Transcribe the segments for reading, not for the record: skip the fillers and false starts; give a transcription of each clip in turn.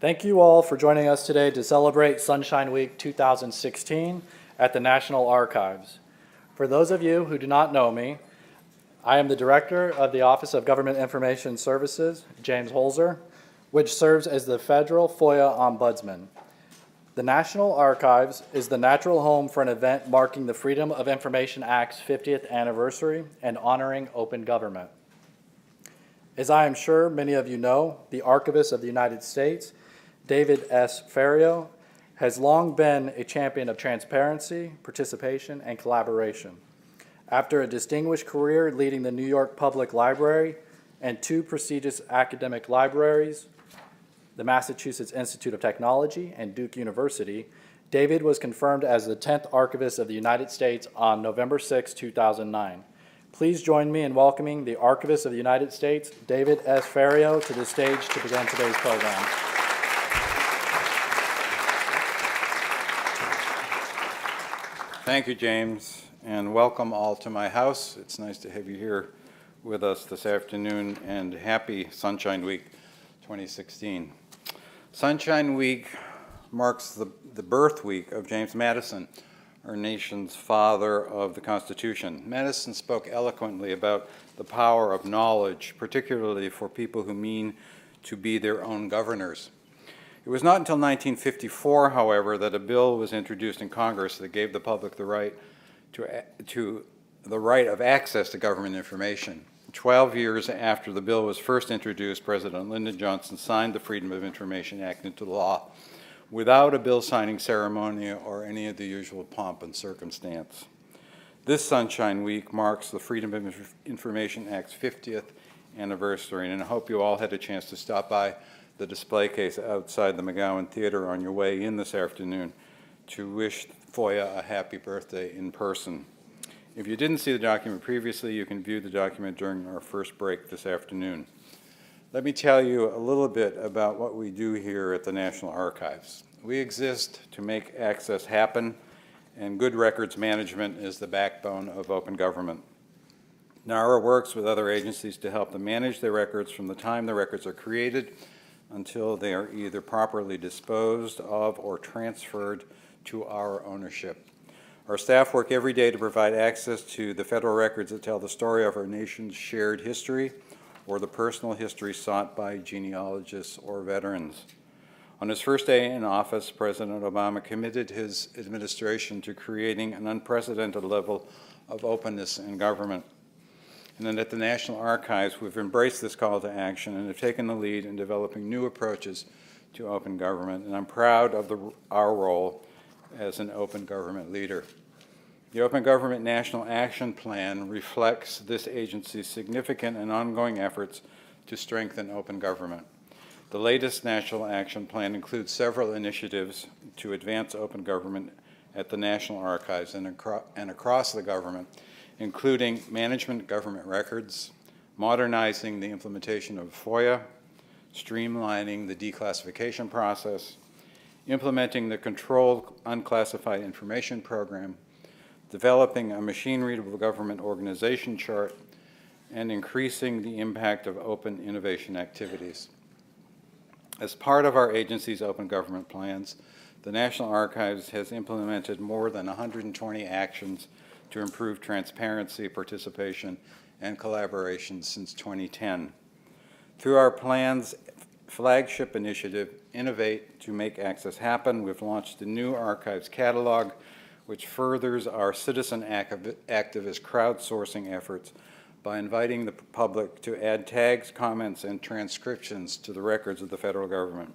Thank you all for joining us today to celebrate Sunshine Week 2016 at the National Archives. For those of you who do not know me, I am the Director of the Office of Government Information Services, James Holzer, which serves as the Federal FOIA Ombudsman. The National Archives is the natural home for an event marking the Freedom of Information Act's 50th anniversary and honoring open government. As I am sure many of you know, the Archivist of the United States, David S. Ferriero, has long been a champion of transparency, participation, and collaboration. After a distinguished career leading the New York Public Library and two prestigious academic libraries, the Massachusetts Institute of Technology and Duke University, David was confirmed as the 10th Archivist of the United States on November 6, 2009. Please join me in welcoming the Archivist of the United States, David S. Ferriero, to the stage to begin today's program. Thank you, James, and welcome all to my house. It's nice to have you here with us this afternoon, and happy Sunshine Week 2016. Sunshine Week marks the birth week of James Madison, our nation's father of the Constitution. Madison spoke eloquently about the power of knowledge, particularly for people who mean to be their own governors. It was not until 1954, however, that a bill was introduced in Congress that gave the public the right of access to government information. 12 years after the bill was first introduced, President Lyndon Johnson signed the Freedom of Information Act into law without a bill signing ceremony or any of the usual pomp and circumstance. This Sunshine Week marks the Freedom of Information Act's 50th anniversary, and I hope you all had a chance to stop by the display case outside the McGowan Theater on your way in this afternoon to wish FOIA a happy birthday in person. If you didn't see the document previously, you can view the document during our first break this afternoon. Let me tell you a little bit about what we do here at the National Archives. We exist to make access happen, and good records management is the backbone of open government. NARA works with other agencies to help them manage their records from the time the records are created until they are either properly disposed of or transferred to our ownership. Our staff work every day to provide access to the federal records that tell the story of our nation's shared history or the personal history sought by genealogists or veterans. On his first day in office, President Obama committed his administration to creating an unprecedented level of openness in government. And then at the National Archives, we've embraced this call to action and have taken the lead in developing new approaches to open government, and I'm proud of our role as an open government leader. The Open Government National Action Plan reflects this agency's significant and ongoing efforts to strengthen open government. The latest National Action Plan includes several initiatives to advance open government at the National Archives and across the government, including management government records, modernizing the implementation of FOIA, streamlining the declassification process, implementing the Controlled Unclassified Information Program, developing a machine-readable government organization chart, and increasing the impact of open innovation activities. As part of our agency's open government plans, the National Archives has implemented more than 120 actions to improve transparency, participation, and collaboration since 2010. Through our plan's flagship initiative, Innovate to Make Access Happen, we've launched a new archives catalog which furthers our citizen activist crowdsourcing efforts by inviting the public to add tags, comments, and transcriptions to the records of the federal government.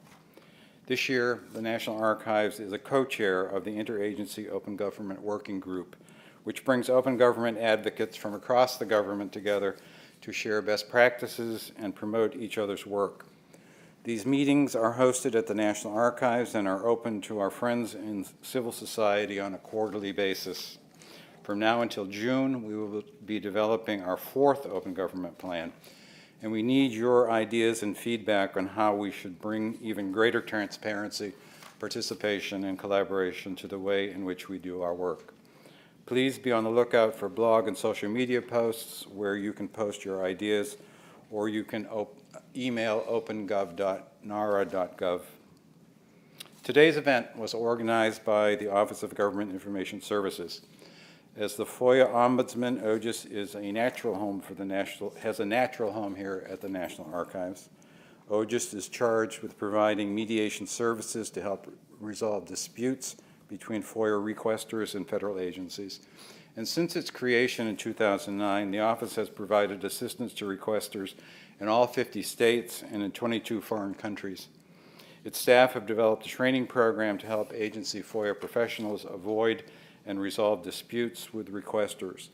This year, the National Archives is a co-chair of the Interagency Open Government Working Group, which brings open government advocates from across the government together to share best practices and promote each other's work. These meetings are hosted at the National Archives and are open to our friends in civil society on a quarterly basis. From now until June, we will be developing our 4th Open Government Plan, and we need your ideas and feedback on how we should bring even greater transparency, participation, and collaboration to the way in which we do our work. Please be on the lookout for blog and social media posts where you can post your ideas, or you can email opengov.nara.gov. Today's event was organized by the Office of Government Information Services. As the FOIA Ombudsman, OGIS is a natural home for has a natural home here at the National Archives. OGIS is charged with providing mediation services to help resolve disputes between FOIA requesters and federal agencies. And since its creation in 2009, the office has provided assistance to requesters in all 50 states and in 22 foreign countries. Its staff have developed a training program to help agency FOIA professionals avoid and resolve disputes with requesters.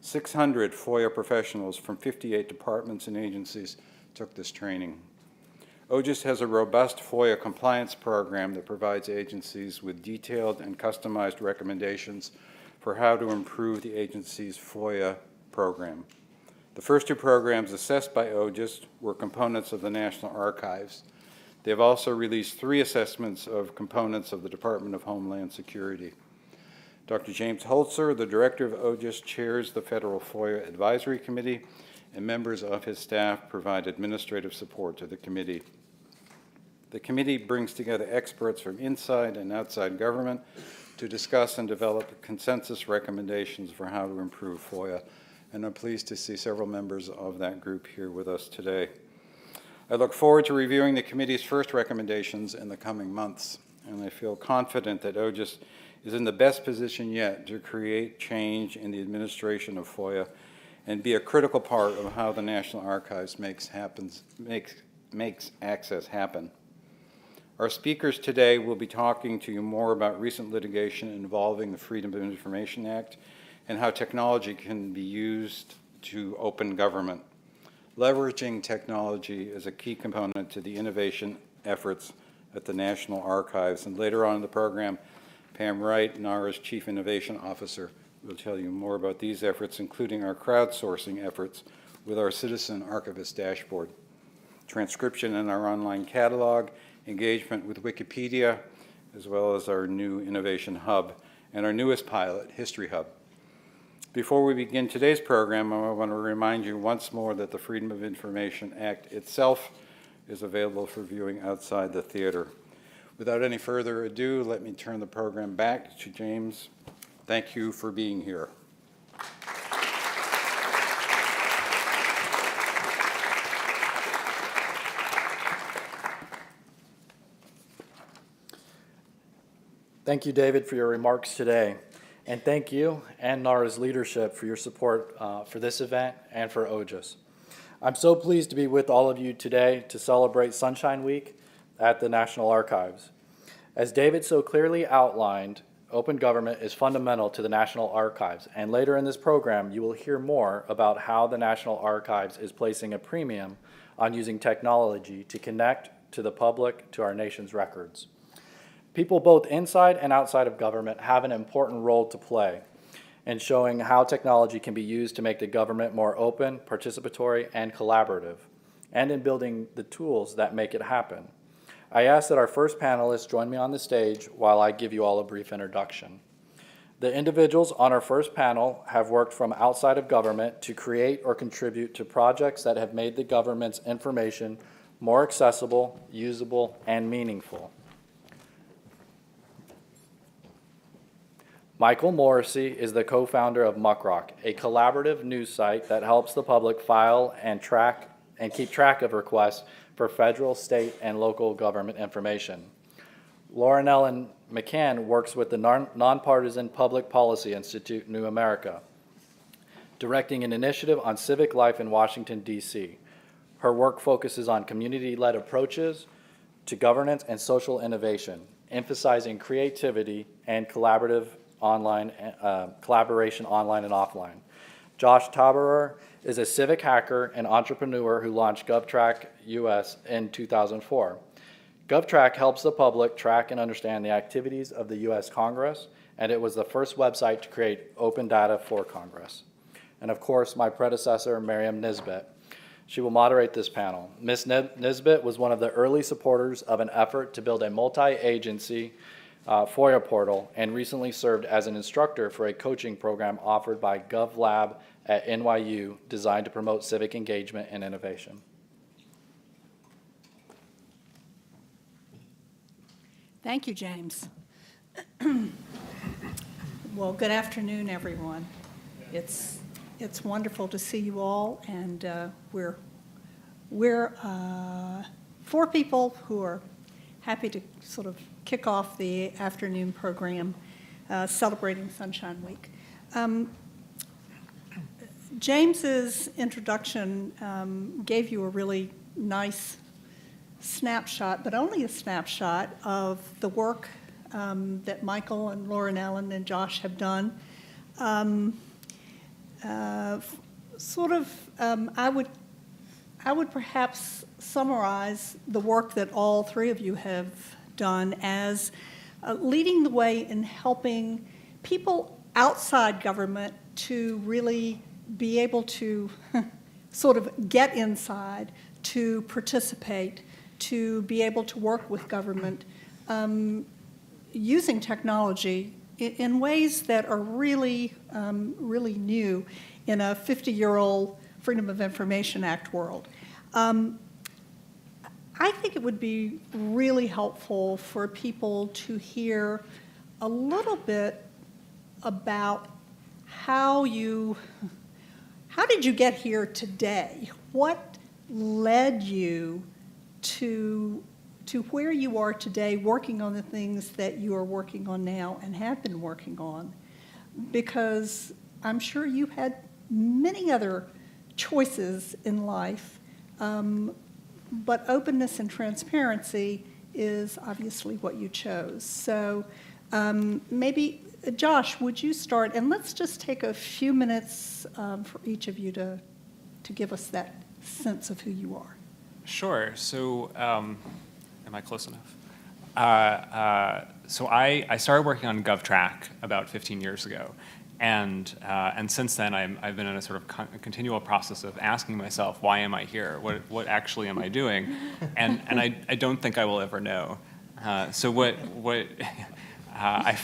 600 FOIA professionals from 58 departments and agencies took this training. OGIS has a robust FOIA compliance program that provides agencies with detailed and customized recommendations for how to improve the agency's FOIA program. The first two programs assessed by OGIS were components of the National Archives. They have also released 3 assessments of components of the Department of Homeland Security. Dr. James Holzer, the director of OGIS, chairs the Federal FOIA Advisory Committee, and members of his staff provide administrative support to the committee. The committee brings together experts from inside and outside government to discuss and develop consensus recommendations for how to improve FOIA, and I'm pleased to see several members of that group here with us today. I look forward to reviewing the committee's first recommendations in the coming months, and I feel confident that OGIS is in the best position yet to create change in the administration of FOIA and be a critical part of how the National Archives makes access happen. Our speakers today will be talking to you more about recent litigation involving the Freedom of Information Act and how technology can be used to open government. Leveraging technology is a key component to the innovation efforts at the National Archives, and later on in the program, Pam Wright, NARA's Chief Innovation Officer, will tell you more about these efforts, including our crowdsourcing efforts with our Citizen Archivist Dashboard, transcription in our online catalog, engagement with Wikipedia, as well as our new Innovation Hub, and our newest pilot, History Hub. Before we begin today's program, I want to remind you once more that the Freedom of Information Act itself is available for viewing outside the theater. Without any further ado, let me turn the program back to James. Thank you for being here. Thank you, David, for your remarks today. And thank you and NARA's leadership for your support for this event and for OGIS. I'm so pleased to be with all of you today to celebrate Sunshine Week at the National Archives. As David so clearly outlined, open government is fundamental to the National Archives, and later in this program you will hear more about how the National Archives is placing a premium on using technology to connect to the public to our nation's records. People both inside and outside of government have an important role to play in showing how technology can be used to make the government more open, participatory, and collaborative, and in building the tools that make it happen. I ask that our first panelists join me on the stage while I give you all a brief introduction. The individuals on our first panel have worked from outside of government to create or contribute to projects that have made the government's information more accessible, usable, and meaningful. Michael Morrissey is the co-founder of Muckrock, a collaborative news site that helps the public file and keep track of requests for federal, state, and local government information. Lauren Ellen McCann works with the Nonpartisan Public Policy Institute, New America, directing an initiative on civic life in Washington, D.C. Her work focuses on community-led approaches to governance and social innovation, emphasizing creativity and collaboration online and offline. Josh Taberer is a civic hacker and entrepreneur who launched GovTrack US in 2004. GovTrack helps the public track and understand the activities of the US Congress, and it was the first website to create open data for Congress. And of course, my predecessor, Miriam Nisbet. She will moderate this panel. Ms. Nisbet was one of the early supporters of an effort to build a multi-agency FOIA portal and recently served as an instructor for a coaching program offered by GovLab at NYU designed to promote civic engagement and innovation. Thank you, James. Well, good afternoon, everyone. It's wonderful to see you all, and we're four people who are happy to sort of kick off the afternoon program celebrating Sunshine Week. James's introduction gave you a really nice snapshot, but only a snapshot of the work that Michael and Lauren Allen and Josh have done. I would perhaps summarize the work that all three of you have done as leading the way in helping people outside government to really be able to sort of get inside, to participate, to be able to work with government using technology in ways that are really, really new in a 50-year-old Freedom of Information Act world. I think it would be really helpful for people to hear a little bit about how did you get here today? What led you to where you are today, working on the things that you are working on now and have been working on? Because I'm sure you had many other choices in life, but openness and transparency is obviously what you chose. So maybe, Josh, would you start? And let's just take a few minutes for each of you to give us that sense of who you are. Sure. So, am I close enough? So I started working on GovTrack about 15 years ago, and since then I've been in a sort of continual process of asking myself, why am I here? What actually am I doing? And I don't think I will ever know. So when I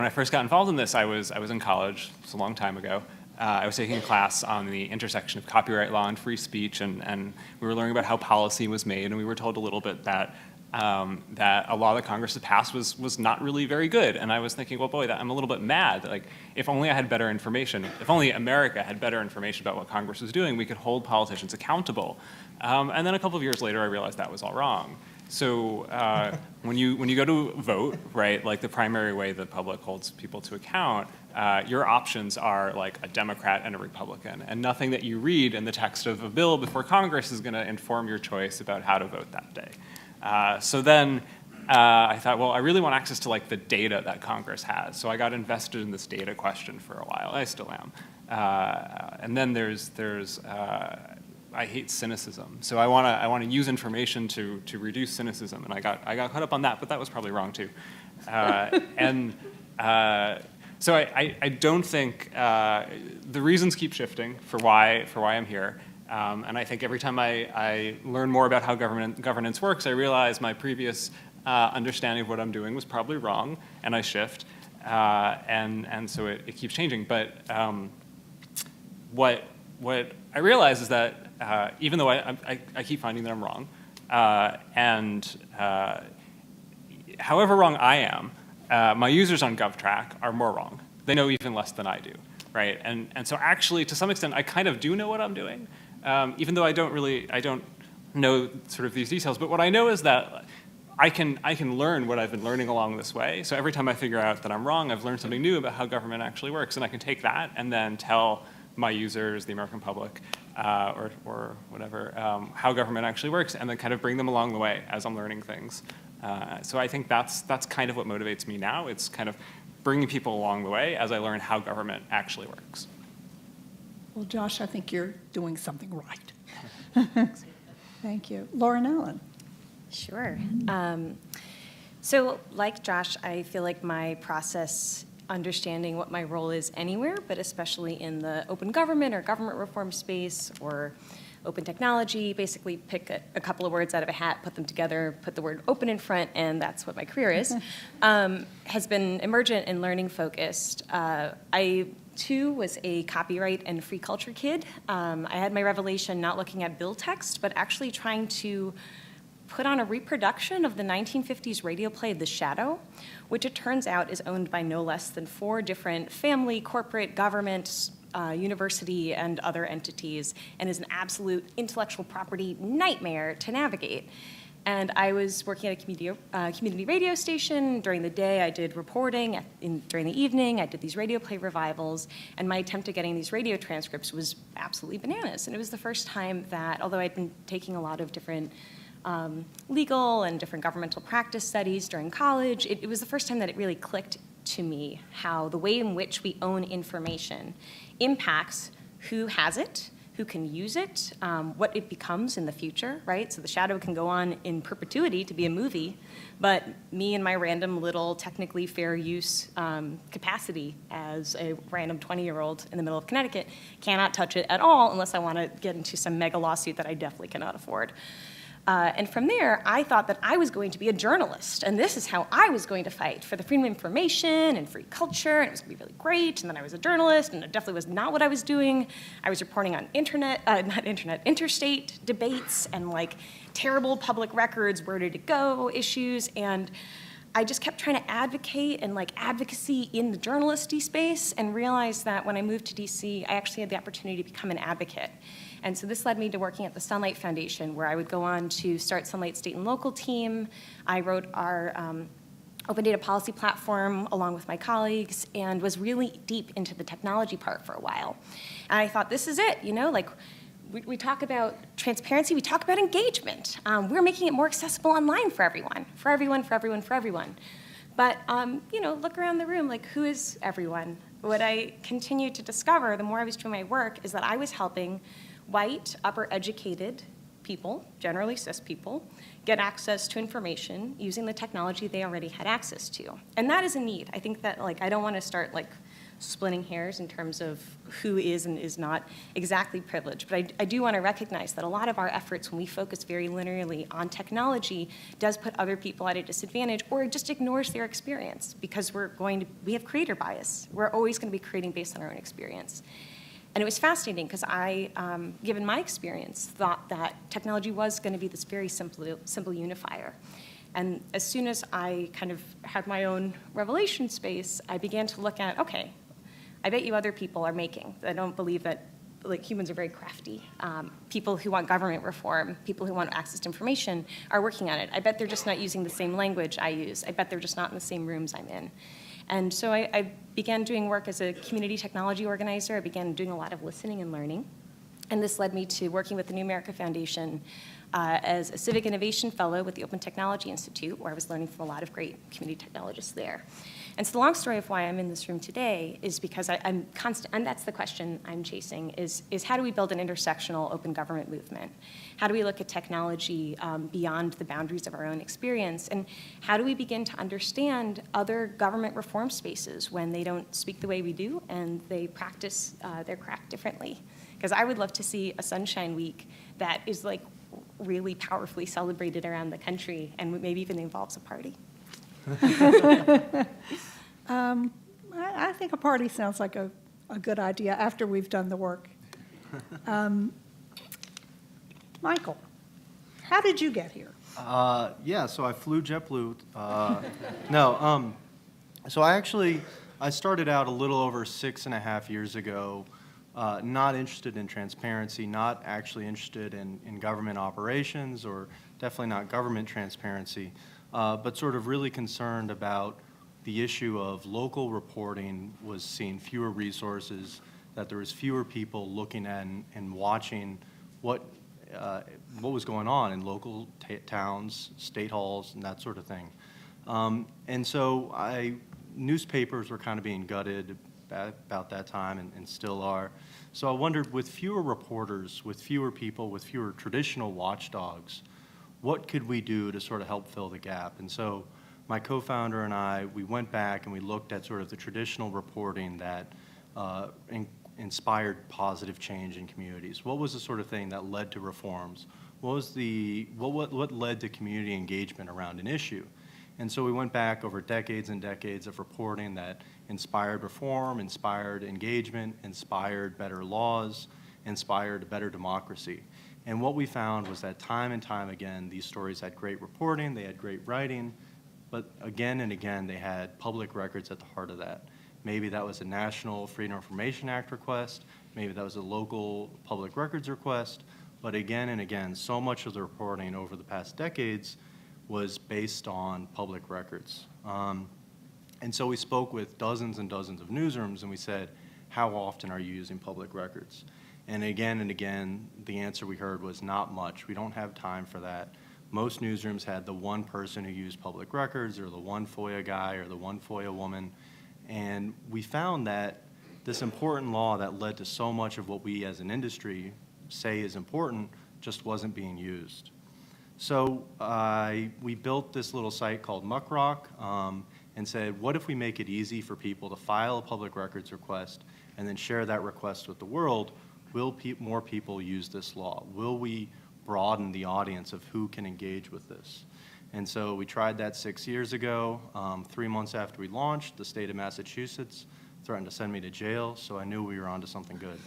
first got involved in this, I was in college. It was a long time ago. I was taking a class on the intersection of copyright law and free speech, and we were learning about how policy was made, and we were told a little bit that a law that Congress had passed was not really very good. And I was thinking, well, boy, I'm a little bit mad. Like, if only I had better information, if only America had better information about what Congress was doing, we could hold politicians accountable. And then a couple of years later, I realized that was all wrong. So when you go to vote, right, like the primary way the public holds people to account, your options are like a Democrat and a Republican, and nothing that you read in the text of a bill before Congress is going to inform your choice about how to vote that day. So then I thought, well, I really want access to like the data that Congress has. So I got invested in this data question for a while. I still am. And then there's I hate cynicism. So I want to use information to reduce cynicism, and I got caught up on that, but that was probably wrong too. So I don't think the reasons keep shifting for why I'm here. And I think every time I learn more about how governance works, I realize my previous understanding of what I'm doing was probably wrong, and I shift. And so it keeps changing. But what I realize is that even though I keep finding that I'm wrong, and however wrong I am, my users on GovTrack are more wrong. They know even less than I do, right? And so actually, to some extent, I kind of do know what I'm doing, even though I don't know sort of these details. But what I know is that I can learn what I've been learning along this way. So every time I figure out that I'm wrong, I've learned something new about how government actually works, and I can take that and then tell my users, the American public, or whatever, how government actually works, and then kind of bring them along the way as I'm learning things. So I think that's kind of what motivates me now. It's kind of bringing people along the way as I learn how government actually works. Well, Josh, I think you're doing something right. Thank you. Lauren Allen. Sure. So like Josh, I feel like my process understanding what my role is anywhere, but especially in the open government or government reform space or open technology, basically pick a couple of words out of a hat, put them together, put the word open in front, and that's what my career is, has been emergent and learning focused. I, too, was a copyright and free culture kid. I had my revelation not looking at bill text, but actually trying to put on a reproduction of the 1950s radio play The Shadow, which it turns out is owned by no less than 4 different family, corporate, government, university, and other entities, and is an absolute intellectual property nightmare to navigate. And I was working at a community radio station. During the day, I did reporting. During the evening, I did these radio play revivals. And my attempt at getting these radio transcripts was absolutely bananas. And it was the first time that, although I'd been taking a lot of different legal and different governmental practice studies during college, it was the first time that it really clicked to me how the way in which we own information impacts who has it, who can use it, what it becomes in the future, right? So The Shadow can go on in perpetuity to be a movie, but me and my random little technically fair use capacity as a random 20-year-old in the middle of Connecticut cannot touch it at all unless I want to get into some mega lawsuit that I definitely cannot afford. And from there, I thought that I was going to be a journalist, and this is how I was going to fight for the freedom of information and free culture, and it was going to be really great, and then I was a journalist, and it definitely was not what I was doing. I was reporting on interstate debates and like terrible public records, where did it go issues, and I just kept trying to advocate and like advocacy in the journalisty space, and realized that when I moved to DC, I actually had the opportunity to become an advocate. And so this led me to working at the Sunlight Foundation, where I would go on to start Sunlight State and Local team. I wrote our open data policy platform along with my colleagues, and was really deep into the technology part for a while. And I thought, this is it, you know, like we talk about transparency, we talk about engagement. We're making it more accessible online for everyone, for everyone, for everyone, for everyone. But, you know, look around the room, like, who is everyone? What I continued to discover, the more I was doing my work, is that I was helping white, upper-educated people, generally cis people, get access to information using the technology they already had access to. And that is a need. I think that, like, I don't want to start, like, splitting hairs in terms of who is and is not exactly privileged. But I do want to recognize that a lot of our efforts, when we focus very linearly on technology, does put other people at a disadvantage, or it just ignores their experience, because we have creator bias. We're always going to be creating based on our own experience. And it was fascinating because I, given my experience, thought that technology was going to be this very simple unifier. And as soon as I kind of had my own revelation space, I began to look at, okay, I bet you other people are making. I don't believe that, like, humans are very crafty. People who want government reform, people who want access to information are working on it. I bet they're just not using the same language I use. I bet they're just not in the same rooms I'm in. And so I began doing work as a community technology organizer. I began doing a lot of listening and learning. And this led me to working with the New America Foundation as a civic innovation fellow with the Open Technology Institute, where I was learning from a lot of great community technologists there. And so the long story of why I'm in this room today is because I'm constant, and that's the question I'm chasing, is how do we build an intersectional open government movement? How do we look at technology beyond the boundaries of our own experience? And how do we begin to understand other government reform spaces when they don't speak the way we do and they practice their craft differently? Because I would love to see a Sunshine Week that is like really powerfully celebrated around the country and maybe even involves a party. I think a party sounds like a good idea after we've done the work. Michael, how did you get here? Yeah, so I flew JetBlue. So I started out a little over 6.5 years ago, not interested in transparency, not actually interested in government operations, or definitely not government transparency, but sort of really concerned about the issue of local reporting was seeing fewer resources, that there was fewer people looking at and watching what was going on in local towns, state halls, and that sort of thing. And so newspapers were kind of being gutted about that time, and still are. So I wondered, with fewer reporters, with fewer people, with fewer traditional watchdogs, what could we do to sort of help fill the gap? And so my co-founder and I, we went back and we looked at sort of the traditional reporting that inspired positive change in communities. What was the sort of thing that led to reforms? What led to community engagement around an issue? And so we went back over decades and decades of reporting that inspired reform, inspired engagement, inspired better laws, inspired better democracy. And what we found was that time and time again, these stories had great reporting, they had great writing, but again and again, they had public records at the heart of that. Maybe that was a National Freedom of Information Act request, maybe that was a local public records request, but again and again, so much of the reporting over the past decades was based on public records. And so we spoke with dozens and dozens of newsrooms, and we said, how often are you using public records? And again, the answer we heard was not much. We don't have time for that. Most newsrooms had the one person who used public records, or the one FOIA guy, or the one FOIA woman. And we found that this important law that led to so much of what we as an industry say is important just wasn't being used. So we built this little site called Muckrock and said, what if we make it easy for people to file a public records request and then share that request with the world? Will more people use this law? Will we broaden the audience of who can engage with this? And so we tried that 6 years ago. 3 months after we launched, the state of Massachusetts threatened to send me to jail, so I knew we were onto something good.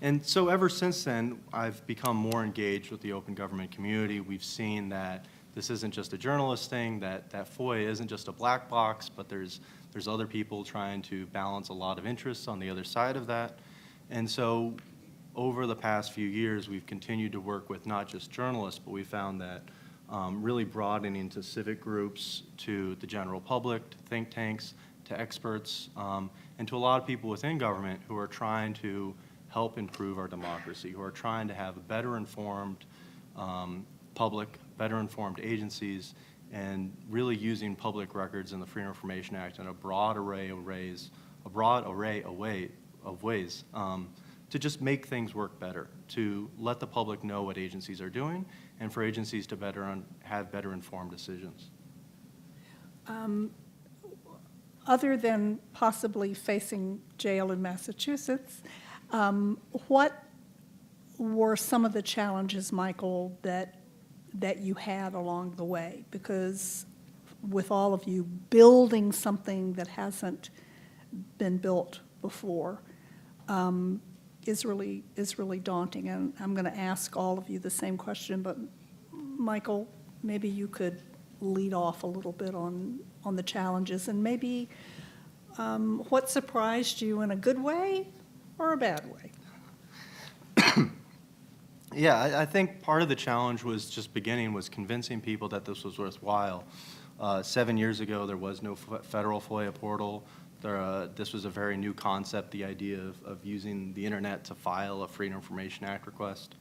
And so ever since then, I've become more engaged with the open government community. We've seen that this isn't just a journalist thing, that FOIA isn't just a black box, but there's other people trying to balance a lot of interests on the other side of that. And so over the past few years, we've continued to work with not just journalists, but we found that really broadening to civic groups, to the general public, to think tanks, to experts, and to a lot of people within government who are trying to help improve our democracy, who are trying to have a better informed public, better informed agencies, and really using public records and the Freedom of Information Act in a broad array of ways to just make things work better, to let the public know what agencies are doing, and for agencies to have better informed decisions. Other than possibly facing jail in Massachusetts, what were some of the challenges, Michael, that you had along the way? Because with all of you, building something that hasn't been built before is really daunting. And I'm going to ask all of you the same question, but Michael, maybe you could lead off a little bit on the challenges, and maybe what surprised you in a good way or a bad way? Yeah, I think part of the challenge was just was convincing people that this was worthwhile. 7 years ago, there was no federal FOIA portal. This was a very new concept, the idea of using the internet to file a Freedom of Information Act request.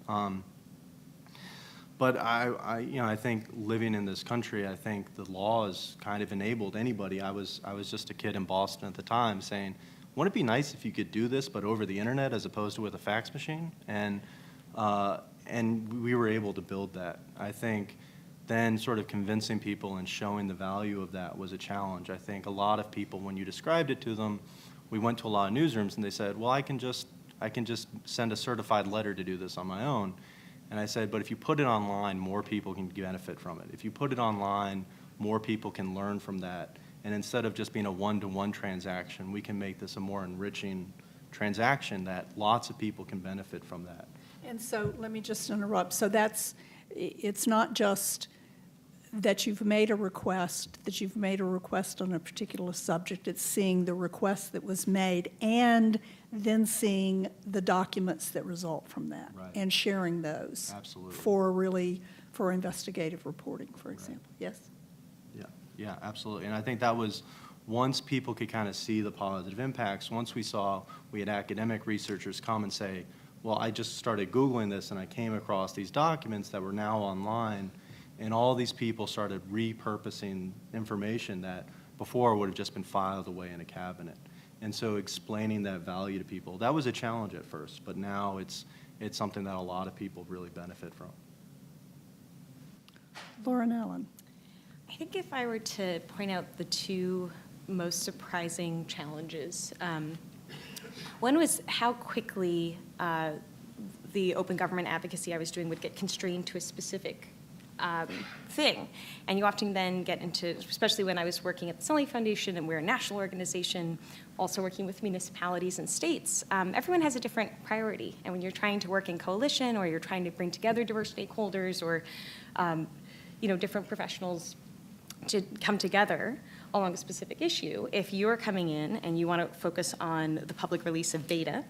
But I think living in this country, I think the law has kind of enabled anybody. I was just a kid in Boston at the time saying, wouldn't it be nice if you could do this, but over the internet as opposed to with a fax machine? And we were able to build that. I think then sort of convincing people and showing the value of that was a challenge. I think a lot of people, when you described it to them, we went to a lot of newsrooms and they said, well, I can just send a certified letter to do this on my own. And I said, but if you put it online, more people can benefit from it. If you put it online, more people can learn from that. And instead of just being a one-to-one transaction, we can make this a more enriching transaction that lots of people can benefit from that. And so let me just interrupt. So it's not just that you've made a request, on a particular subject. It's seeing the request that was made and then seeing the documents that result from that, right, and sharing those. Absolutely. For investigative reporting, for example. Right. Yes? Yeah, absolutely. And I think that was, once people could kind of see the positive impacts, once we had academic researchers come and say, well, I just started Googling this and I came across these documents that were now online, and all these people started repurposing information that before would have just been filed away in a cabinet. And so explaining that value to people, that was a challenge at first, but now it's something that a lot of people really benefit from. Lauren Allen. I think if I were to point out the two most surprising challenges, one was how quickly the open government advocacy I was doing would get constrained to a specific thing. And you often then get into, especially when I was working at the Sully Foundation and we're a national organization, also working with municipalities and states, everyone has a different priority. And when you're trying to work in coalition or you're trying to bring together diverse stakeholders or different professionals to come together along a specific issue, if you're coming in and you want to focus on the public release of data,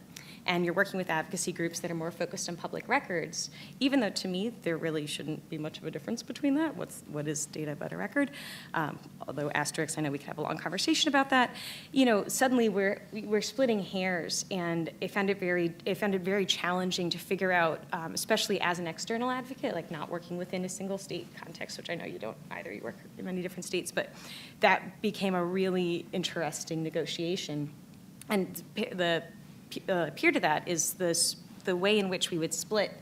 and you're working with advocacy groups that are more focused on public records, even though to me there really shouldn't be much of a difference between that. What is data about a record? Although asterisks, I know we could have a long conversation about that. Suddenly we're splitting hairs, and I found it very challenging to figure out, especially as an external advocate, like not working within a single state context, which I know you don't either. You work in many different states, but that became a really interesting negotiation, and the peer to that is the way in which we would split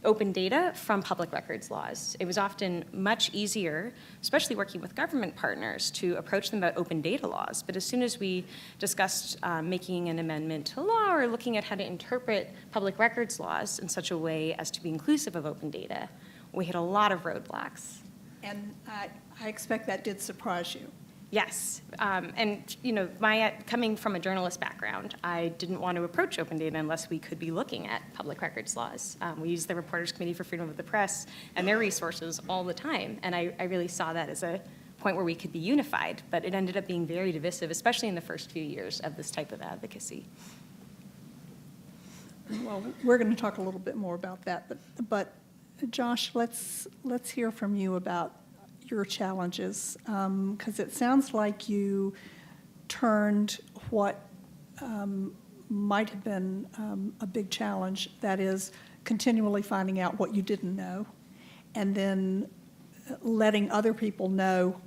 open data from public records laws. It was often much easier, especially working with government partners, to approach them about open data laws. But as soon as we discussed making an amendment to law or looking at how to interpret public records laws in such a way as to be inclusive of open data, we hit a lot of roadblocks. And I expect that did surprise you. Yes, and coming from a journalist background, I didn't want to approach open data unless we could be looking at public records laws. We use the Reporters Committee for Freedom of the Press and their resources all the time, and I really saw that as a point where we could be unified, but it ended up being very divisive, especially in the first few years of this type of advocacy. Well, we're going to talk a little bit more about that, but Josh, let's hear from you about your challenges, because it sounds like you turned what might have been a big challenge, that is continually finding out what you didn't know, and then letting other people know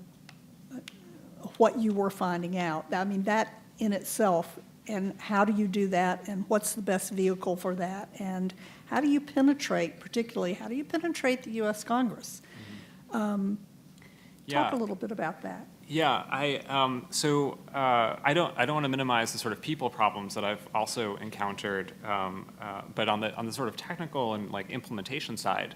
what you were finding out. I mean, that in itself, and how do you do that, and what's the best vehicle for that, and how do you penetrate, particularly, how do you penetrate the U.S. Congress? Talk a little bit about that. Yeah, I don't want to minimize the sort of people problems that I've also encountered, but on the sort of technical and like implementation side,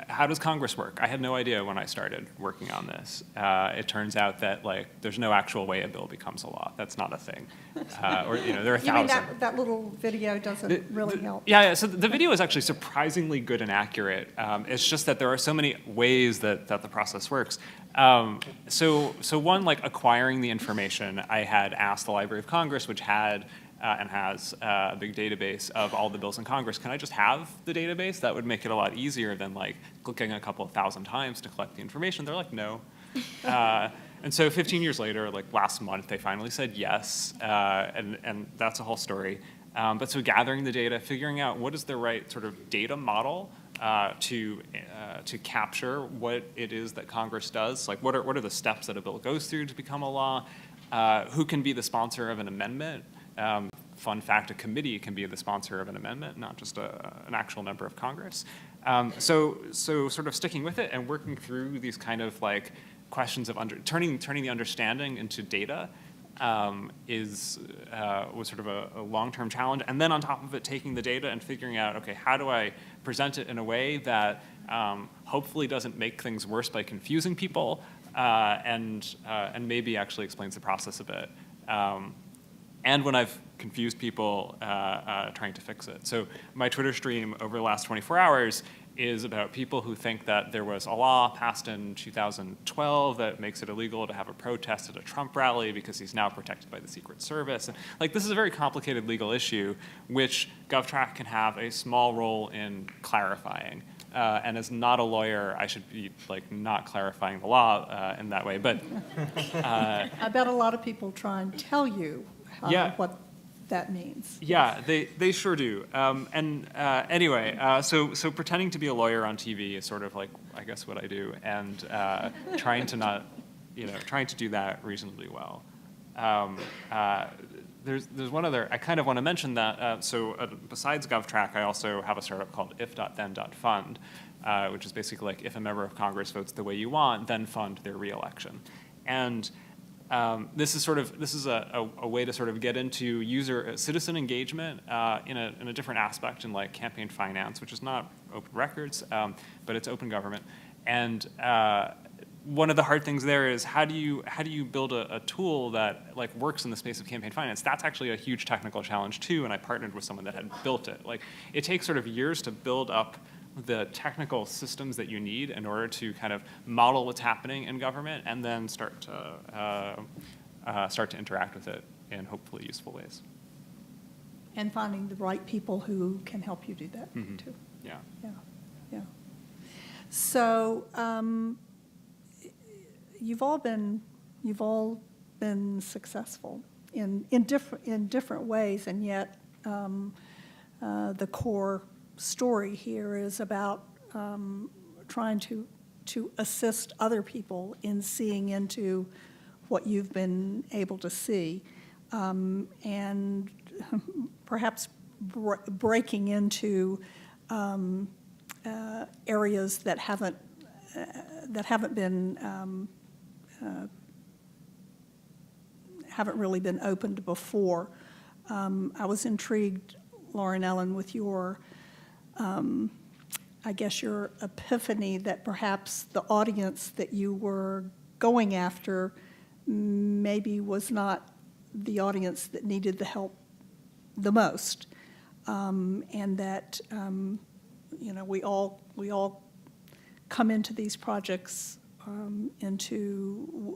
how does Congress work? I had no idea when I started working on this. It turns out that there's no actual way a bill becomes a law. That's not a thing. There are thousands. You mean that little video doesn't really help? Yeah. So the video is actually surprisingly good and accurate. It's just that there are so many ways that the process works. So one, acquiring the information, I had asked the Library of Congress, which had and has a big database of all the bills in Congress. Can I just have the database? That would make it a lot easier than clicking a couple of thousand times to collect the information. They're like, no. And so 15 years later, last month, they finally said yes, and that's a whole story. But so gathering the data, figuring out what is the right sort of data model to capture what it is that Congress does. What are the steps that a bill goes through to become a law? Who can be the sponsor of an amendment? Fun fact, a committee can be the sponsor of an amendment, not just an actual member of Congress. So sort of sticking with it and working through these kind of questions of turning the understanding into data was sort of a long-term challenge. And then on top of it, taking the data and figuring out, okay, how do I present it in a way that hopefully doesn't make things worse by confusing people and maybe actually explains the process a bit. And when I've confused people, trying to fix it. So my Twitter stream over the last 24 hours is about people who think that there was a law passed in 2012 that makes it illegal to have a protest at a Trump rally because he's now protected by the Secret Service. And, this is a very complicated legal issue, which GovTrack can have a small role in clarifying. And as not a lawyer, I should be not clarifying the law in that way. But I bet a lot of people try and tell you what that means. Yeah, they sure do. Anyway, so pretending to be a lawyer on TV is sort of I guess what I do, and trying to do that reasonably well. There's one other, I kind of want to mention that, besides GovTrack, I also have a startup called if.then.fund, which is basically if a member of Congress votes the way you want, then fund their reelection. And this is a way to sort of get into citizen engagement in a different aspect in like campaign finance, which is not open records, but it's open government. And one of the hard things there is how do you build a tool that like works in the space of campaign finance? That's actually a huge technical challenge too, and I partnered with someone that had built it. Like it takes sort of years to build up the technical systems that you need in order to kind of model what's happening in government and then start to interact with it in hopefully useful ways. And finding the right people who can help you do that too. Yeah. Yeah, yeah. So you've all been successful in different ways, and yet the core story here is about trying to assist other people in seeing into what you've been able to see, and perhaps breaking into areas that haven't really been opened before. I was intrigued, Lauren Ellen, with your I guess your epiphany that perhaps the audience that you were going after maybe was not the audience that needed the help the most, and that we all come into these projects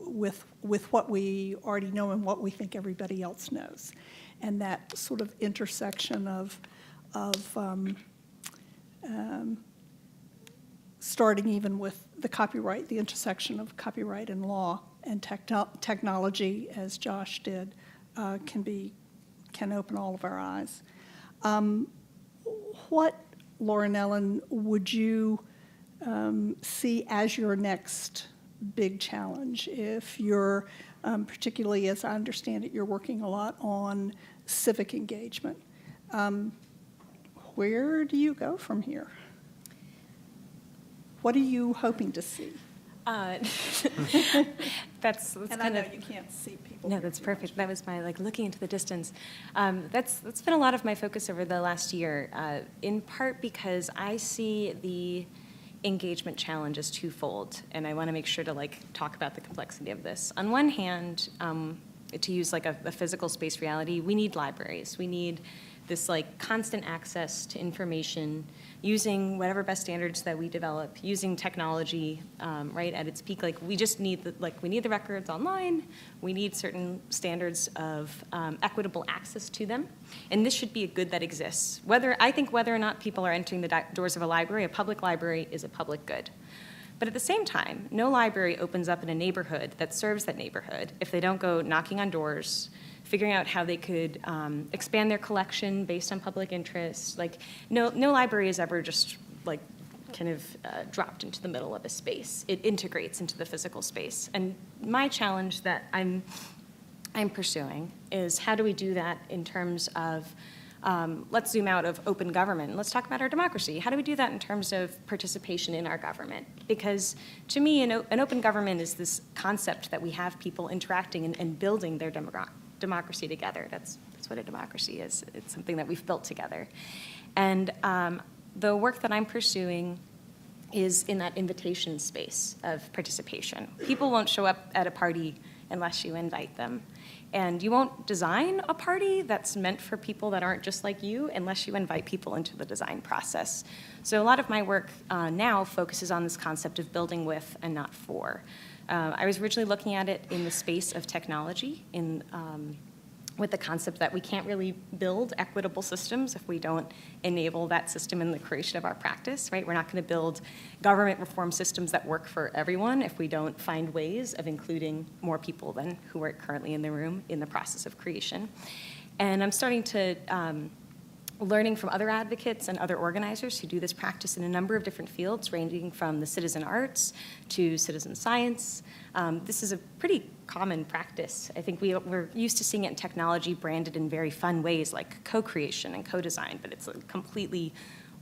with what we already know and what we think everybody else knows, and that sort of intersection of starting even with the intersection of copyright and law and technology, as Josh did, can open all of our eyes. What, Lauren Ellen, would you see as your next big challenge if you're, particularly as I understand it, you're working a lot on civic engagement? Where do you go from here? What are you hoping to see? That's and kind I know of, you can't see people. no, that's perfect. That was my looking into the distance. That's been a lot of my focus over the last year, in part because I see the engagement challenge as twofold, and I want to make sure to talk about the complexity of this. On one hand, to use a physical space reality, we need libraries. We need this constant access to information, using whatever best standards that we develop, using technology right at its peak. We just need we need the records online. We need certain standards of equitable access to them, and this should be a good that exists. I think whether or not people are entering the doors of a public library is a public good. But at the same time, no library opens up in a neighborhood that serves that neighborhood if they don't go knocking on doors, figuring out how they could expand their based on public interest. No library is ever just dropped into the middle of a space. It integrates into the physical space. And my challenge that I'm pursuing is how do we do that in terms of, let's zoom out of open government. Let's talk about our democracy. How do we do that in terms of participation in our government? Because to me, an open government is this concept that we have people interacting and building their democracy together. That's what a democracy is. It's something that we've built together. And the work that I'm pursuing is in that invitation space of participation. People won't show up at a party unless you invite them. And you won't design a party that's meant for people that aren't just like you unless you invite people into the design process. So a lot of my work now focuses on this concept of building with and not for. I was originally looking at it in the space of technology, with the concept that we can't really build equitable systems if we don't enable that system in the creation of our practice, right? We're not going to build government reform systems that work for everyone if we don't find ways of including more people than who are currently in the room in the process of creation. And I'm starting to learning from other advocates and other organizers who do this practice in a number of different fields, ranging from the citizen arts to citizen science. This is a pretty common practice. I think we're used to seeing it in technology branded in very fun ways like co-creation and co-design, but it's a completely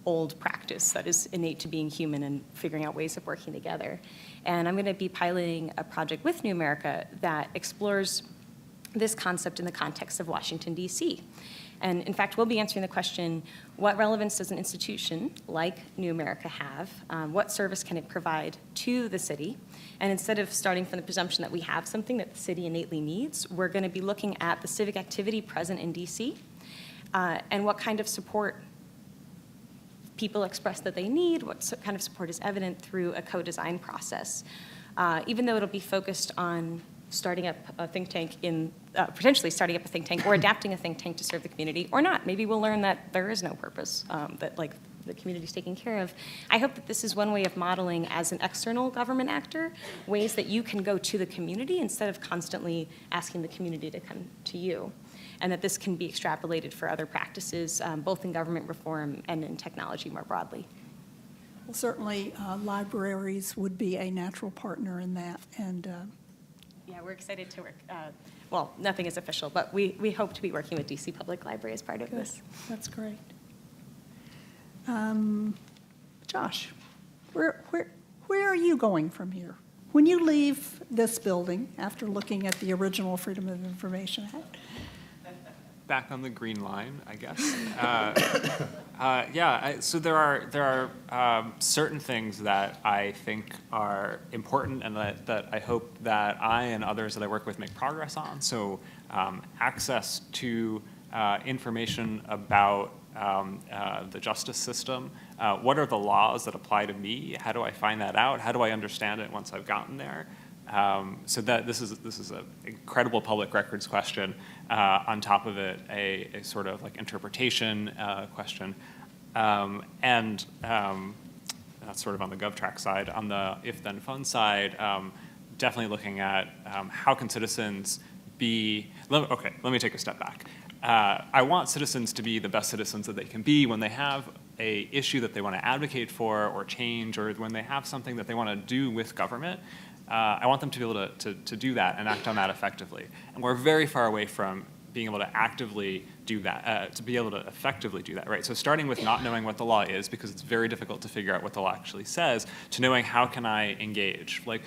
old practice that is innate to being human and figuring out ways of working together. And I'm going to be piloting a project with New America that explores this concept in the context of Washington, D.C. And in fact, we'll be answering the question, what relevance does an institution like New America have? What service can it provide to the city? And instead of starting from the presumption that we have something that the city innately needs, we're going to be looking at the civic activity present in D.C. And what kind of support people express that they need, what kind of support is evident through a co-design process. Even though it'll be focused on starting up a think tank potentially starting up a think tank or adapting a think tank to serve the community, or not. Maybe we'll learn that there is no purpose, that like the community's taken care of. I hope that this is one way of modeling as an external government actor, ways that you can go to the community instead of constantly asking the community to come to you. And that this can be extrapolated for other practices, both in government reform and in technology more broadly. Well, certainly libraries would be a natural partner in that, and yeah, we're excited to work. Well, nothing is official, but we hope to be working with DC Public Library as part of this. That's great. Josh, where are you going from here? When you leave this building after looking at the original Freedom of Information Act? Back on the green line, I guess. So there are certain things that I think are important and that I hope that I and others that I work with make progress on. So access to information about the justice system. What are the laws that apply to me? How do I find that out? How do I understand it once I've gotten there? So that this is an incredible public records question. On top of it, a sort of like interpretation question, and that's sort of on the GovTrack side. On the if-then-fun side, definitely looking at how can citizens be. Okay, let me take a step back. I want citizens to be the best citizens that they can be when they have a issue that they want to advocate for or change, or when they have something that they want to do with government. I want them to be able to do that and act on that effectively. And we're very far away from being able to actively do that, to be able to effectively do that, right? So starting with not knowing what the law is, because it's very difficult to figure out what the law actually says, to knowing how can I engage. Like,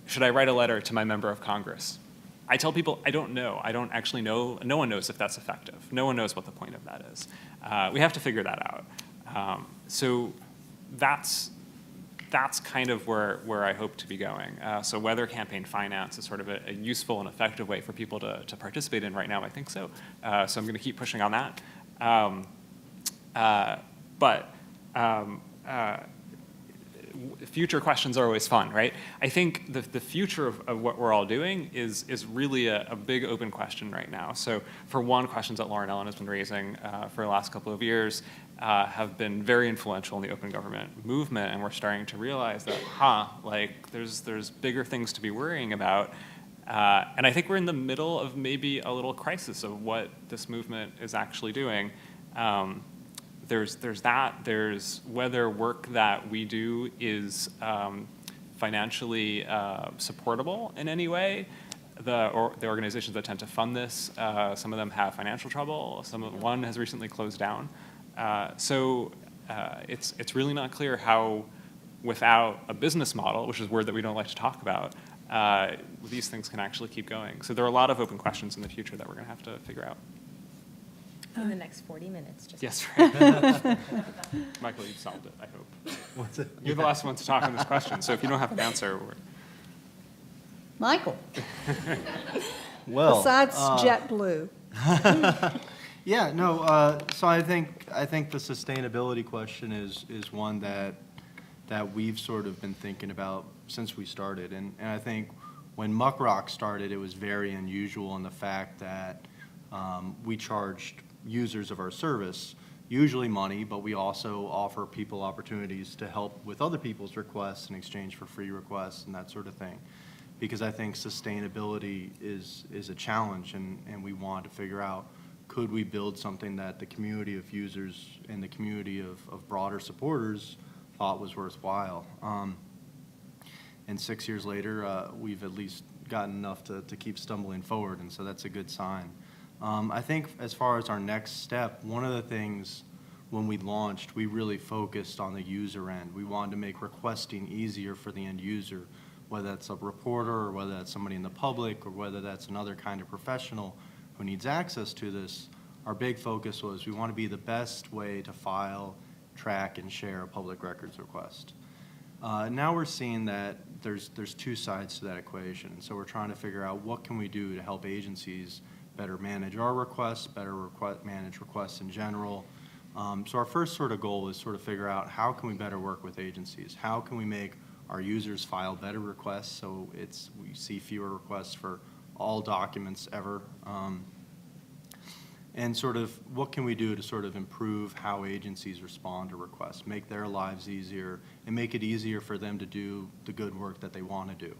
should I write a letter to my member of Congress? I tell people, I don't know. I don't actually know. No one knows if that's effective. No one knows what the point of that is. We have to figure that out. So that's kind of where I hope to be going. So whether campaign finance is sort of a useful and effective way for people to participate in right now, I think so. So I'm going to keep pushing on that. Future questions are always fun, right? I think the future of what we're all doing is really a big open question right now. So for one, questions that Lauren Ellen has been raising for the last couple of years have been very influential in the open government movement, and we're starting to realize that, like there's bigger things to be worrying about. And I think we're in the middle of maybe a little crisis of what this movement is actually doing. There's that. There's whether work that we do is financially supportable in any way. The organizations that tend to fund this, some of them have financial trouble. One has recently closed down. So it's really not clear how, without a business model, which is a word that we don't like to talk about, these things can actually keep going. So there are a lot of open questions in the future that we're going to have to figure out. In the next 40 minutes. Yes, right. Michael, you've solved it, I hope. What's it? You're the last one to talk on this question, so if you don't have an answer, Michael, Well, besides JetBlue. Yeah, no. So I think the sustainability question is one that we've sort of been thinking about since we started, and I think when Muck Rock started, it was very unusual in the fact that we charged users of our service usually money, but we also offer people opportunities to help with other people's requests in exchange for free requests and that sort of thing. Because I think sustainability is a challenge, and we want to figure out, could we build something that the community of users and the community of broader supporters thought was worthwhile. And 6 years later, we've at least gotten enough to keep stumbling forward, and so that's a good sign. I think as far as our next step, one of the things when we launched, we really focused on the user end. We wanted to make requesting easier for the end user, whether that's a reporter or whether that's somebody in the public or whether that's another kind of professional who needs access to this. Our big focus was we want to be the best way to file, track, and share a public records request. Now we're seeing that there's two sides to that equation. So we're trying to figure out what can we do to help agencies better manage our requests, better manage requests in general. So our first sort of goal is sort of figure out how can we better work with agencies? How can we make our users file better requests so we see fewer requests for all documents ever? And sort of what can we do to sort of improve how agencies respond to requests, make their lives easier, and make it easier for them to do the good work that they want to do.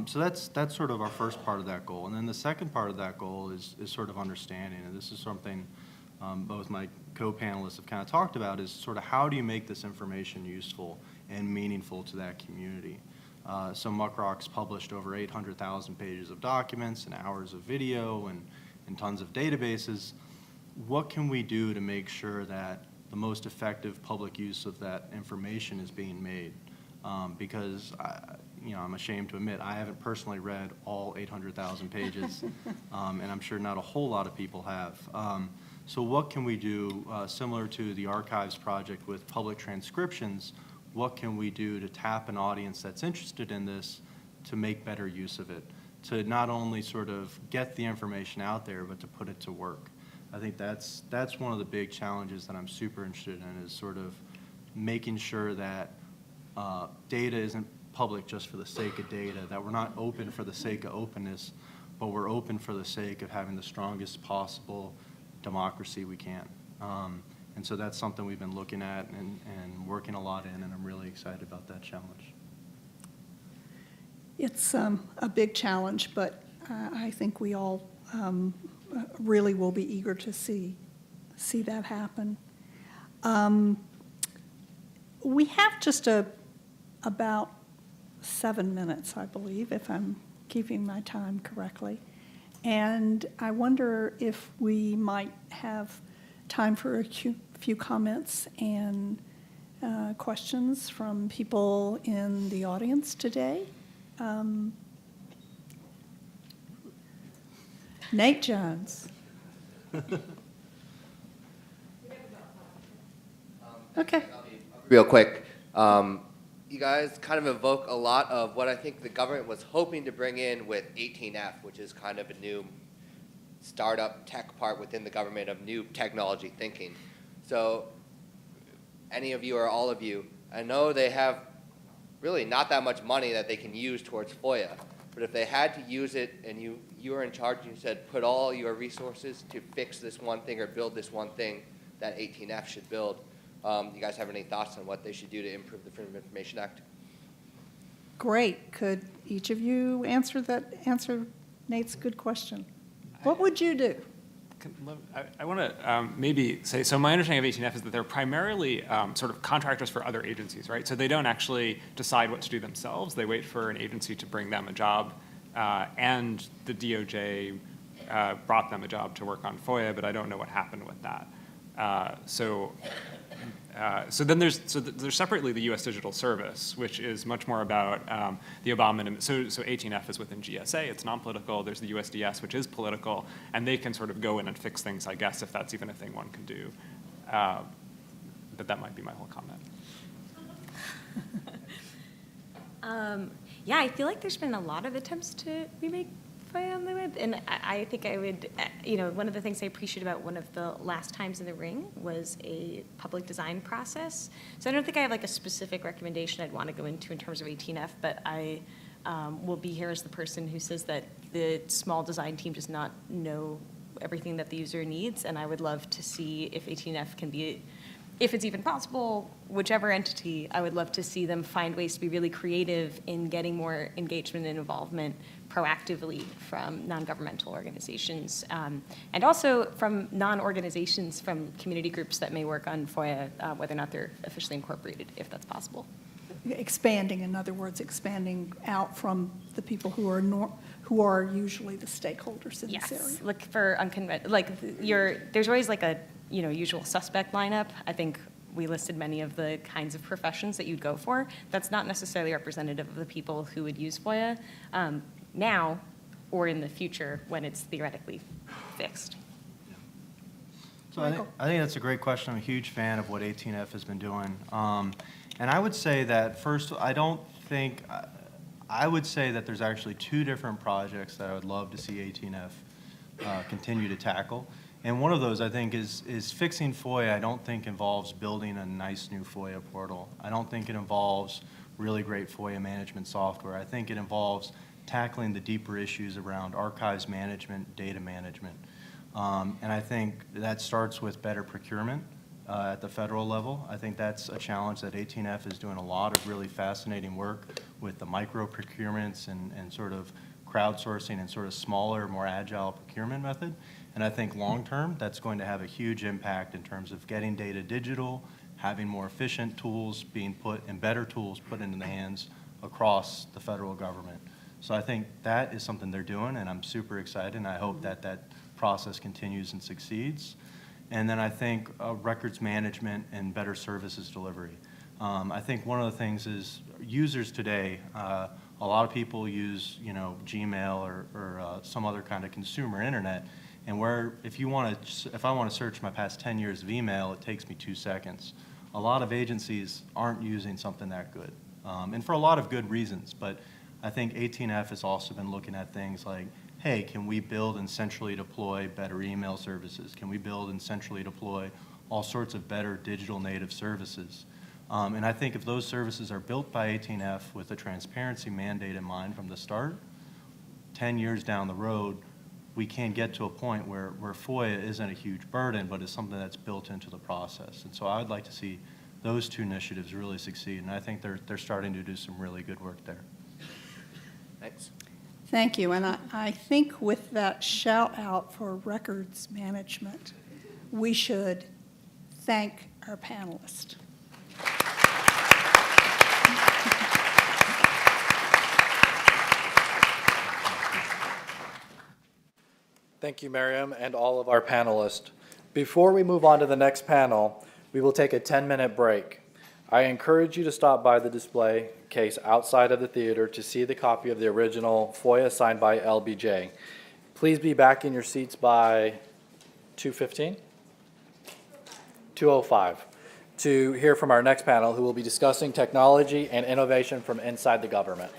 So that's sort of our first part of that goal. And then the second part of that goal is sort of understanding, and this is something both my co-panelists have kind of talked about, is sort of how do you make this information useful and meaningful to that community. So Muckrock's published over 800,000 pages of documents and hours of video and tons of databases. What can we do to make sure that the most effective public use of that information is being made? Because I'm ashamed to admit I haven't personally read all 800,000 pages, and I'm sure not a whole lot of people have. So what can we do, similar to the Archives project with public transcriptions, what can we do to tap an audience that's interested in this to make better use of it, to not only sort of get the information out there, but to put it to work? I think that's one of the big challenges that I'm super interested in, is sort of making sure that data isn't public just for the sake of data, that we're not open for the sake of openness, but we're open for the sake of having the strongest possible democracy we can. And so that's something we've been looking at and working a lot in, and I'm really excited about that challenge. It's a big challenge, but I think we all really will be eager to see that happen. We have just about 7 minutes, I believe, if I'm keeping my time correctly. And I wonder if we might have time for a few comments and questions from people in the audience today. Nate Jones. Okay. Real quick, you guys kind of evoke a lot of what I think the government was hoping to bring in with 18F, which is kind of a new startup tech part within the government of new technology thinking. So any of you or all of you, I know they have really not that much money that they can use towards FOIA, but if they had to use it and you were in charge and you said put all your resources to fix this one thing or build this one thing that 18F should build, you guys have any thoughts on what they should do to improve the Freedom of Information Act? Great. Could each of you answer Nate's good question? What would you do? I want to maybe say, so my understanding of 18F is that they're primarily sort of contractors for other agencies, right? So they don't actually decide what to do themselves. They wait for an agency to bring them a job, and the DOJ brought them a job to work on FOIA, but I don't know what happened with that. So then there's separately the U.S. Digital Service, which is much more about the Obama. So 18F is within GSA. It's non-political. There's the USDS, which is political, and they can sort of go in and fix things, I guess, if that's even a thing one can do. But that might be my whole comment. Yeah, I feel like there's been a lot of attempts to remake FOIA on the web, and I think I would, one of the things I appreciate about one of the last times in the ring was a public design process. So I don't think I have like a specific recommendation I'd want to go into in terms of 18F, but I will be here as the person who says that the small design team does not know everything that the user needs, and I would love to see if 18F can be, if it's even possible, whichever entity, I would love to see them find ways to be really creative in getting more engagement and involvement proactively from non-governmental organizations, and also from non-organizations, from community groups that may work on FOIA, whether or not they're officially incorporated, if that's possible. Expanding, in other words, expanding out from the people who are usually the stakeholders in this area. Yes, look for there's always like a usual suspect lineup. I think we listed many of the kinds of professions that you'd go for. That's not necessarily representative of the people who would use FOIA now or in the future when it's theoretically fixed. So I think that's a great question. I'm a huge fan of what 18F has been doing. And I would say that first, I would say that there's actually two different projects that I would love to see 18F continue to tackle. And one of those, I think, is fixing FOIA. I don't think involves building a nice new FOIA portal. I don't think it involves really great FOIA management software. I think it involves tackling the deeper issues around archives management, data management. And I think that starts with better procurement at the federal level. I think that's a challenge that 18F is doing a lot of really fascinating work with the micro procurements and sort of crowdsourcing and sort of smaller, more agile procurement method. And I think long-term, that's going to have a huge impact in terms of getting data digital, having more efficient tools being put, and better tools put into the hands across the federal government. So I think that is something they're doing, and I'm super excited, and I hope that that process continues and succeeds. And then I think records management and better services delivery. I think one of the things is users today, a lot of people use, Gmail or some other kind of consumer internet. And if I want to search my past 10 years of email, it takes me 2 seconds. A lot of agencies aren't using something that good, and for a lot of good reasons. But I think 18F has also been looking at things like, hey, can we build and centrally deploy better email services? Can we build and centrally deploy all sorts of better digital native services? And I think if those services are built by 18F with a transparency mandate in mind from the start, 10 years down the road, we can get to a point where FOIA isn't a huge burden, but is something that's built into the process. And so I would like to see those two initiatives really succeed, and I think they're starting to do some really good work there. Thanks. Thank you. And I think with that shout out for records management, we should thank our panelists. Thank you, Miriam, and all of our panelists. Before we move on to the next panel, we will take a 10-minute break. I encourage you to stop by the display case outside of the theater to see the copy of the original FOIA signed by LBJ. Please be back in your seats by 2:15? 2:05 to hear from our next panel, who will be discussing technology and innovation from inside the government.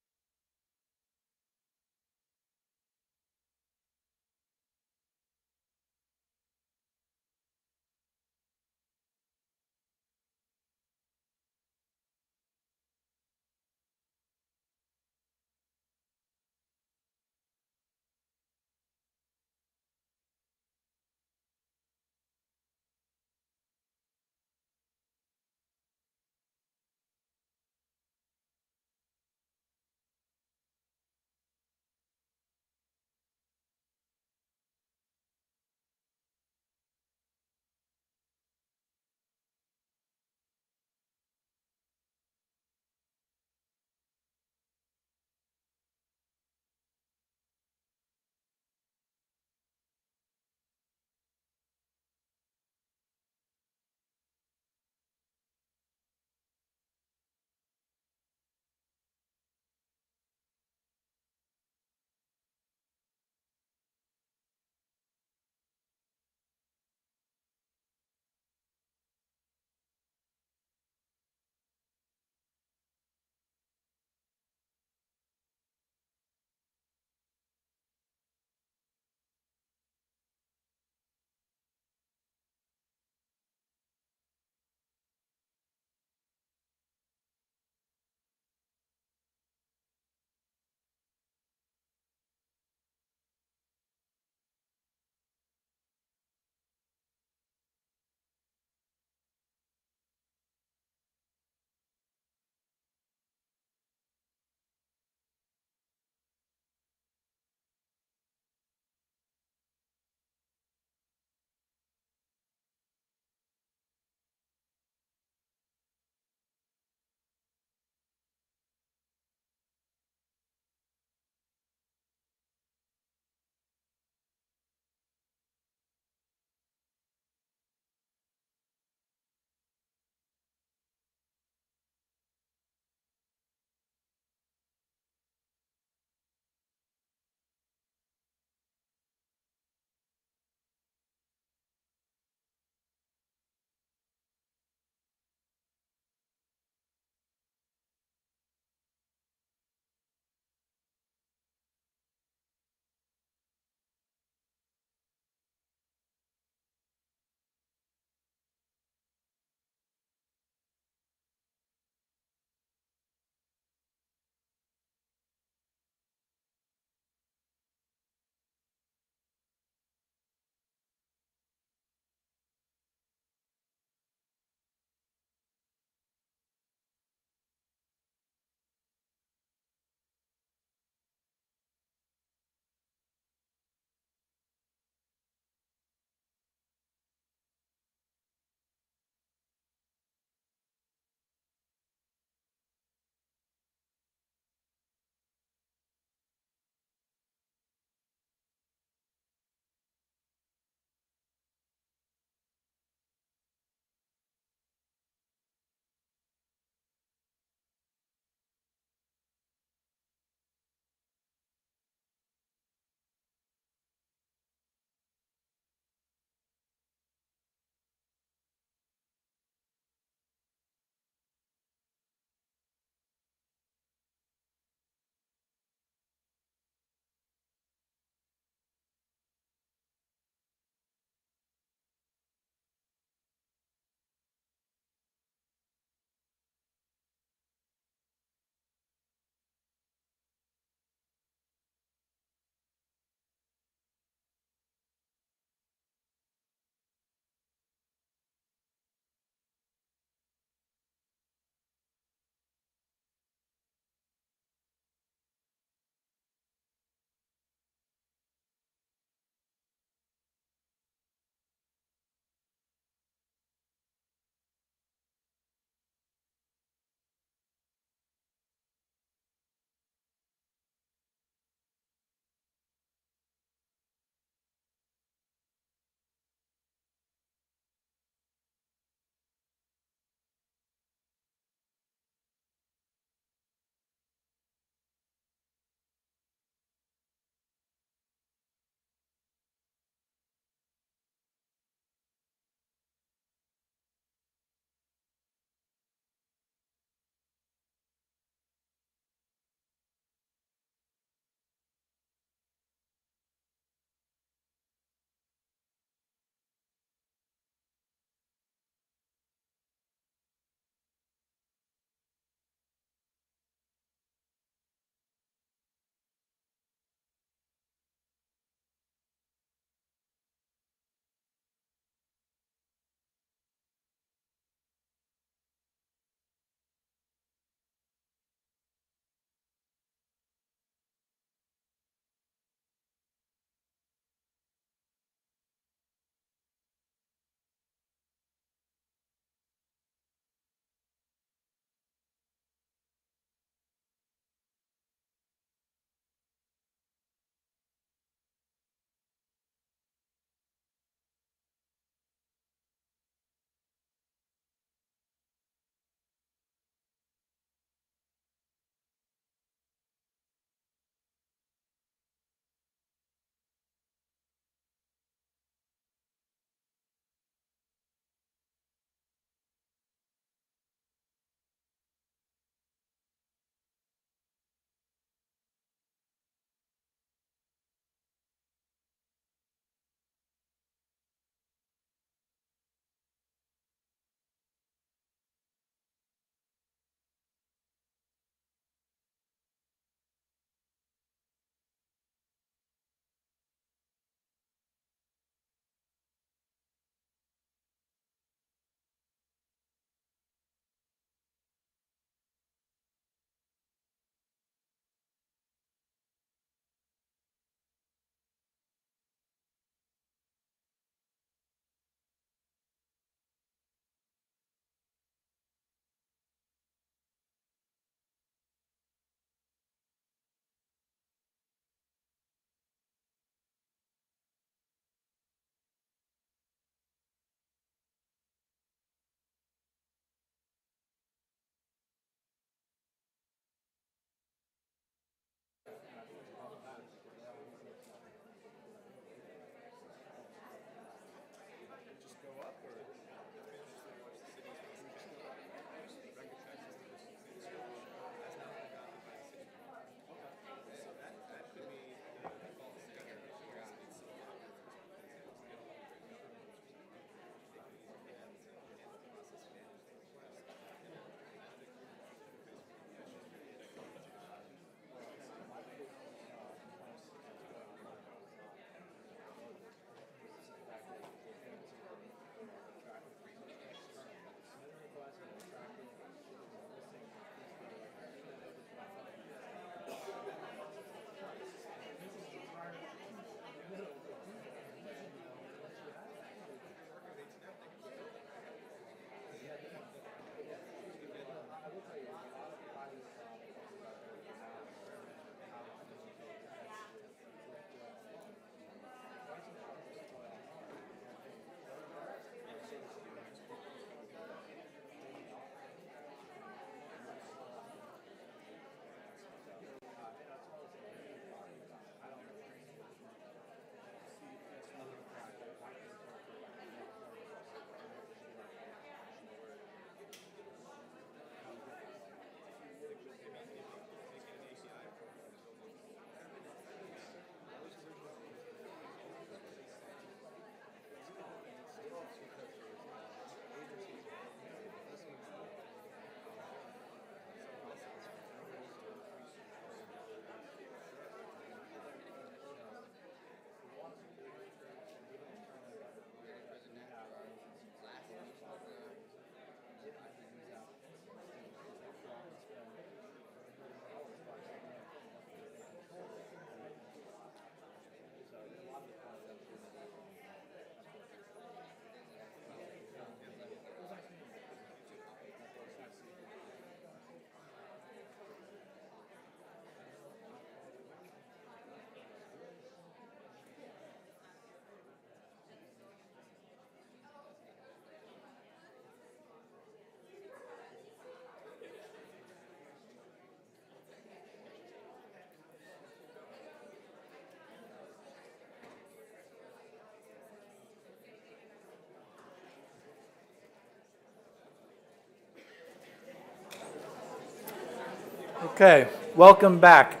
Okay, welcome back.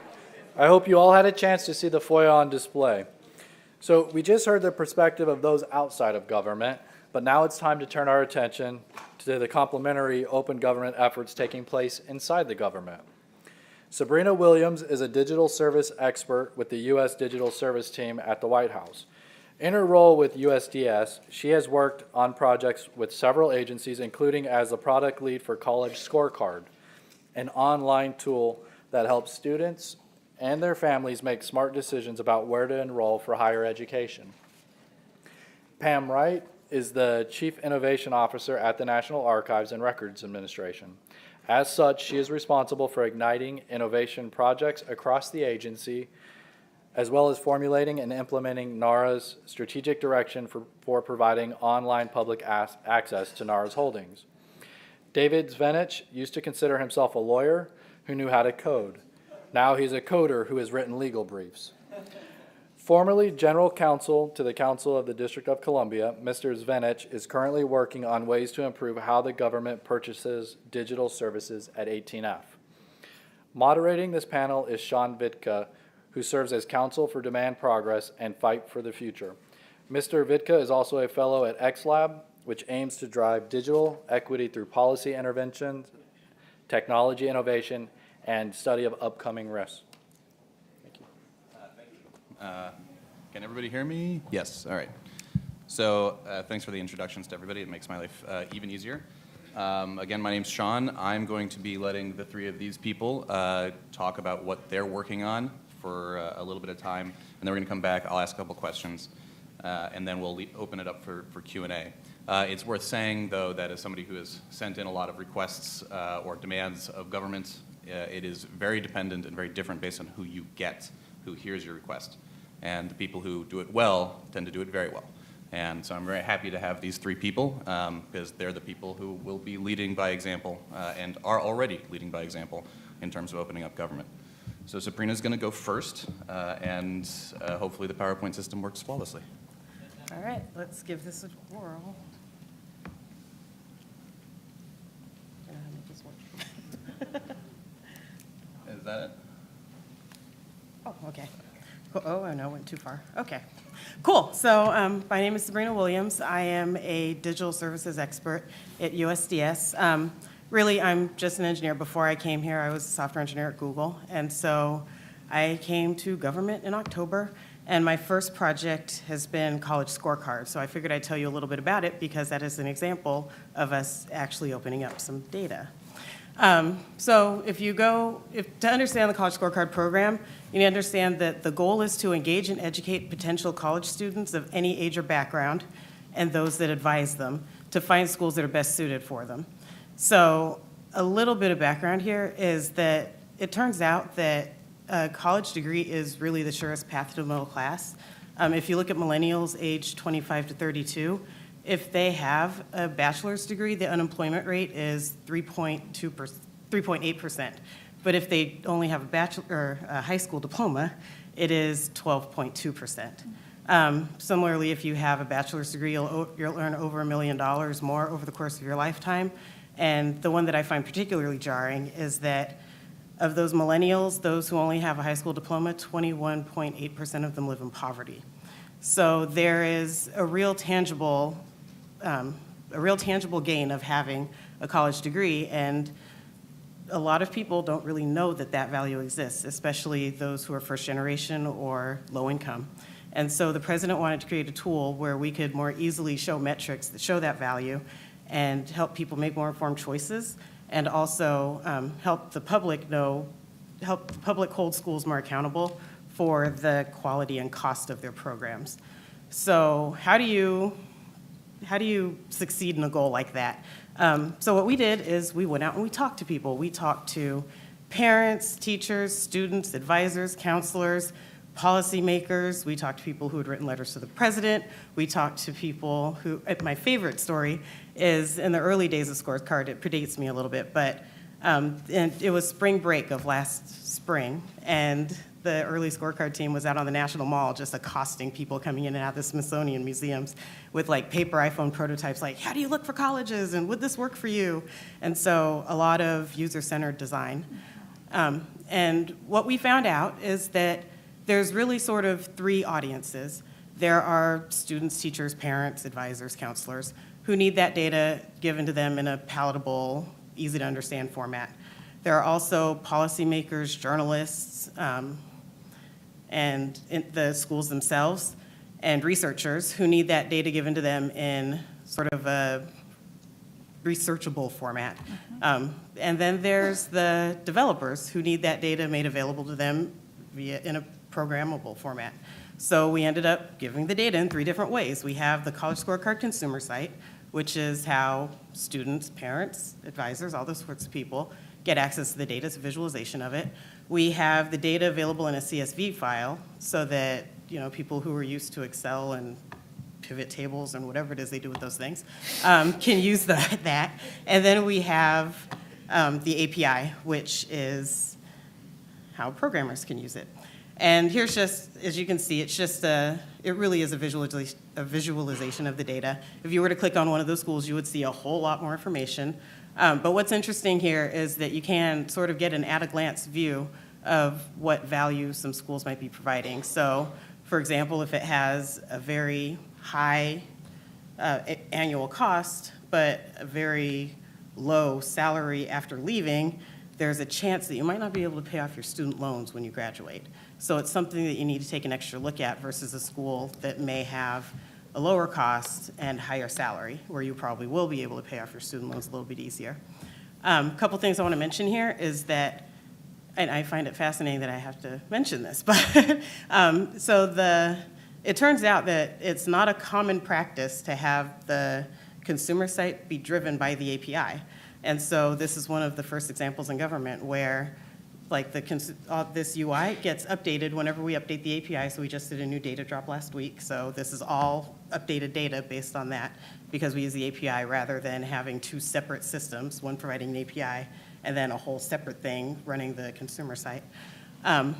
I hope you all had a chance to see the FOIA on display. So we just heard the perspective of those outside of government, but now it's time to turn our attention to the complementary open government efforts taking place inside the government. Sabrina Williams is a digital service expert with the U.S. Digital Service Team at the White House. In her role with USDS, she has worked on projects with several agencies, including as the product lead for College Scorecard, an online tool that helps students and their families make smart decisions about where to enroll for higher education. Pam Wright is the Chief Innovation Officer at the National Archives and Records Administration. As such, she is responsible for igniting innovation projects across the agency, as well as formulating and implementing NARA's strategic direction for providing online public access to NARA's holdings. David Zvenich used to consider himself a lawyer who knew how to code. Now he's a coder who has written legal briefs. Formerly General Counsel to the Council of the District of Columbia, Mr. Zvenich is currently working on ways to improve how the government purchases digital services at 18F. Moderating this panel is Sean Vitka, who serves as Counsel for Demand Progress and Fight for the Future. Mr. Vitka is also a fellow at XLab, which aims to drive digital equity through policy interventions, technology innovation, and study of upcoming risks. Thank you. Can everybody hear me? Yes, all right. So thanks for the introductions to everybody. It makes my life even easier. Again, my name's Sean. I'm going to be letting the three of these people talk about what they're working on for a little bit of time, and then we're going to come back. I'll ask a couple questions, and then we'll open it up for Q&A. It's worth saying, though, that as somebody who has sent in a lot of requests or demands of government, it is very dependent and very different based on who you get, who hears your request. And the people who do it well tend to do it very well. And so I'm very happy to have these three people because they're the people who will be leading by example and are already leading by example in terms of opening up government. So Sabrina's going to go first, and hopefully the PowerPoint system works flawlessly. All right, let's give this a whirl. I don't know how to make this work. Is that it? Oh, okay. Oh, no, went too far. Okay, cool. So my name is Sabrina Williams. I am a digital services expert at USDS. Really, I'm just an engineer. Before I came here, I was a software engineer at Google. And so I came to government in October, and my first project has been College Scorecard. So I figured I'd tell you a little bit about it because that is an example of us actually opening up some data. So to understand the College Scorecard program, you need to understand that the goal is to engage and educate potential college students of any age or background and those that advise them to find schools that are best suited for them. So a little bit of background here is that it turns out that a college degree is really the surest path to the middle class. If you look at millennials aged 25 to 32, if they have a bachelor's degree, the unemployment rate is 3.8%. But if they only have a high school diploma, it is 12.2%. Similarly, if you have a bachelor's degree, you'll earn over $1 million more over the course of your lifetime. And the one that I find particularly jarring is that of those millennials, those who only have a high school diploma, 21.8% of them live in poverty. So there is a real tangible gain of having a college degree, and a lot of people don't really know that that value exists, especially those who are first generation or low income. And so the president wanted to create a tool where we could more easily show metrics that show that value and help people make more informed choices, and also help the public hold schools more accountable for the quality and cost of their programs. So how do you succeed in a goal like that? So what we did is we went out and we talked to people. We talked to parents, teachers, students, advisors, counselors, policymakers. We talked to people who had written letters to the president. We talked to people who, my favorite story is in the early days of Scorecard, it predates me a little bit, but and it was spring break of last spring, and the early Scorecard team was out on the National Mall just accosting people coming in and out of the Smithsonian museums with like paper iPhone prototypes like, how do you look for colleges and would this work for you? And so a lot of user-centered design. And what we found out is that there's really sort of three audiences. There are students, teachers, parents, advisors, counselors who need that data given to them in a palatable, easy to understand format. There are also policymakers, journalists, and the schools themselves, and researchers who need that data given to them in sort of a researchable format. And then there's the developers who need that data made available to them in a programmable format. So we ended up giving the data in three different ways. We have the College Scorecard consumer site, which is how students, parents, advisors, all those sorts of people get access to the data, it's a visualization of it. We have the data available in a CSV file so that people who are used to Excel and pivot tables and whatever it is they do with those things can use that. And then we have the API, which is how programmers can use it. And here's just, as you can see, it's just it really is a visualization of the data. If you were to click on one of those schools, you would see a whole lot more information. But what's interesting here is that you can sort of get an at-a-glance view of what value some schools might be providing. So, for example, if it has a very high annual cost, but a very low salary after leaving, there's a chance that you might not be able to pay off your student loans when you graduate. So it's something that you need to take an extra look at versus a school that may have a lower cost and higher salary, where you probably will be able to pay off your student loans a little bit easier. A couple things I want to mention here is that, and I find it fascinating that I have to mention this, but it turns out that it's not a common practice to have the consumer site be driven by the API. And so this is one of the first examples in government where this UI gets updated whenever we update the API. So we just did a new data drop last week. So this is all updated data based on that because we use the API rather than having two separate systems, one providing an API and then a whole separate thing running the consumer site. I'll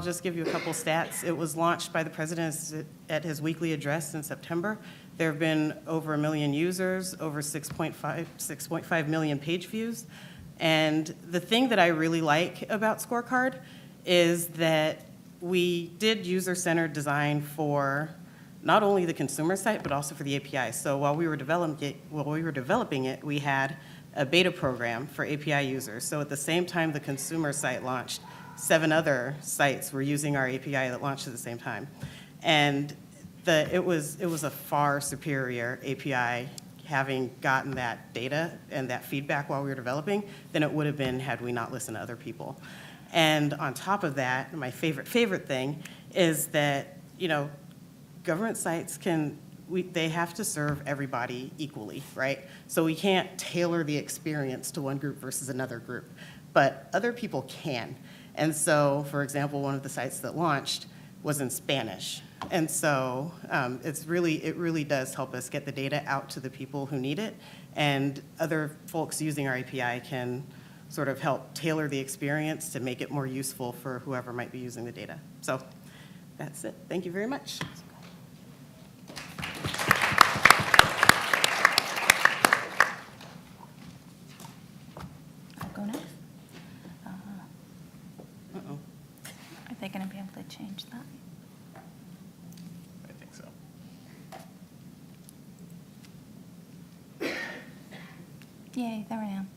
just give you a couple stats. It was launched by the president at his weekly address in September. There have been over 1 million users, over 6.5 million page views. And the thing that I really like about Scorecard is that we did user-centered design for not only the consumer site, but also for the API. So while we were developing it, we had a beta program for API users. So at the same time the consumer site launched, 7 other sites were using our API that launched at the same time. And it was a far superior API having gotten that data and that feedback while we were developing than it would have been had we not listened to other people. And on top of that, my favorite thing is that, government sites they have to serve everybody equally, right? So we can't tailor the experience to one group versus another group, but other people can. And so, for example, one of the sites that launched was in Spanish. And so it really does help us get the data out to the people who need it, and other folks using our API can sort of help tailor the experience to make it more useful for whoever might be using the data. So that's it. Thank you very much. I'll go next. Uh-oh. Are they going to be able to change that? I think so. Yay, there I am.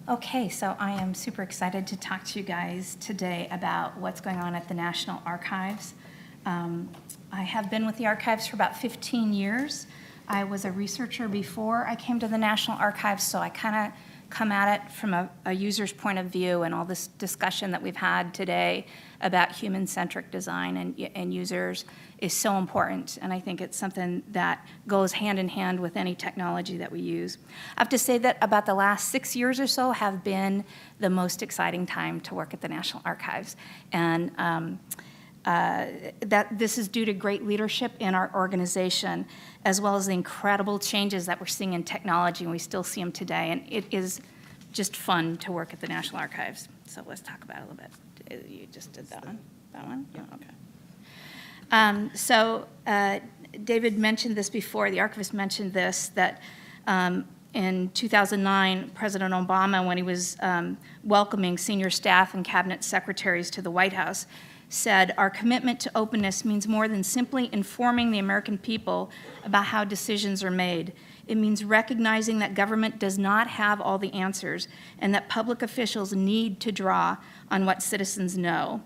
Okay, so I am super excited to talk to you guys today about what's going on at the National Archives. I have been with the Archives for about 15 years. I was a researcher before I came to the National Archives, so I kind of come at it from a user's point of view, and all this discussion that we've had today about human-centric design and users is so important, and I think it's something that goes hand in hand with any technology that we use. I have to say that about the last 6 years or so have been the most exciting time to work at the National Archives, and that this is due to great leadership in our organization, as well as the incredible changes that we're seeing in technology, and we still see them today. And it is just fun to work at the National Archives. So let's talk about it a little bit. You just did that one? That one? Yeah. Okay. David mentioned this before, the archivist mentioned this, that in 2009, President Obama, when he was welcoming senior staff and cabinet secretaries to the White House, said, "Our commitment to openness means more than simply informing the American people about how decisions are made. It means recognizing that government does not have all the answers and that public officials need to draw on what citizens know."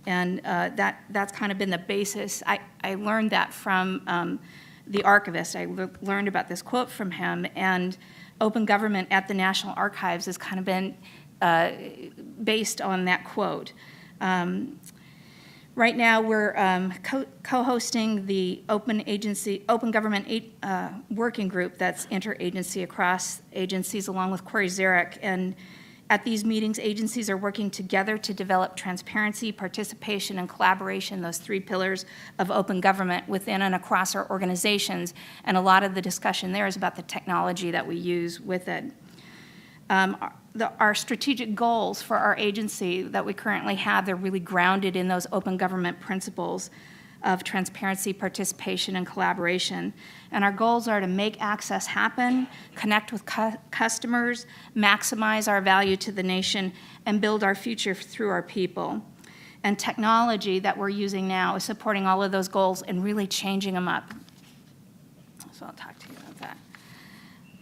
And that's kind of been the basis. I learned that from the archivist. I learned about this quote from him, and open government at the National Archives has kind of been based on that quote. Right now, we're co-hosting the Open Government Working Group that's interagency across agencies, along with Corey Zarek. And at these meetings, agencies are working together to develop transparency, participation, and collaboration, those three pillars of open government within and across our organizations. And a lot of the discussion there is about the technology that we use with it. Our strategic goals for our agency that we currently have, they're really grounded in those open government principles of transparency, participation, and collaboration. And our goals are to make access happen, connect with customers, maximize our value to the nation, and build our future through our people. And technology that we're using now is supporting all of those goals and really changing them up. So I'll talk to you about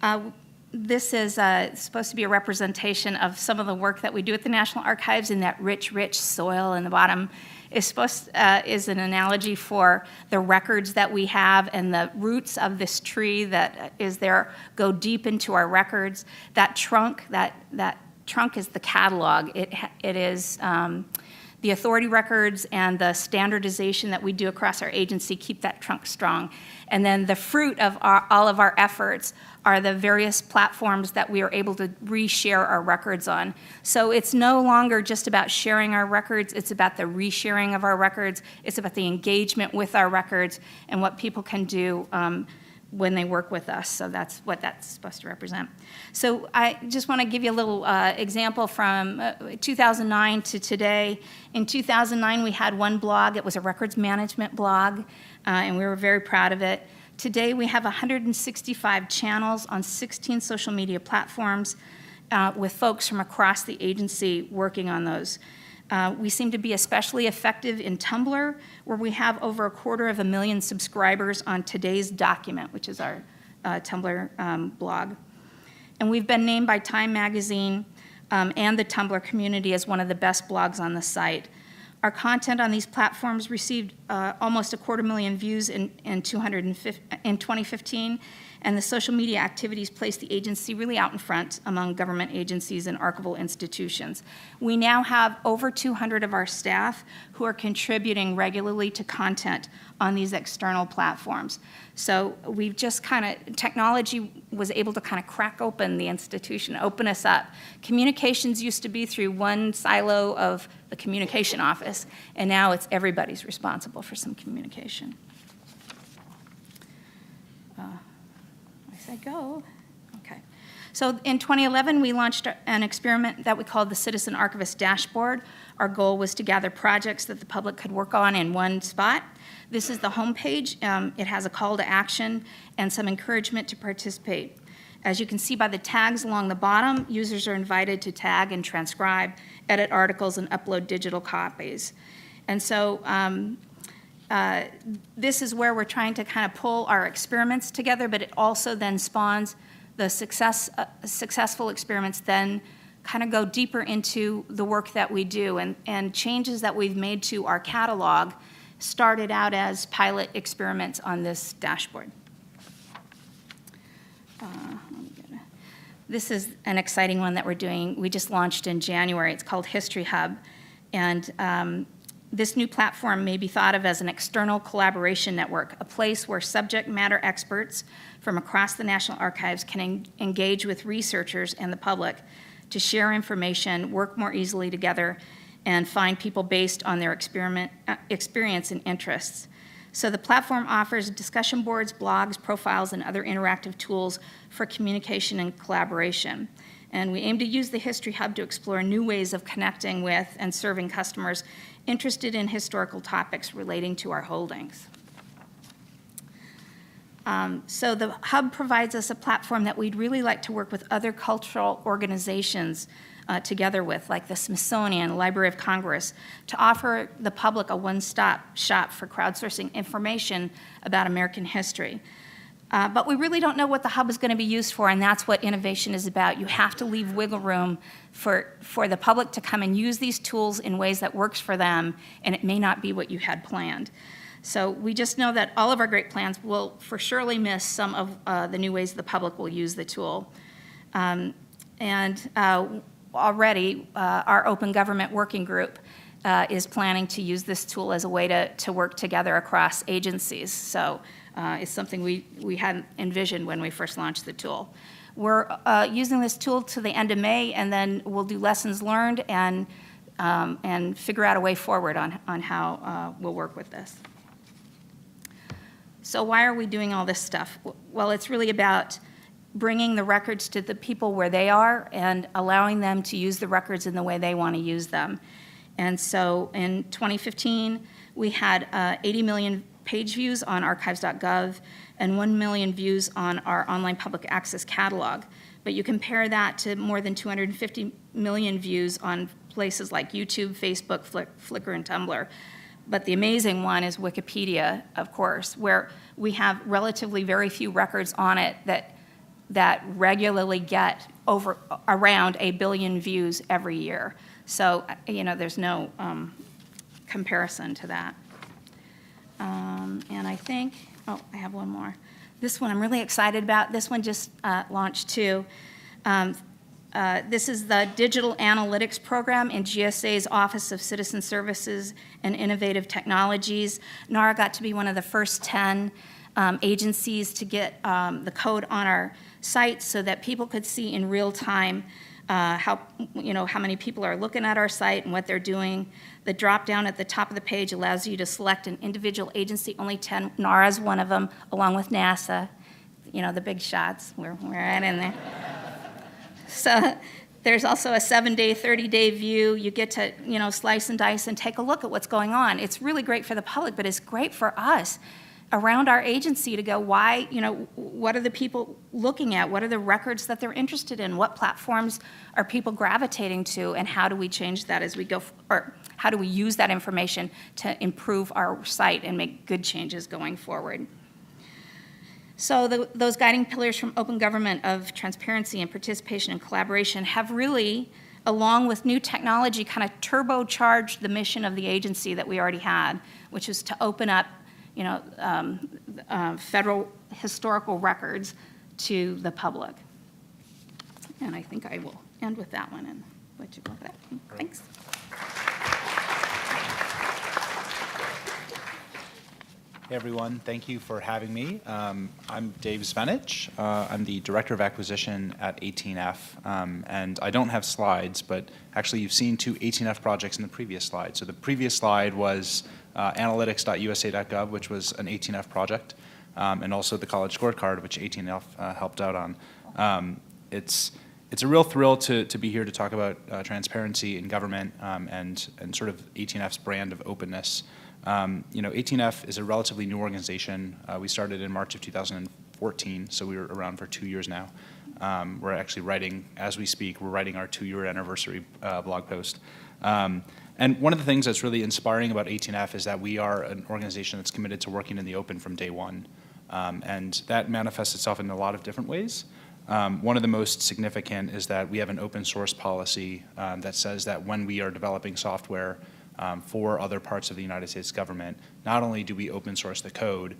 that. This is supposed to be a representation of some of the work that we do at the National Archives, in that rich soil in the bottom is an analogy for the records that we have, and the roots of this tree that is there go deep into our records. That trunk is the catalog. It is the authority records and the standardization that we do across our agency keep that trunk strong. And then the fruit of all of our efforts are the various platforms that we are able to reshare our records on. So it's no longer just about sharing our records, it's about the resharing of our records, it's about the engagement with our records and what people can do when they work with us. So that's what that's supposed to represent. So I just want to give you a little example from 2009 to today. In 2009, we had one blog. It was a records management blog, and we were very proud of it. Today, we have 165 channels on 16 social media platforms with folks from across the agency working on those. We seem to be especially effective in Tumblr, where we have over 250,000 subscribers on Today's Document, which is our Tumblr blog. And we've been named by Time Magazine and the Tumblr community as one of the best blogs on the site. Our content on these platforms received almost 250,000 views in 2015, and the social media activities place the agency really out in front among government agencies and archival institutions. We now have over 200 of our staff who are contributing regularly to content on these external platforms. So we've just technology was able to crack open the institution, open us up. Communications used to be through one silo of the communication office, and now it's everybody's responsible for some communication. Okay. So in 2011, we launched an experiment that we called the Citizen Archivist Dashboard. Our goal was to gather projects that the public could work on in one spot. This is the homepage. It has a call to action and some encouragement to participate. As you can see by the tags along the bottom, users are invited to tag and transcribe, edit articles, and upload digital copies. And so this is where we're trying to pull our experiments together, but it also then spawns the successful experiments then go deeper into the work that we do, and changes that we've made to our catalog started out as pilot experiments on this dashboard. This is an exciting one that we're doing. We just launched in January. It's called History Hub, and this new platform may be thought of as an external collaboration network, a place where subject matter experts from across the National Archives can engage with researchers and the public to share information, work more easily together, and find people based on their experience and interests. So the platform offers discussion boards, blogs, profiles, and other interactive tools for communication and collaboration. And we aim to use the History Hub to explore new ways of connecting with and serving customers interested in historical topics relating to our holdings. So the hub provides us a platform that we'd really like to work with other cultural organizations together with, like the Smithsonian, Library of Congress, to offer the public a one-stop shop for crowdsourcing information about American history. But we really don't know what the hub is going to be used for, and that's what innovation is about. You have to leave wiggle room for the public to come and use these tools in ways that works for them, and it may not be what you had planned. So we just know that all of our great plans will for surely miss some of the new ways the public will use the tool. Already, our Open Government Working Group is planning to use this tool as a way to work together across agencies. So it's something we hadn't envisioned when we first launched the tool. We're using this tool to the end of May, and then we'll do lessons learned and figure out a way forward on how we'll work with this. So why are we doing all this stuff? Well, it's really about bringing the records to the people where they are and allowing them to use the records in the way they want to use them. And so in 2015, we had 80 million page views on archives.gov and 1 million views on our online public access catalog. But you compare that to more than 250 million views on places like YouTube, Facebook, Flickr, and Tumblr. But the amazing one is Wikipedia, of course, where we have relatively very few records on it that regularly get around 1 billion views every year. So, there's no comparison to that. And I think, I have one more. This one I'm really excited about. This one just launched too. This is the Digital Analytics Program in GSA's Office of Citizen Services and Innovative Technologies. NARA got to be one of the first 10 agencies to get the code on our site so that people could see in real time how many people are looking at our site and what they're doing. The drop down at the top of the page allows you to select an individual agency, only 10. NARA is one of them, along with NASA. The big shots, we're right in there. So there's also a 7-day, 30-day view. You get to, slice and dice and take a look at what's going on. It's really great for the public, but it's great for us around our agency to go, why, what are the people looking at? What are the records that they're interested in? What platforms are people gravitating to? And how do we change that as we go, or how do we use that information to improve our site and make good changes going forward? So those guiding pillars from open government of transparency and participation and collaboration have really, along with new technology, kind of turbocharged the mission of the agency that we already had, which is to open up federal historical records to the public. And I think I will end with that one and let you go with that. Thanks. Hey everyone, thank you for having me. I'm Dave Zvenich. I'm the Director of Acquisition at 18F, and I don't have slides, but actually you've seen 2 18F projects in the previous slide. So the previous slide was analytics.usa.gov, which was an 18F project, and also the college scorecard, which 18F helped out on. It's a real thrill to be here to talk about transparency in government and sort of 18F's brand of openness. 18F is a relatively new organization. We started in March of 2014, so we were around for 2 years now. We're actually writing, as we speak, we're writing our 2-year anniversary blog post. And one of the things that's really inspiring about 18F is that we are an organization that's committed to working in the open from day one. And that manifests itself in a lot of different ways. One of the most significant is that we have an open source policy that says that when we are developing software for other parts of the United States government, not only do we open source the code,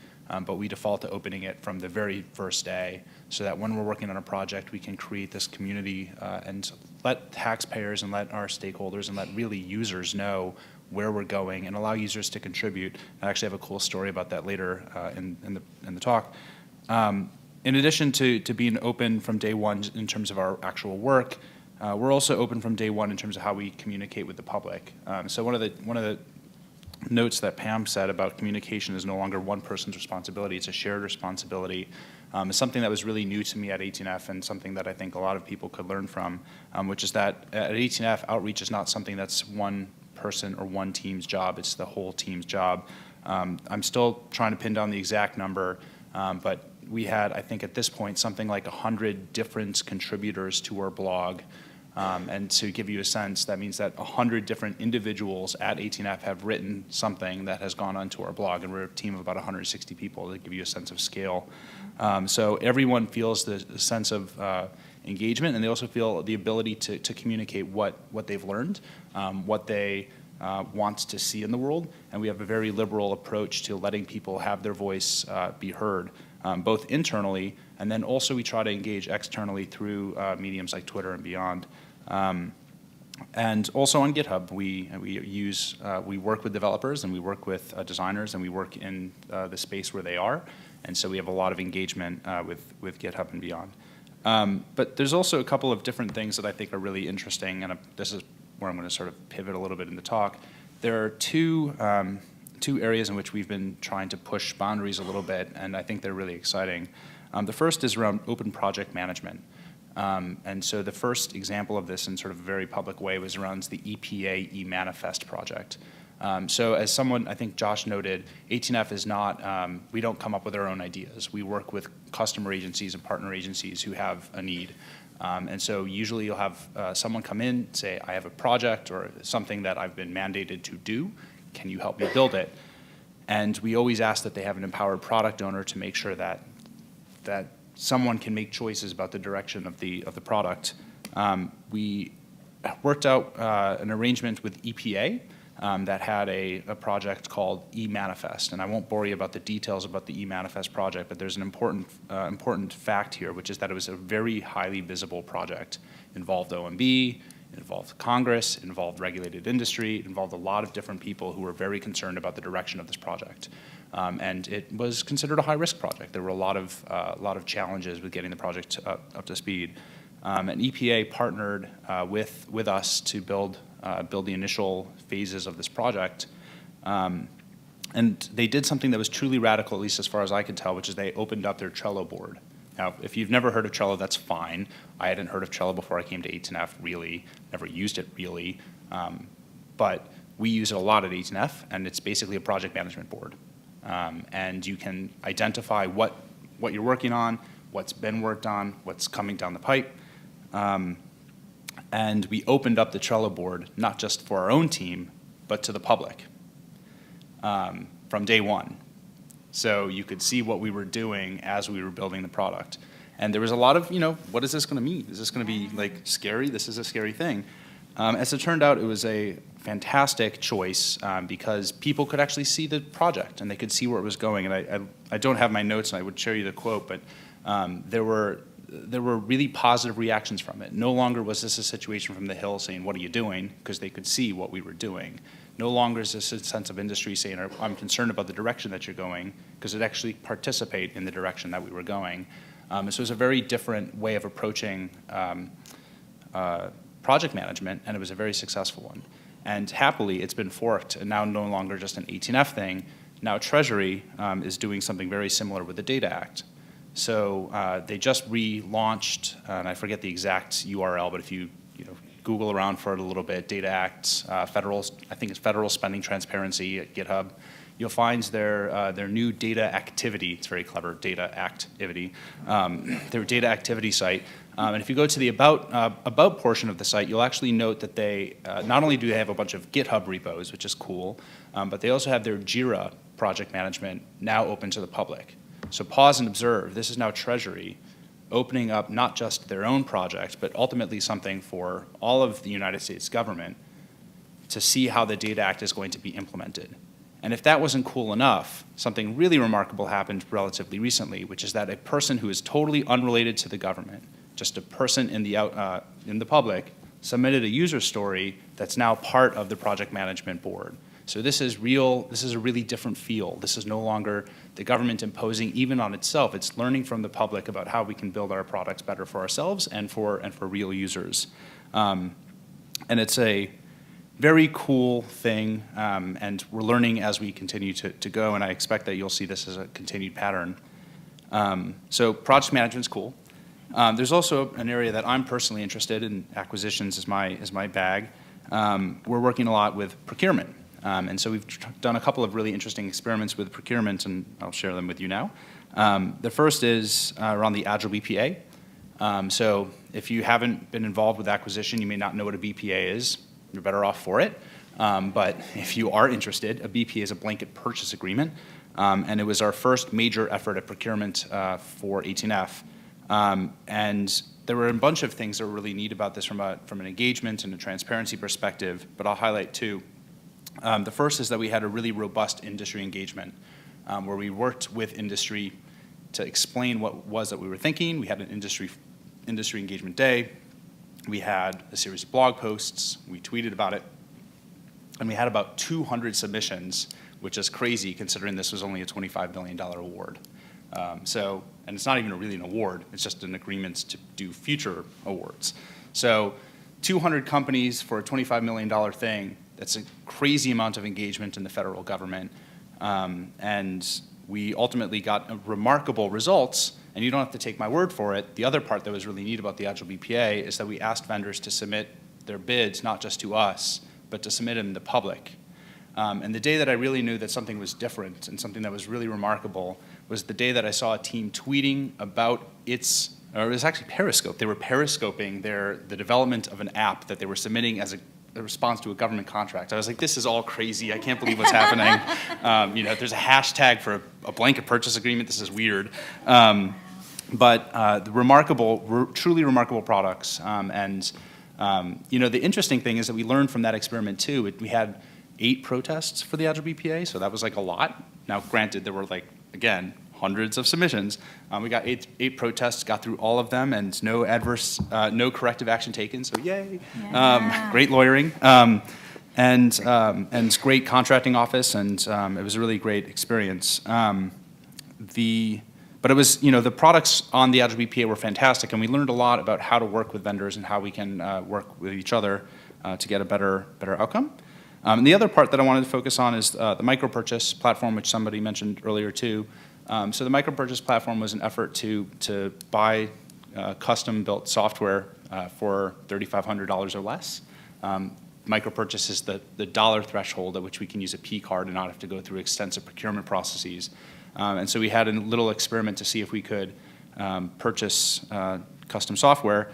but we default to opening it from the very first day, so that when we're working on a project, we can create this community and let taxpayers and let our stakeholders and let really users know where we're going and allow users to contribute. I actually have a cool story about that later in the talk. In addition to being open from day one in terms of our actual work, we're also open from day one in terms of how we communicate with the public. So one of the notes that Pam said about communication is no longer one person's responsibility, it's a shared responsibility, is something that was really new to me at 18F and something that I think a lot of people could learn from, which is that at 18F, outreach is not something that's one person or one team's job, it's the whole team's job. I'm still trying to pin down the exact number, but we had, I think at this point, something like 100 different contributors to our blog. And to give you a sense, that means that 100 different individuals at 18F have written something that has gone onto our blog, and we're a team of about 160 people to give you a sense of scale. So everyone feels the sense of engagement, and they also feel the ability to communicate what they've learned, what they want to see in the world, and we have a very liberal approach to letting people have their voice be heard, both internally, and then also we try to engage externally through mediums like Twitter and beyond. And also on GitHub, we work with developers and we work with designers and we work in the space where they are, and so we have a lot of engagement with GitHub and beyond. But there's also a couple of different things that I think are really interesting, and this is where I'm going to sort of pivot a little bit in the talk. There are two areas in which we've been trying to push boundaries a little bit, and I think they're really exciting. The first is around open project management. And so the first example of this in sort of a very public way was around the EPA e-manifest project. So as someone, I think Josh noted, 18F is not, we don't come up with our own ideas. We work with customer agencies and partner agencies who have a need. And so usually you'll have someone come in, say, I have a project or something that I've been mandated to do. Can you help me build it? And we always ask that they have an empowered product owner to make sure that someone can make choices about the direction of the product. We worked out an arrangement with EPA that had a project called eManifest, and I won't bore you about the details about the eManifest project, but there's an important fact here, which is that it was a very highly visible project. It involved OMB, it involved Congress, it involved regulated industry, it involved a lot of different people who were very concerned about the direction of this project. And it was considered a high-risk project. There were a lot of challenges with getting the project up to speed. And EPA partnered with us to build the initial phases of this project. And they did something that was truly radical, at least as far as I could tell, which is they opened up their Trello board. Now, if you've never heard of Trello, that's fine. I hadn't heard of Trello before I came to 18F, really. Never used it, really. But we use it a lot at 18F, and it's basically a project management board. And you can identify what you're working on, what's been worked on, what's coming down the pipe. And we opened up the Trello board, not just for our own team, but to the public from day one. So you could see what we were doing as we were building the product. And there was a lot of, what is this going to mean? Is this going to be like scary? This is a scary thing. As it turned out, it was a fantastic choice because people could actually see the project and they could see where it was going. And I don't have my notes, and I would show you the quote, but there were really positive reactions from it. No longer was this a situation from the Hill saying, what are you doing? Because they could see what we were doing. No longer is this a sense of industry saying, I'm concerned about the direction that you're going, because it actually participate in the direction that we were going. So it was a very different way of approaching project management, and it was a very successful one. And happily, it's been forked, and now no longer just an 18F thing. Now Treasury is doing something very similar with the Data Act. So they just relaunched, and I forget the exact URL, but if you Google around for it a little bit, Data Act, I think it's Federal Spending Transparency at GitHub, you'll find their new data activity, it's very clever, data activity, their data activity site. And if you go to the about portion of the site, you'll actually note that they, not only do they have a bunch of GitHub repos, which is cool, but they also have their Jira project management now open to the public. So pause and observe, this is now Treasury opening up not just their own project, but ultimately something for all of the United States government to see how the Data Act is going to be implemented. And if that wasn't cool enough, something really remarkable happened relatively recently, which is that a person who is totally unrelated to the government, just a person in the public, submitted a user story that's now part of the project management board. So this is a really different feel. This is no longer the government imposing even on itself. It's learning from the public about how we can build our products better for ourselves and for real users. And it's a very cool thing, and we're learning as we continue to go, and I expect that you'll see this as a continued pattern. So project management's cool. There's also an area that I'm personally interested in. Acquisitions is my bag. We're working a lot with procurement. And so we've done a couple of really interesting experiments with procurement, and I'll share them with you now. The first is around the Agile BPA. So if you haven't been involved with acquisition, you may not know what a BPA is. You're better off for it. But if you are interested, a BPA is a blanket purchase agreement. And it was our first major effort at procurement for 18F. And there were a bunch of things that were really neat about this from an engagement and a transparency perspective, but I'll highlight two. The first is that we had a really robust industry engagement where we worked with industry to explain what it was that we were thinking. We had an industry engagement day. We had a series of blog posts. We tweeted about it. And we had about 200 submissions, which is crazy considering this was only a $25 million award. And it's not even really an award, it's just an agreement to do future awards. So 200 companies for a $25 million thing, that's a crazy amount of engagement in the federal government. And we ultimately got remarkable results, and you don't have to take my word for it. The other part that was really neat about the Agile BPA is that we asked vendors to submit their bids, not just to us, but to submit them to the public. And the day that I really knew that something was different and something that was really remarkable was the day that I saw a team tweeting about it was actually Periscope. They were periscoping the development of an app that they were submitting as a response to a government contract. I was like, this is all crazy. I can't believe what's happening. There's a hashtag for a blanket purchase agreement. This is weird. But truly remarkable products. The interesting thing is that we learned from that experiment too. We had 8 protests for the Agile BPA, so that was like a lot. Now, granted, there were again, hundreds of submissions. We got eight protests, got through all of them, and no corrective action taken. So yay! Yeah. Great lawyering, and great contracting office, and it was a really great experience. But it was, the products on the Agile BPA were fantastic, and we learned a lot about how to work with vendors and how we can work with each other to get a better outcome. And the other part that I wanted to focus on is the micro-purchase platform, which somebody mentioned earlier too. So the micro-purchase platform was an effort to buy custom-built software for $3,500 or less. Micro-purchase is the dollar threshold at which we can use a P card and not have to go through extensive procurement processes. And so we had a little experiment to see if we could purchase custom software.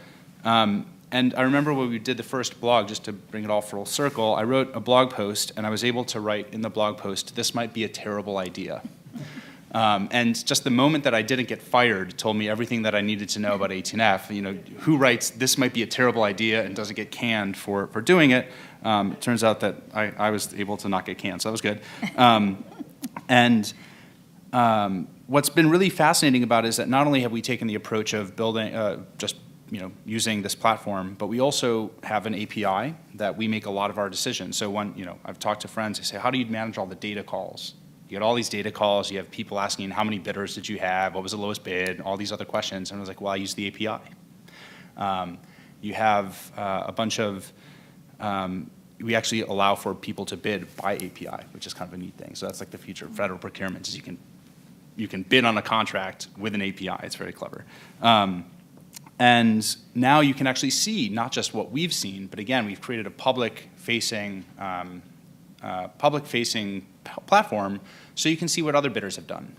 And I remember when we did the first blog, just to bring it all full circle, I wrote a blog post, and I was able to write in the blog post, "This might be a terrible idea." And just the moment that I didn't get fired told me everything that I needed to know about 18F. Who writes, "This might be a terrible idea," and doesn't get canned for doing it? It turns out that I was able to not get canned, so that was good. What's been really fascinating about it is that not only have we taken the approach of building, using this platform, but we also have an API that we make a lot of our decisions. So when, I've talked to friends, they say, how do you manage all the data calls? You get all these data calls, you have people asking how many bidders did you have, what was the lowest bid, all these other questions, and I was like, well, I use the API. You have a bunch of, we actually allow for people to bid by API, which is kind of a neat thing. So that's like the future of federal procurement, is you can bid on a contract with an API. It's very clever. And now you can actually see not just what we've seen, but again, we've created a public-facing platform so you can see what other bidders have done.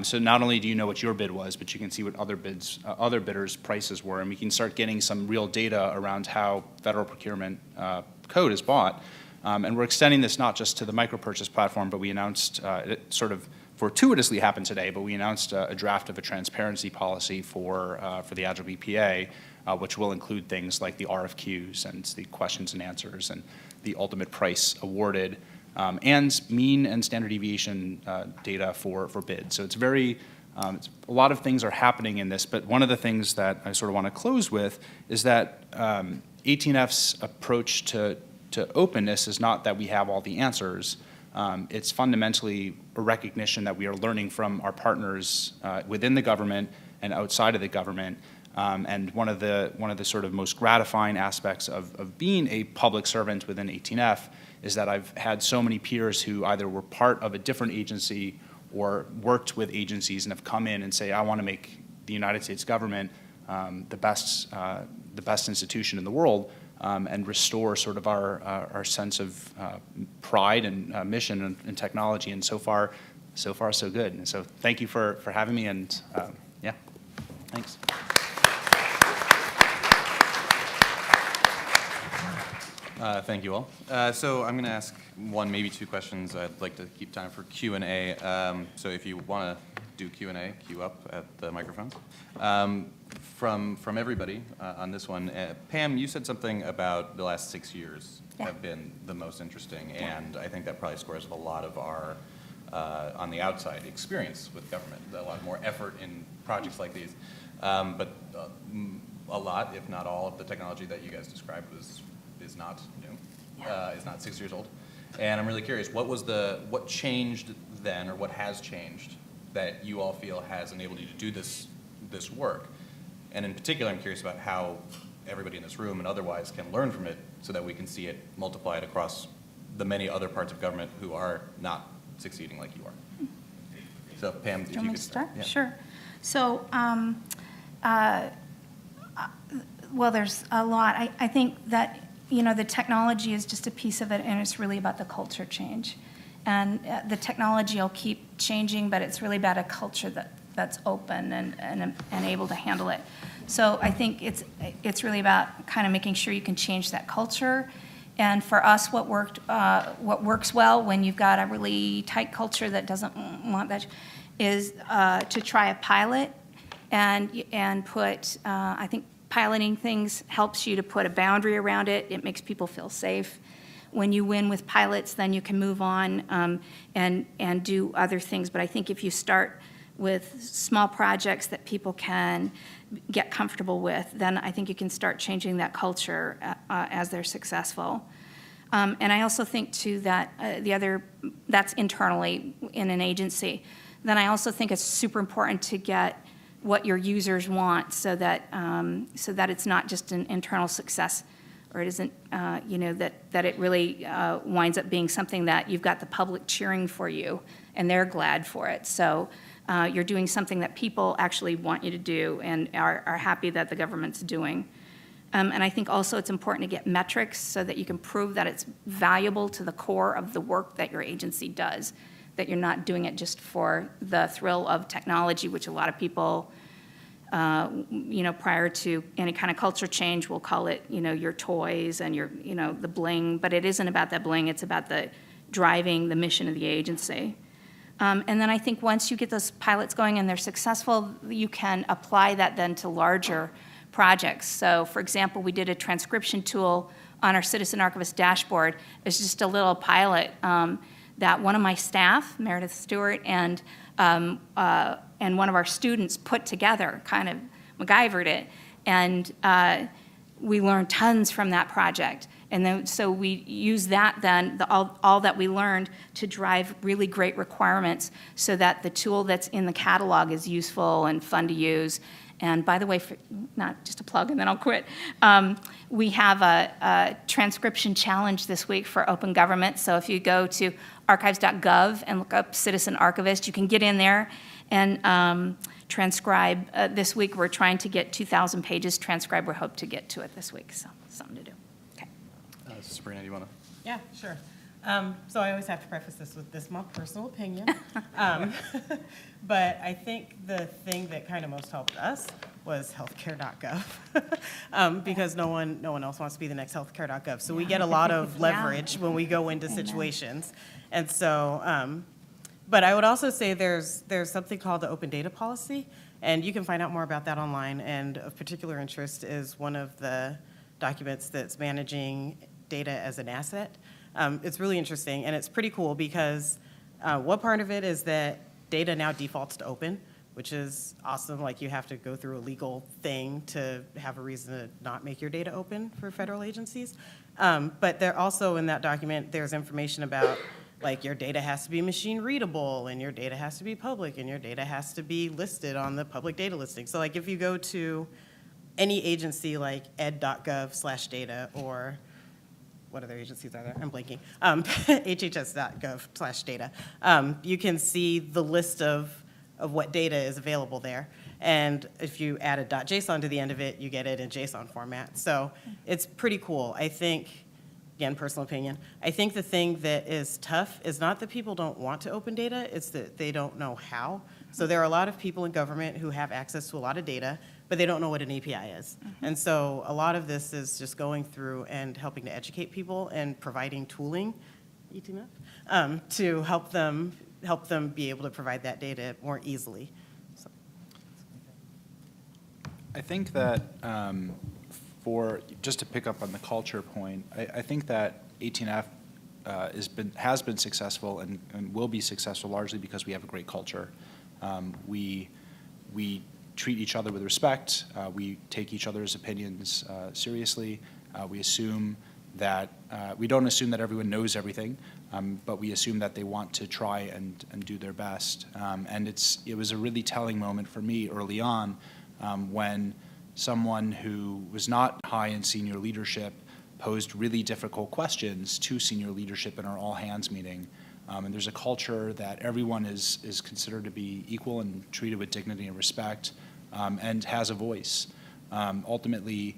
So not only do you know what your bid was, but you can see what other bidders' prices were, and we can start getting some real data around how federal procurement code is bought. And we're extending this not just to the micro-purchase platform, but we announced, it sort of fortuitously happened today, but we announced a draft of a transparency policy for the Agile BPA, which will include things like the RFQs and the questions and answers and the ultimate price awarded, and mean and standard deviation data for bids. So it's a lot of things are happening in this, but one of the things that I sort of want to close with is that 18F's approach to openness is not that we have all the answers. It's fundamentally a recognition that we are learning from our partners within the government and outside of the government. And one of the sort of most gratifying aspects of being a public servant within 18F is that I've had so many peers who either were part of a different agency or worked with agencies and have come in and say, I want to make the United States government the best institution in the world. And restore sort of our sense of pride and mission and technology. And so far, so far so good. And so thank you for having me, and yeah, thanks. Thank you all. So I'm going to ask one, maybe two questions. I'd like to keep time for Q&A. So if you want to do Q&A, queue up at the microphones. From everybody on this one, Pam, you said something about the last 6 years have been the most interesting, and I think that probably scores a lot of our, on the outside, experience with government, a lot more effort in projects like these. But a lot, if not all, of the technology that you guys described is not new, is not 6 years old. And I'm really curious, what changed then, or what has changed that you all feel has enabled you to do this work? And in particular, I'm curious about how everybody in this room and otherwise can learn from it so that we can see it multiplied across the many other parts of government who are not succeeding like you are. So Pam, if you could start. Yeah. Sure. So, well, there's a lot. I think that, the technology is just a piece of it, and it's really about the culture change. And the technology will keep changing, but it's really about a culture that's open and able to handle it. So I think it's really about kind of making sure you can change that culture. And for us, what works well when you've got a really tight culture that doesn't want that is to try a pilot and put, I think piloting things helps you to put a boundary around it. It makes people feel safe. When you win with pilots, then you can move on and do other things. But I think if you start with small projects that people can get comfortable with, then I think you can start changing that culture as they're successful. And I also think, too, that that's internally in an agency. Then I also think it's super important to get what your users want so that it's not just an internal success, or it isn't, that it really winds up being something that you've got the public cheering for you and they're glad for it. So you're doing something that people actually want you to do and are happy that the government's doing. And I think also it's important to get metrics so that you can prove that it's valuable to the core of the work that your agency does, that you're not doing it just for the thrill of technology, which a lot of people, prior to any kind of culture change, will call it, your toys and your, the bling. But it isn't about that bling. It's about the driving the mission of the agency. And then I think once you get those pilots going and they're successful, you can apply that then to larger projects. So, for example, we did a transcription tool on our Citizen Archivist dashboard. It's just a little pilot that one of my staff, Meredith Stewart, and one of our students put together, kind of MacGyvered it, and we learned tons from that project. And then, so we use that then, all that we learned, to drive really great requirements so that the tool that's in the catalog is useful and fun to use. And by the way, not just a plug and then I'll quit, we have a transcription challenge this week for open government. So if you go to archives.gov and look up Citizen Archivist, you can get in there and transcribe. This week we're trying to get 2,000 pages transcribed. We hope to get to it this week, so something to do. Okay. Sabrina, do you want to? Yeah, sure. So I always have to preface this with this is my personal opinion. But I think the thing that kind of most helped us was healthcare.gov because no one else wants to be the next healthcare.gov. So we get a lot of leverage when we go into situations. And so, but I would also say there's something called the open data policy, and you can find out more about that online. And of particular interest is one of the documents that's managing data as an asset. It's really interesting, and it's pretty cool because one part of it is that data now defaults to open, which is awesome. Like, you have to go through a legal thing to have a reason to not make your data open for federal agencies. But there also, in that document, there's information about, like, your data has to be machine readable, and your data has to be public, and your data has to be listed on the public data listing. So, like, if you go to any agency like ed.gov/data or what other agencies are there? I'm blanking. hhs.gov/data. You can see the list of what data is available there. And if you add a .json to the end of it, you get it in JSON format. So it's pretty cool. I think again, personal opinion, I think the thing that is tough is not that people don't want to open data, it's that they don't know how. So there are a lot of people in government who have access to a lot of data, but they don't know what an API is. And so a lot of this is just going through and helping to educate people and providing tooling, to help them be able to provide that data more easily. So. I think that just to pick up on the culture point, I think that 18F has been successful and will be successful largely because we have a great culture. We treat each other with respect. We take each other's opinions seriously. We don't assume that everyone knows everything, but we assume that they want to try and do their best. And it was a really telling moment for me early on when someone who was not high in senior leadership posed really difficult questions to senior leadership in our all-hands meeting. And there's a culture that everyone is considered to be equal and treated with dignity and respect, and has a voice. Ultimately,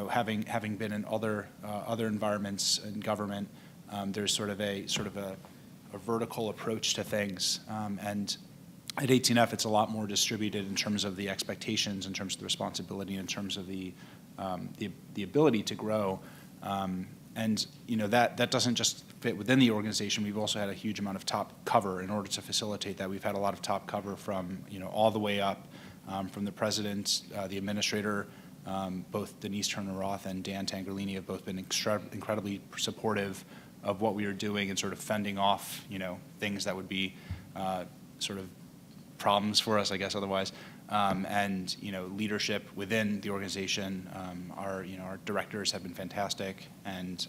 having been in other environments in government, there's sort of a vertical approach to things, and at 18F, it's a lot more distributed in terms of the expectations, in terms of the responsibility, in terms of the ability to grow. And that doesn't just fit within the organization. We've also had a huge amount of top cover in order to facilitate that. We've had a lot of top cover from all the way up, from the president, the administrator. Both Denise Turner-Roth and Dan Tangerlini have both been incredibly supportive of what we are doing and sort of fending off things that would be sort of problems for us, I guess, otherwise. And leadership within the organization, our directors have been fantastic, and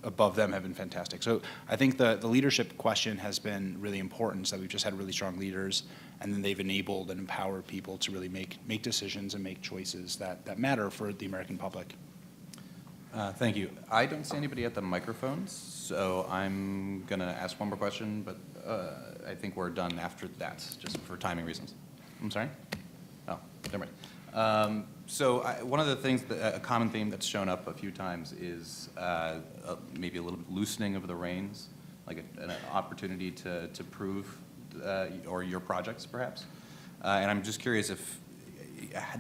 above them have been fantastic. So I think the leadership question has been really important, so that we've just had really strong leaders, and then they've enabled and empowered people to really make decisions and make choices that matter for the American public. Thank you. I don't see anybody at the microphones, so I'm going to ask one more question, but I think we're done after that, just for timing reasons. I'm sorry? Oh, never mind. So one of the things, a common theme that's shown up a few times is maybe a little bit loosening of the reins, like an opportunity to prove or your projects, perhaps. And I'm just curious if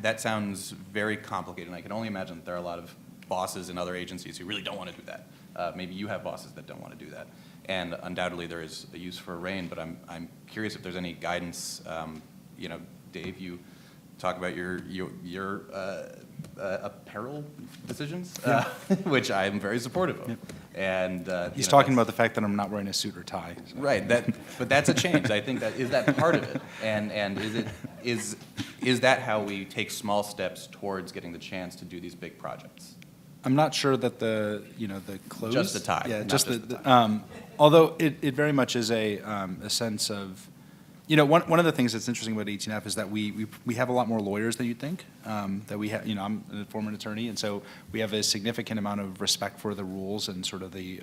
that sounds very complicated, and I can only imagine that there are a lot of bosses in other agencies who really don't want to do that. Maybe you have bosses that don't want to do that. And undoubtedly there is a use for a rein, but I'm curious if there's any guidance. Dave, you talk about your apparel decisions, which I'm very supportive of. Yep. And he's talking about the fact that I'm not wearing a suit or tie. So. Right. But that's a change. I think is that part of it, and is that how we take small steps towards getting the chance to do these big projects? I'm not sure that the clothes. Just the tie. Yeah, just the tie. Although it very much is a sense of. One of the things that's interesting about 18F is that we have a lot more lawyers than you'd think. That we have, I'm a former attorney, and so we have a significant amount of respect for the rules and sort of the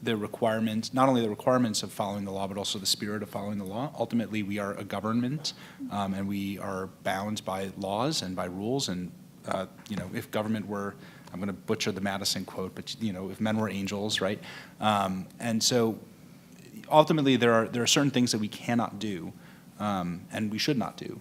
requirements, not only the requirements of following the law, but also the spirit of following the law. Ultimately, we are a government, and we are bound by laws and by rules. And if government were, I'm going to butcher the Madison quote, but if men were angels, right? And so. Ultimately, there are certain things that we cannot do, and we should not do.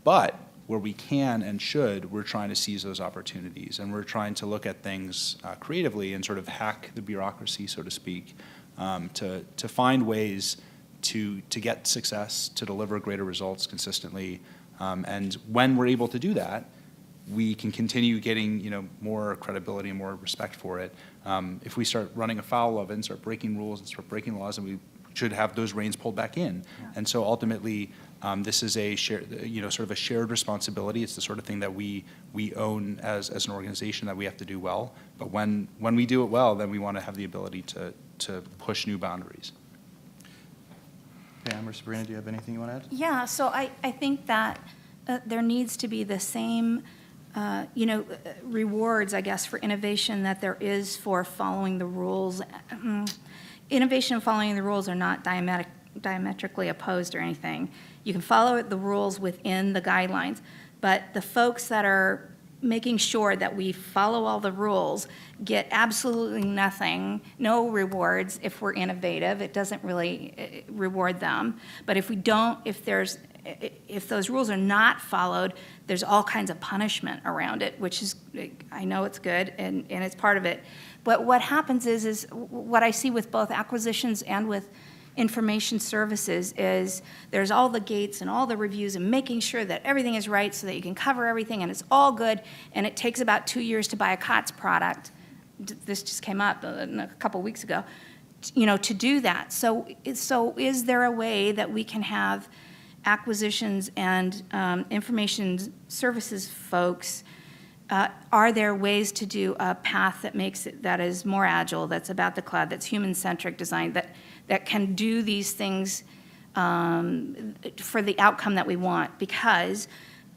But where we can and should, we're trying to seize those opportunities, and we're trying to look at things creatively and sort of hack the bureaucracy, so to speak, to find ways to get success, to deliver greater results consistently. And when we're able to do that, we can continue getting more credibility and more respect for it. If we start running afoul of it and start breaking rules and start breaking laws, and we should have those reins pulled back in. Yeah. And so ultimately, this is a shared, sort of a shared responsibility. It's the sort of thing that we own as an organization that we have to do well. But when we do it well, then we want to have the ability to push new boundaries. Pam or Sabrina, do you have anything you want to add? Yeah, so I think that there needs to be the same rewards, I guess, for innovation that there is for following the rules. Innovation and following the rules are not diametrically opposed or anything. You can follow the rules within the guidelines, but the folks that are making sure that we follow all the rules, get absolutely nothing, no rewards if we're innovative. It doesn't really reward them. But if we don't, if those rules are not followed, there's all kinds of punishment around it, which is, I know it's good and it's part of it. But what happens is what I see with both acquisitions and with information services is there's all the gates and all the reviews and making sure that everything is right so that you can cover everything and it's all good, and it takes about 2 years to buy a COTS product. This just came up a couple weeks ago, to do that. So is there a way that we can have acquisitions and information services folks, are there ways to do a path that is more agile, that's about the cloud, that's human-centric design, that can do these things for the outcome that we want? Because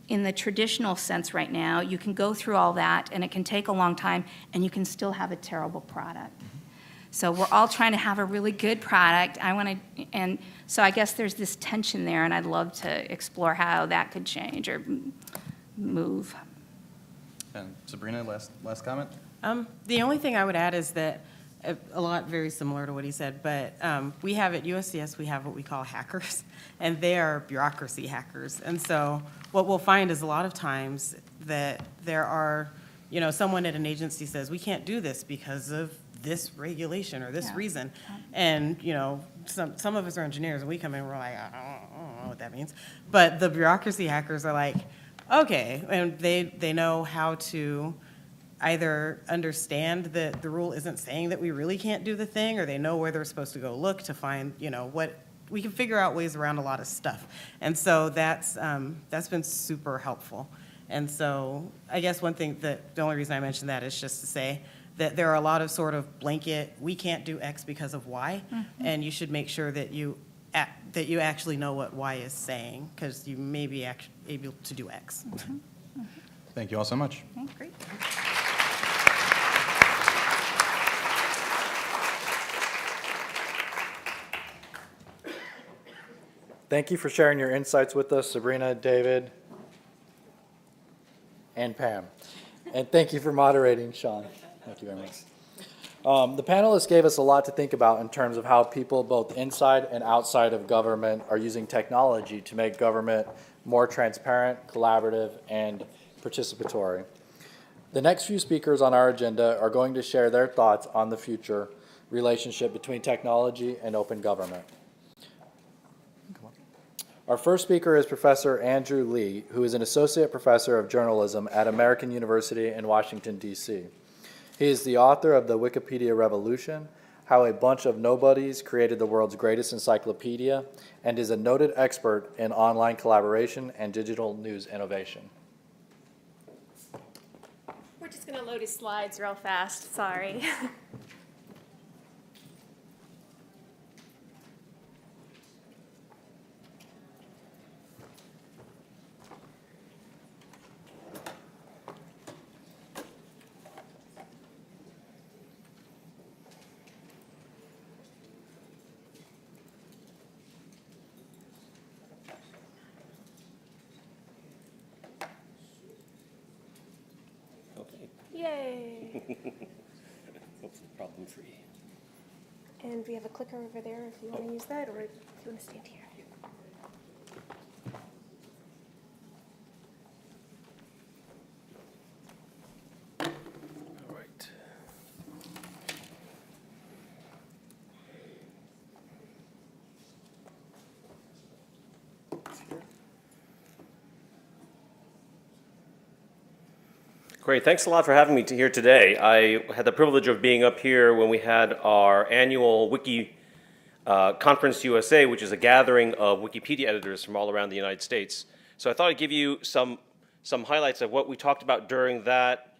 in the traditional sense right now, you can go through all that and it can take a long time and you can still have a terrible product. So we're all trying to have a really good product. And so I guess there's this tension there, and I'd love to explore how that could change or move. And Sabrina, last comment? The only thing I would add is that a lot very similar to what he said, but we have at USCS, we have what we call hackers, and they are bureaucracy hackers. And so what we'll find is a lot of times that there are, someone at an agency says, we can't do this because of this regulation or this reason. And, some of us are engineers and we come in and we're like, I don't know what that means. But the bureaucracy hackers are like, okay, and they know how to either understand that the rule isn't saying that we really can't do the thing, or they know where they're supposed to go look to find, what we can figure out ways around a lot of stuff. And so that's been super helpful. And so I guess the only reason I mentioned that is just to say that there are a lot of sort of blanket, we can't do X because of Y, and you should make sure that you actually know what Y is saying, because you may be able to do X. Thank you all so much. Okay, great. Thank you for sharing your insights with us, Sabrina, David, and Pam. And thank you for moderating, Sean. Thank you very much. The panelists gave us a lot to think about in terms of how people both inside and outside of government are using technology to make government more transparent, collaborative, and participatory. The next few speakers on our agenda are going to share their thoughts on the future relationship between technology and open government. Our first speaker is Professor Andrew Leahy, who is an associate professor of journalism at American University in Washington, D.C. He is the author of The Wikipedia Revolution, How a Bunch of Nobodies Created the World's Greatest Encyclopedia, and is a noted expert in online collaboration and digital news innovation. We're just going to load his slides real fast, sorry. Yay! Hopefully problem-free. And we have a clicker over there if you want to use that, or if you want to stand here. All right. Great, thanks a lot for having me here today. I had the privilege of being up here when we had our annual Wiki Conference USA, which is a gathering of Wikipedia editors from all around the United States. So I thought I'd give you some highlights of what we talked about during that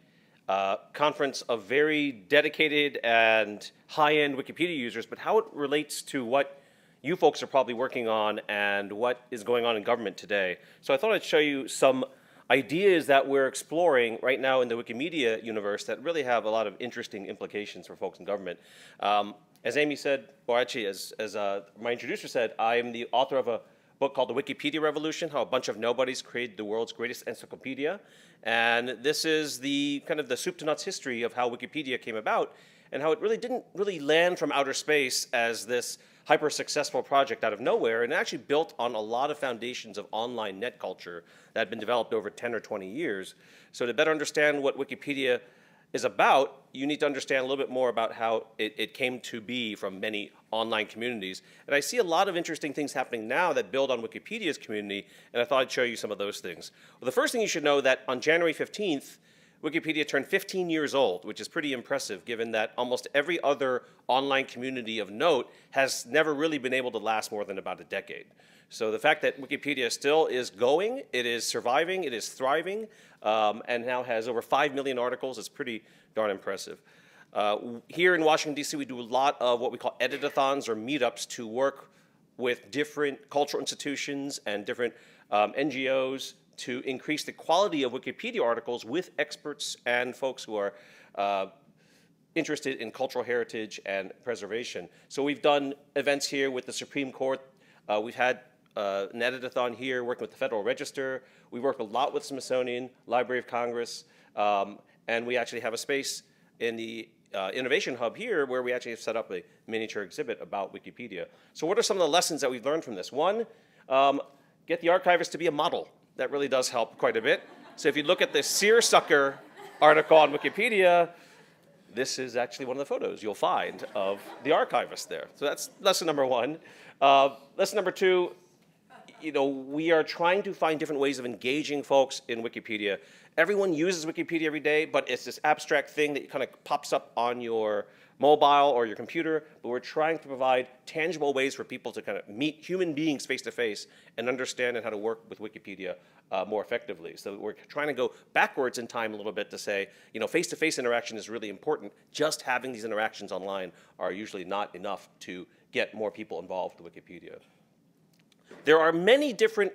conference of very dedicated and high-end Wikipedia users, but how it relates to what you folks are probably working on and what is going on in government today. So I thought I'd show you some ideas that we're exploring right now in the Wikimedia universe that really have a lot of interesting implications for folks in government. As Amy said, or actually as my introducer said, I am the author of a book called The Wikipedia Revolution, how a bunch of nobodies created the world's greatest encyclopedia. And this is the kind of the soup to nuts history of how Wikipedia came about and how it really didn't really land from outer space as this hyper successful project out of nowhere, and actually built on a lot of foundations of online net culture that had been developed over 10 or 20 years. So to better understand what Wikipedia is about, you need to understand a little bit more about how it came to be from many online communities. And I see a lot of interesting things happening now that build on Wikipedia's community, and I thought I'd show you some of those things. Well, the first thing you should know that on January 15th, Wikipedia turned 15 years old, which is pretty impressive given that almost every other online community of note has never really been able to last more than about a decade. So the fact that Wikipedia still is going, it is surviving, it is thriving, and now has over 5 million articles is pretty darn impressive. Here in Washington, D.C., we do a lot of what we call editathons or meetups to work with different cultural institutions and different NGOs to increase the quality of Wikipedia articles with experts and folks who are interested in cultural heritage and preservation. So we've done events here with the Supreme Court. We've had an editathon here working with the Federal Register. We work a lot with Smithsonian, Library of Congress, and we actually have a space in the Innovation Hub here where we actually have set up a miniature exhibit about Wikipedia. So what are some of the lessons that we've learned from this? One, get the archivist to be a model. That really does help quite a bit. So if you look at the seersucker article on Wikipedia, this is actually one of the photos you'll find of the archivist there. So that's lesson number one. Lesson number two, we are trying to find different ways of engaging folks in Wikipedia. Everyone uses Wikipedia every day, but it's this abstract thing that kind of pops up on your mobile or your computer, but we're trying to provide tangible ways for people to kind of meet human beings face to face and understand how to work with Wikipedia more effectively. So we're trying to go backwards in time a little bit to say, face-to-face interaction is really important. Just having these interactions online are usually not enough to get more people involved with Wikipedia. There are many different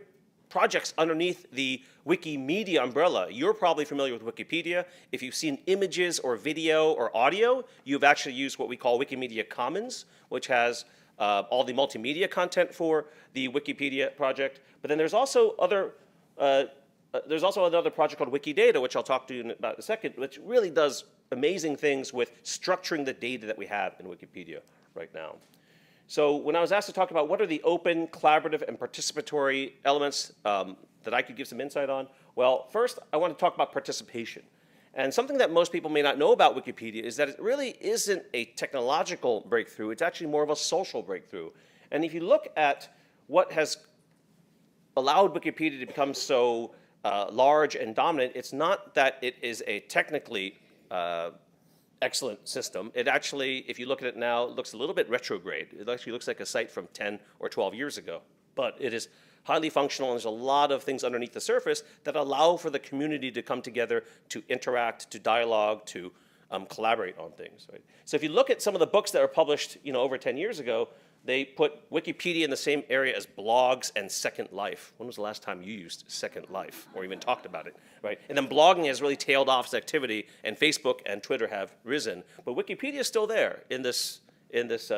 projects underneath the Wikimedia umbrella. You're probably familiar with Wikipedia. If you've seen images or video or audio, you've actually used what we call Wikimedia Commons, which has all the multimedia content for the Wikipedia project. But then there's also another project called Wikidata, which I'll talk to you in about a second, which really does amazing things with structuring the data that we have in Wikipedia right now. So when I was asked to talk about what are the open, collaborative, and participatory elements that I could give some insight on, well, first I want to talk about participation. And something that most people may not know about Wikipedia is that it really isn't a technological breakthrough. It's actually more of a social breakthrough. And if you look at what has allowed Wikipedia to become so large and dominant, it's not that it is a technically excellent system. It actually, if you look at it now, looks a little bit retrograde. It actually looks like a site from 10 or 12 years ago. But it is highly functional, and there's a lot of things underneath the surface that allow for the community to come together, to interact, to dialogue, to collaborate on things. Right? So if you look at some of the books that were published over 10 years ago, they put Wikipedia in the same area as blogs and Second Life. When was the last time you used Second Life or even talked about it, right? And then blogging has really tailed off its activity, and Facebook and Twitter have risen. But Wikipedia is still there in this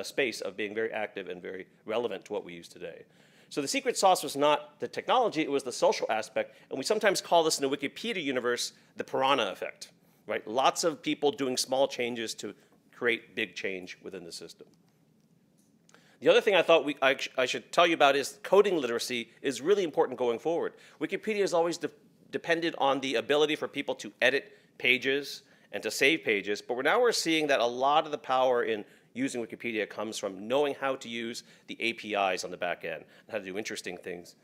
space of being very active and very relevant to what we use today. So the secret sauce was not the technology, it was the social aspect. And we sometimes call this in the Wikipedia universe the piranha effect, right? Lots of people doing small changes to create big change within the system. The other thing I thought I should tell you about is coding literacy is really important going forward. Wikipedia has always depended on the ability for people to edit pages and to save pages, but now we're seeing that a lot of the power in using Wikipedia comes from knowing how to use the APIs on the back end, and how to do interesting things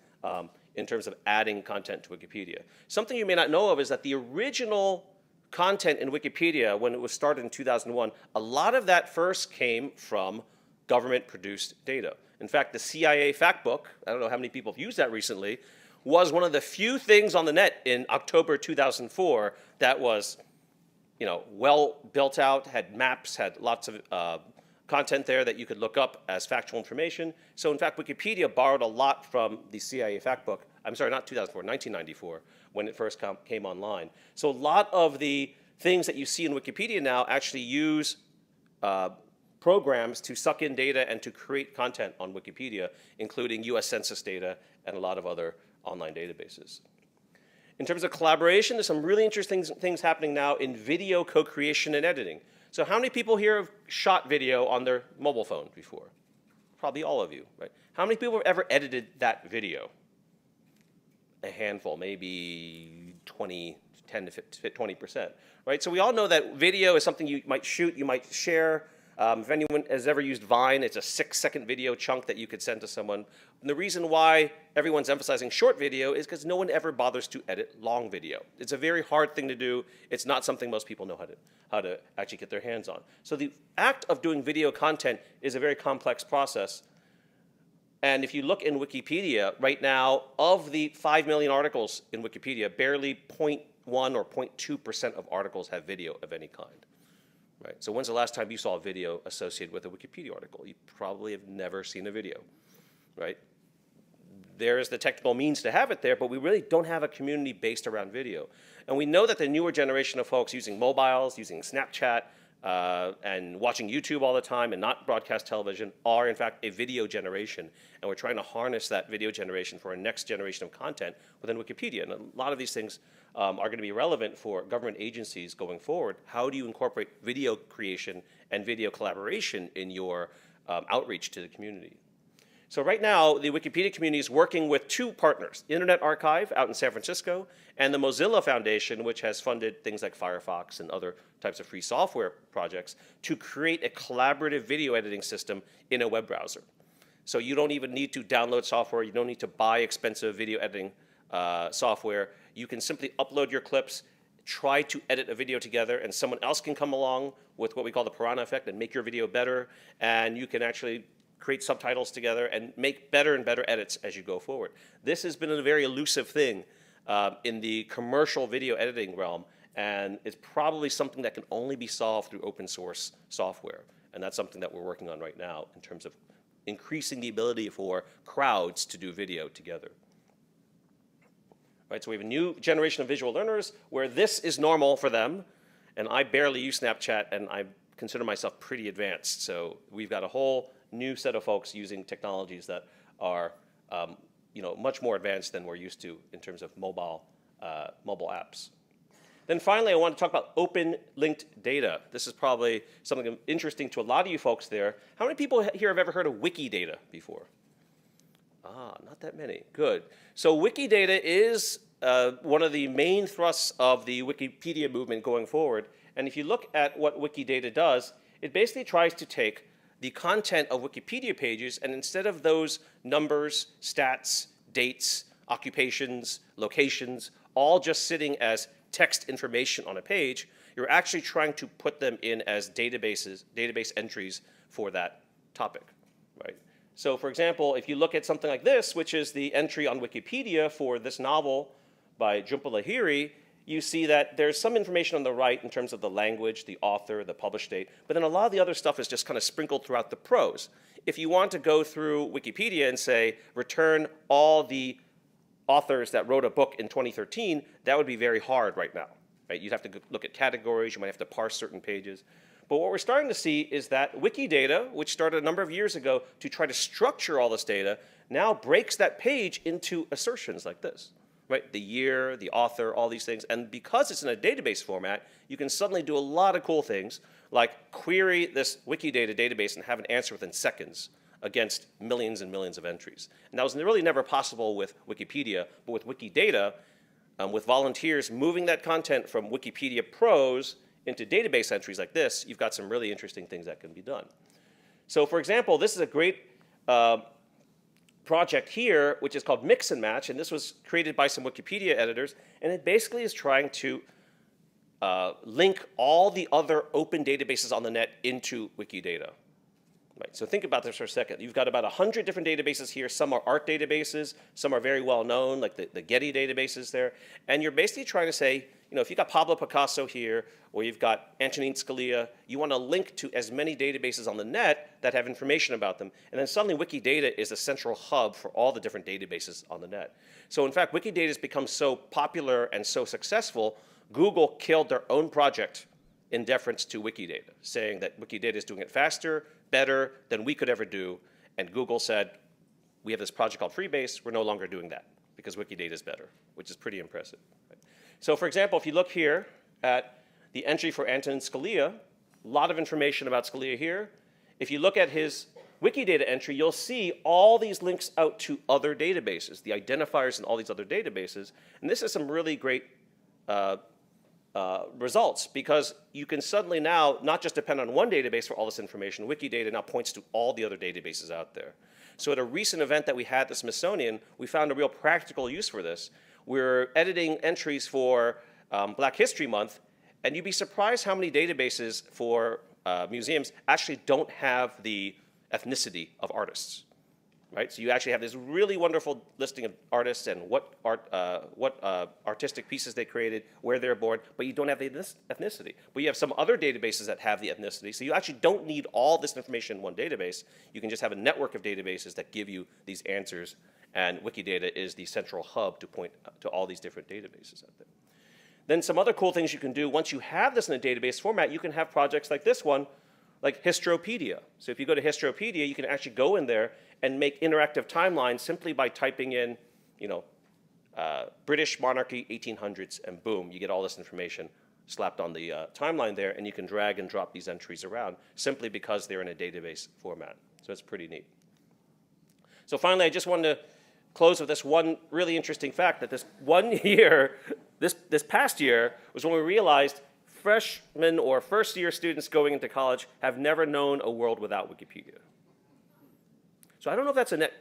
in terms of adding content to Wikipedia. Something you may not know of is that the original content in Wikipedia, when it was started in 2001, a lot of that first came from government-produced data. In fact, the CIA fact book, I don't know how many people have used that recently, was one of the few things on the net in October 2004 that was, well built out, had maps, had lots of content there that you could look up as factual information. So in fact, Wikipedia borrowed a lot from the CIA fact book. I'm sorry, not 2004, 1994, when it first came online. So a lot of the things that you see in Wikipedia now actually use programs to suck in data and to create content on Wikipedia, including US Census data and a lot of other online databases. In terms of collaboration, there's some really interesting things happening now in video co-creation and editing. So how many people here have shot video on their mobile phone before? Probably all of you, right? How many people have ever edited that video? A handful, maybe 10 to 20%, right? So we all know that video is something you might shoot, you might share. If anyone has ever used Vine, it's a 6-second video chunk that you could send to someone. And the reason why everyone's emphasizing short video is because no one ever bothers to edit long video. It's a very hard thing to do. It's not something most people know how to actually get their hands on. So the act of doing video content is a very complex process. And if you look in Wikipedia right now, of the 5 million articles in Wikipedia, barely 0.1 or 0.2% of articles have video of any kind. Right? So when's the last time you saw a video associated with a Wikipedia article? You probably have never seen a video, right? There's the technical means to have it there, but we really don't have a community based around video. And we know that the newer generation of folks using mobiles, using Snapchat, and watching YouTube all the time and not broadcast television are, in fact, a video generation. And we're trying to harness that video generation for our next generation of content within Wikipedia. And a lot of these things are going to be relevant for government agencies going forward. How do you incorporate video creation and video collaboration in your outreach to the community? So right now, the Wikipedia community is working with 2 partners, Internet Archive out in San Francisco and the Mozilla Foundation, which has funded things like Firefox and other types of free software projects to create a collaborative video editing system in a web browser. So you don't even need to download software. You don't need to buy expensive video editing software. You can simply upload your clips, try to edit a video together, and someone else can come along with what we call the piranha effect and make your video better, and you can actually create subtitles together and make better and better edits as you go forward. This has been a very elusive thing in the commercial video editing realm, and it's probably something that can only be solved through open source software. And that's something that we're working on right now in terms of increasing the ability for crowds to do video together. Right, so we have a new generation of visual learners where this is normal for them, and I barely use Snapchat, and I consider myself pretty advanced. So we've got a whole new set of folks using technologies that are much more advanced than we're used to in terms of mobile apps. Then finally, I want to talk about open linked data. This is probably something interesting to a lot of you folks there. How many people here have ever heard of Wikidata before? Ah, not that many. Good. So Wikidata is one of the main thrusts of the Wikipedia movement going forward. And if you look at what Wikidata does, it basically tries to take the content of Wikipedia pages, and instead of those numbers, stats, dates, occupations, locations, all just sitting as text information on a page, you're actually trying to put them in as database entries for that topic, right? So for example, if you look at something like this, which is the entry on Wikipedia for this novel by Leahy, you see that there's some information on the right in terms of the language, the author, the published date, but then a lot of the other stuff is just kind of sprinkled throughout the prose. If you want to go through Wikipedia and say, return all the authors that wrote a book in 2013, that would be very hard right now. Right? You'd have to look at categories, you might have to parse certain pages. But what we're starting to see is that Wikidata, which started a number of years ago to try to structure all this data, now breaks that page into assertions like this. Right? The year, the author, all these things. And because it's in a database format, you can suddenly do a lot of cool things, like query this Wikidata database and have an answer within seconds against millions and millions of entries. And that was really never possible with Wikipedia, but with Wikidata, with volunteers moving that content from Wikipedia prose into database entries like this, you've got some really interesting things that can be done. So for example, this is a great project here, which is called Mix and Match, and this was created by some Wikipedia editors, and it basically is trying to link all the other open databases on the net into Wikidata. Right, so think about this for a second. You've got about 100 different databases here. Some are art databases, some are very well known, like the Getty databases there, and you're basically trying to say, if you've got Pablo Picasso here, or you've got Antonin Scalia, you want to link to as many databases on the net that have information about them. And then suddenly Wikidata is a central hub for all the different databases on the net. So in fact, Wikidata has become so popular and so successful, Google killed their own project in deference to Wikidata, saying that Wikidata is doing it faster, better than we could ever do. And Google said, we have this project called Freebase, we're no longer doing that because Wikidata is better, which is pretty impressive. Right? So for example, if you look here at the entry for Antonin Scalia, a lot of information about Scalia here. If you look at his Wikidata entry, you'll see all these links out to other databases, the identifiers in all these other databases. And this is some really great results, because you can suddenly now not just depend on one database for all this information. Wikidata now points to all the other databases out there. So at a recent event that we had at the Smithsonian, we found a real practical use for this. We're editing entries for Black History Month, and you'd be surprised how many databases for museums actually don't have the ethnicity of artists, right? So you actually have this really wonderful listing of artists and what artistic pieces they created, where they're born, but you don't have the ethnicity. But you have some other databases that have the ethnicity, so you actually don't need all this information in one database. You can just have a network of databases that give you these answers, and Wikidata is the central hub to point to all these different databases out there. Then some other cool things you can do, once you have this in a database format, you can have projects like this one, like Histropedia. So if you go to Histropedia, you can actually go in there and make interactive timelines simply by typing in, you know, British monarchy 1800s, and boom, you get all this information slapped on the timeline there, and you can drag and drop these entries around simply because they're in a database format. So it's pretty neat. So finally, I just wanted to close with this one really interesting fact, that this one year, this past year, was when we realized freshmen or first-year students going into college have never known a world without Wikipedia. So I don't know if that's a net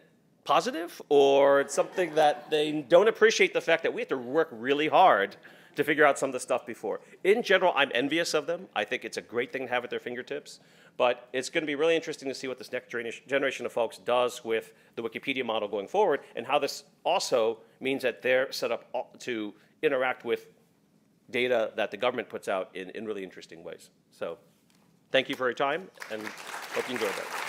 positive or it's something that they don't appreciate the fact that we have to work really hard to figure out some of the stuff before. In general, I'm envious of them. I think it's a great thing to have at their fingertips. But it's going to be really interesting to see what this next generation of folks does with the Wikipedia model going forward, and how this also means that they're set up to interact with data that the government puts out in really interesting ways. So thank you for your time, and hope you enjoyed that.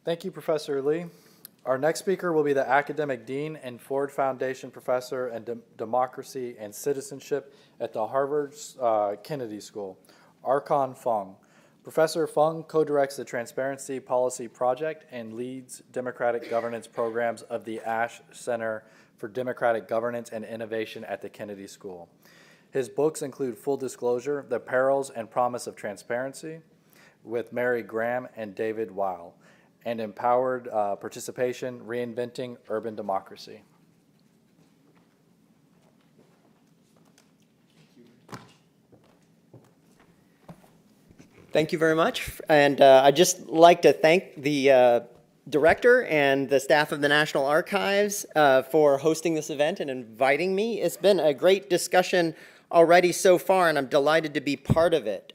Thank you, Professor Lee. Our next speaker will be the Academic Dean and Ford Foundation Professor in Democracy and Citizenship at the Harvard Kennedy School, Archon Fung. Professor Fung co-directs the Transparency Policy Project and leads democratic governance programs of the Ash Center for Democratic Governance and Innovation at the Kennedy School. His books include Full Disclosure, The Perils and Promise of Transparency, with Mary Graham and David Weil, and Empowered Participation, Reinventing Urban Democracy. Thank you very much. And I'd just like to thank the director and the staff of the National Archives for hosting this event and inviting me. It's been a great discussion already so far, and I'm delighted to be part of it.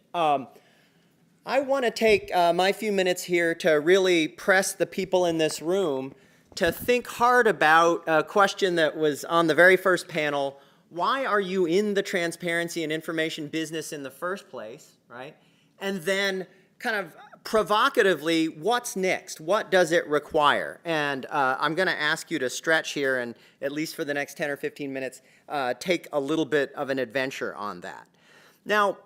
I want to take my few minutes here to really press the people in this room to think hard about a question that was on the very first panel. Why are you in the transparency and information business in the first place, right? And then kind of provocatively, what's next? What does it require? And I'm going to ask you to stretch here and, at least for the next 10 or 15 minutes, take a little bit of an adventure on that. Now,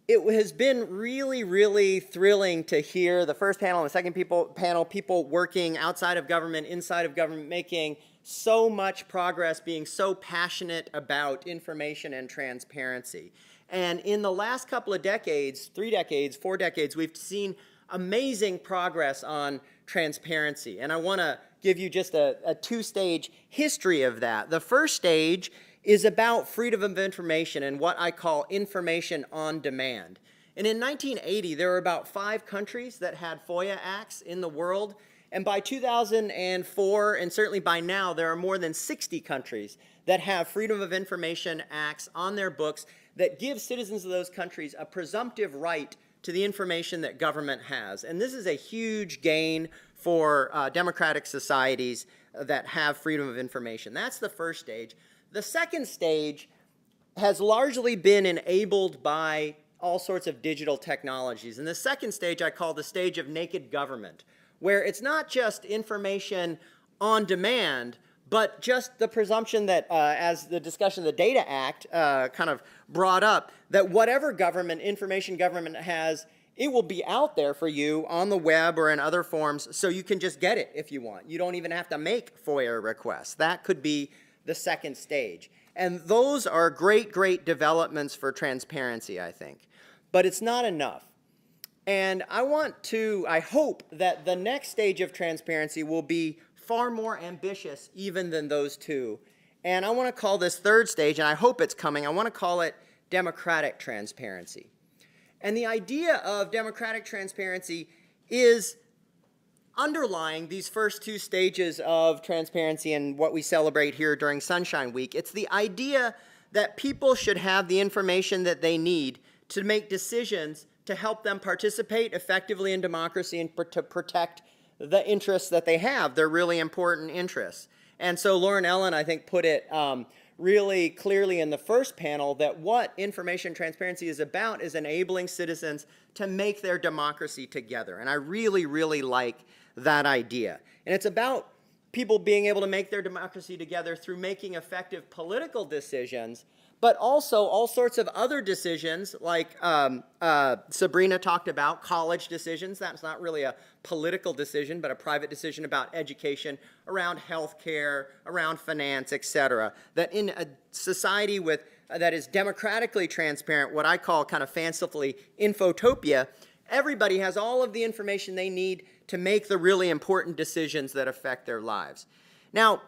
it has been really, really thrilling to hear the first panel and the second panel, people working outside of government, inside of government, making so much progress, being so passionate about information and transparency. And in the last couple of decades, 3 decades, 4 decades, we've seen amazing progress on transparency. And I want to give you just a two-stage history of that. The first stage is about freedom of information and what I call information on demand. And in 1980, there were about 5 countries that had FOIA acts in the world. And by 2004, and certainly by now, there are more than 60 countries that have Freedom of Information Acts on their books that give citizens of those countries a presumptive right to the information that government has. And this is a huge gain for democratic societies that have freedom of information. That's the first stage. The second stage has largely been enabled by all sorts of digital technologies. And the second stage I call the stage of naked government, where it's not just information on demand, but just the presumption that, as the discussion of the Data Act kind of brought up, that whatever information government has, it will be out there for you on the web or in other forms, so you can just get it if you want. You don't even have to make FOIA requests. That could be the second stage. And those are great, great developments for transparency, I think. But it's not enough. And I hope that the next stage of transparency will be far more ambitious even than those two. And I want to call this third stage, and I hope it's coming, I want to call it democratic transparency. And the idea of democratic transparency is underlying these first two stages of transparency and what we celebrate here during Sunshine Week. It's the idea that people should have the information that they need to make decisions to help them participate effectively in democracy and to protect the interests that they have, their really important interests. And so Lauren Ellen, I think, put it really clearly in the first panel that what information transparency is about is enabling citizens to make their democracy together. And I really, really like that idea. And it's about people being able to make their democracy together through making effective political decisions, but also all sorts of other decisions like Sabrina talked about, college decisions. That's not really a political decision, but a private decision about education, around health care, around finance, etc. That in a society that is democratically transparent, what I call kind of fancifully infotopia, everybody has all of the information they need to make the really important decisions that affect their lives. Now,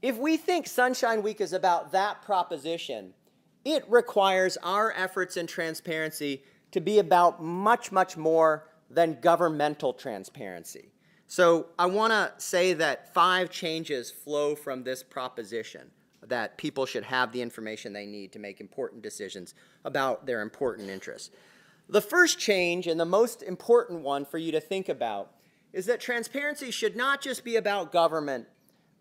if we think Sunshine Week is about that proposition, it requires our efforts in transparency to be about much, much more than governmental transparency. So I want to say that 5 changes flow from this proposition, that people should have the information they need to make important decisions about their important interests. The first change, and the most important one for you to think about, is that transparency should not just be about government,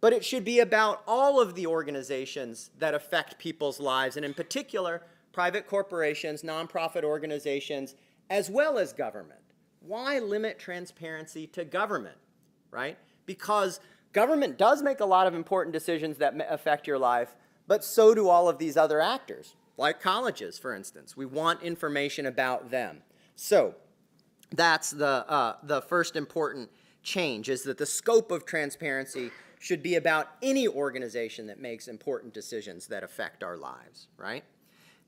but it should be about all of the organizations that affect people's lives, and in particular, private corporations, nonprofit organizations, as well as government. Why limit transparency to government, right? Because government does make a lot of important decisions that affect your life, but so do all of these other actors, like colleges, for instance. We want information about them. So that's the first important change, is that the scope of transparency should be about any organization that makes important decisions that affect our lives, right?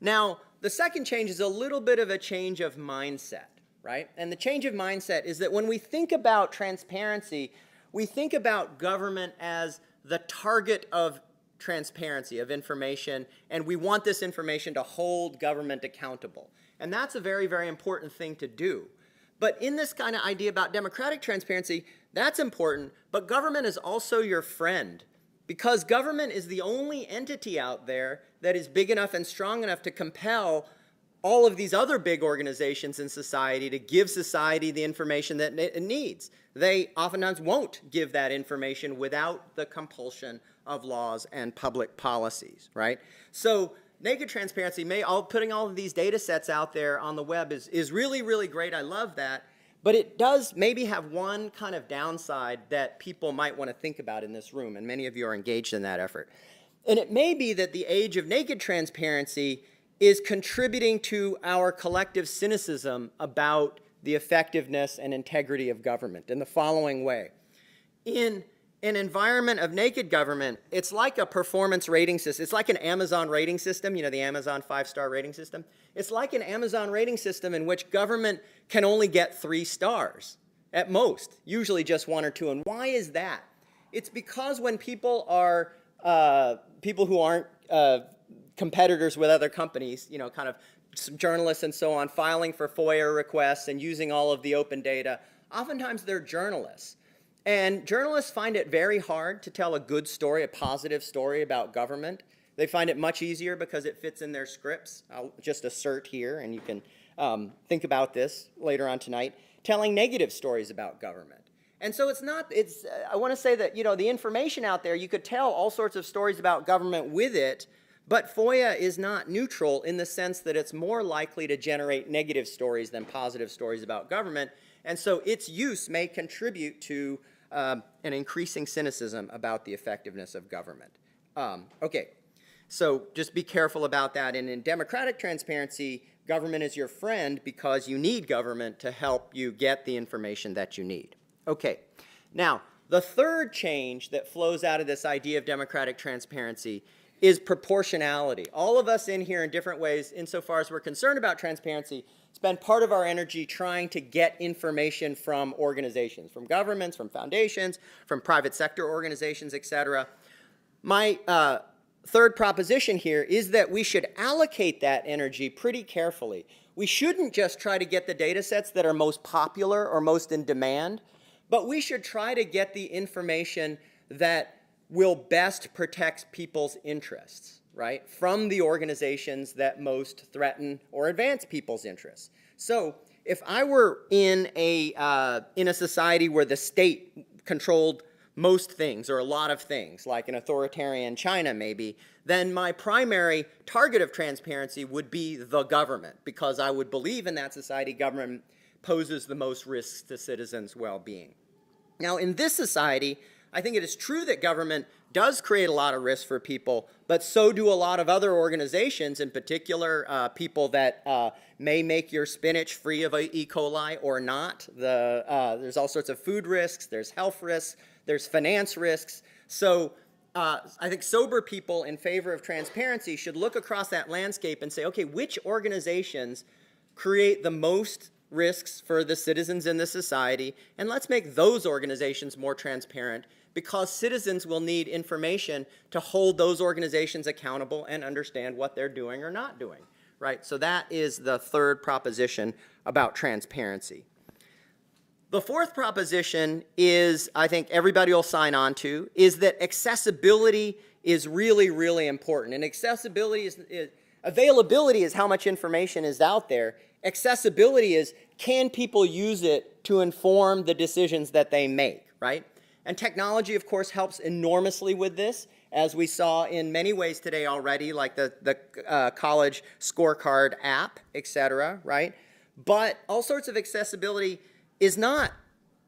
Now, the second change is a little bit of a change of mindset, right? And the change of mindset is that when we think about transparency, we think about government as the target of transparency, of information, and we want this information to hold government accountable. And that's a very, very important thing to do. But in this kind of idea about democratic transparency, that's important, but government is also your friend, because government is the only entity out there that is big enough and strong enough to compel all of these other big organizations in society to give society the information that it needs. They oftentimes won't give that information without the compulsion of laws and public policies, right? So naked transparency, putting all of these data sets out there on the web is really, really great. I love that. But it does maybe have one kind of downside that people might want to think about in this room, and many of you are engaged in that effort. And it may be that the age of naked transparency is contributing to our collective cynicism about the effectiveness and integrity of government in the following way. In an environment of naked government, it's like a performance rating system. It's like an Amazon rating system, you know, the Amazon 5-star rating system. It's like an Amazon rating system in which government can only get 3 stars at most, usually just 1 or 2. And why is that? It's because when people are, people who aren't competitors with other companies, you know, kind of journalists and so on, filing for FOIA requests and using all of the open data, oftentimes they're journalists. And journalists find it very hard to tell a good story, a positive story about government. They find it much easier because it fits in their scripts. I'll just assert here, and you can think about this later on tonight, telling negative stories about government. And so I want to say that, you know, the information out there, you could tell all sorts of stories about government with it, But FOIA is not neutral in the sense that it's more likely to generate negative stories than positive stories about government, and so its use may contribute to an increasing cynicism about the effectiveness of government. Okay, so just be careful about that, and in democratic transparency, government is your friend because you need government to help you get the information that you need. Okay, now, the third change that flows out of this idea of democratic transparency is proportionality. All of us in here in different ways, insofar as we're concerned about transparency, spend part of our energy trying to get information from organizations, from governments, from foundations, from private sector organizations, etc. My third proposition here is that we should allocate that energy pretty carefully. We shouldn't just try to get the data sets that are most popular or most in demand, but we should try to get the information that will best protect people's interests, right, from the organizations that most threaten or advance people's interests. So if I were in a society where the state controlled most things or a lot of things, like an authoritarian China maybe, then my primary target of transparency would be the government, because I would believe in that society government poses the most risks to citizens' well-being. Now, in this society, I think it is true that government does create a lot of risks for people, but so do a lot of other organizations, in particular people that may make your spinach free of E. coli or not. There's all sorts of food risks, there's health risks, there's finance risks. So I think sober people in favor of transparency should look across that landscape and say, okay, which organizations create the most risks for the citizens in the society, and let's make those organizations more transparent, because citizens will need information to hold those organizations accountable and understand what they're doing or not doing, right? So that is the third proposition about transparency. The fourth proposition is, I think everybody will sign on to, is that accessibility is really, really important. And availability is how much information is out there. Accessibility is, can people use it to inform the decisions that they make, right? And technology, of course, helps enormously with this, as we saw in many ways today already, like the college scorecard app, etc., right? But all sorts of accessibility is not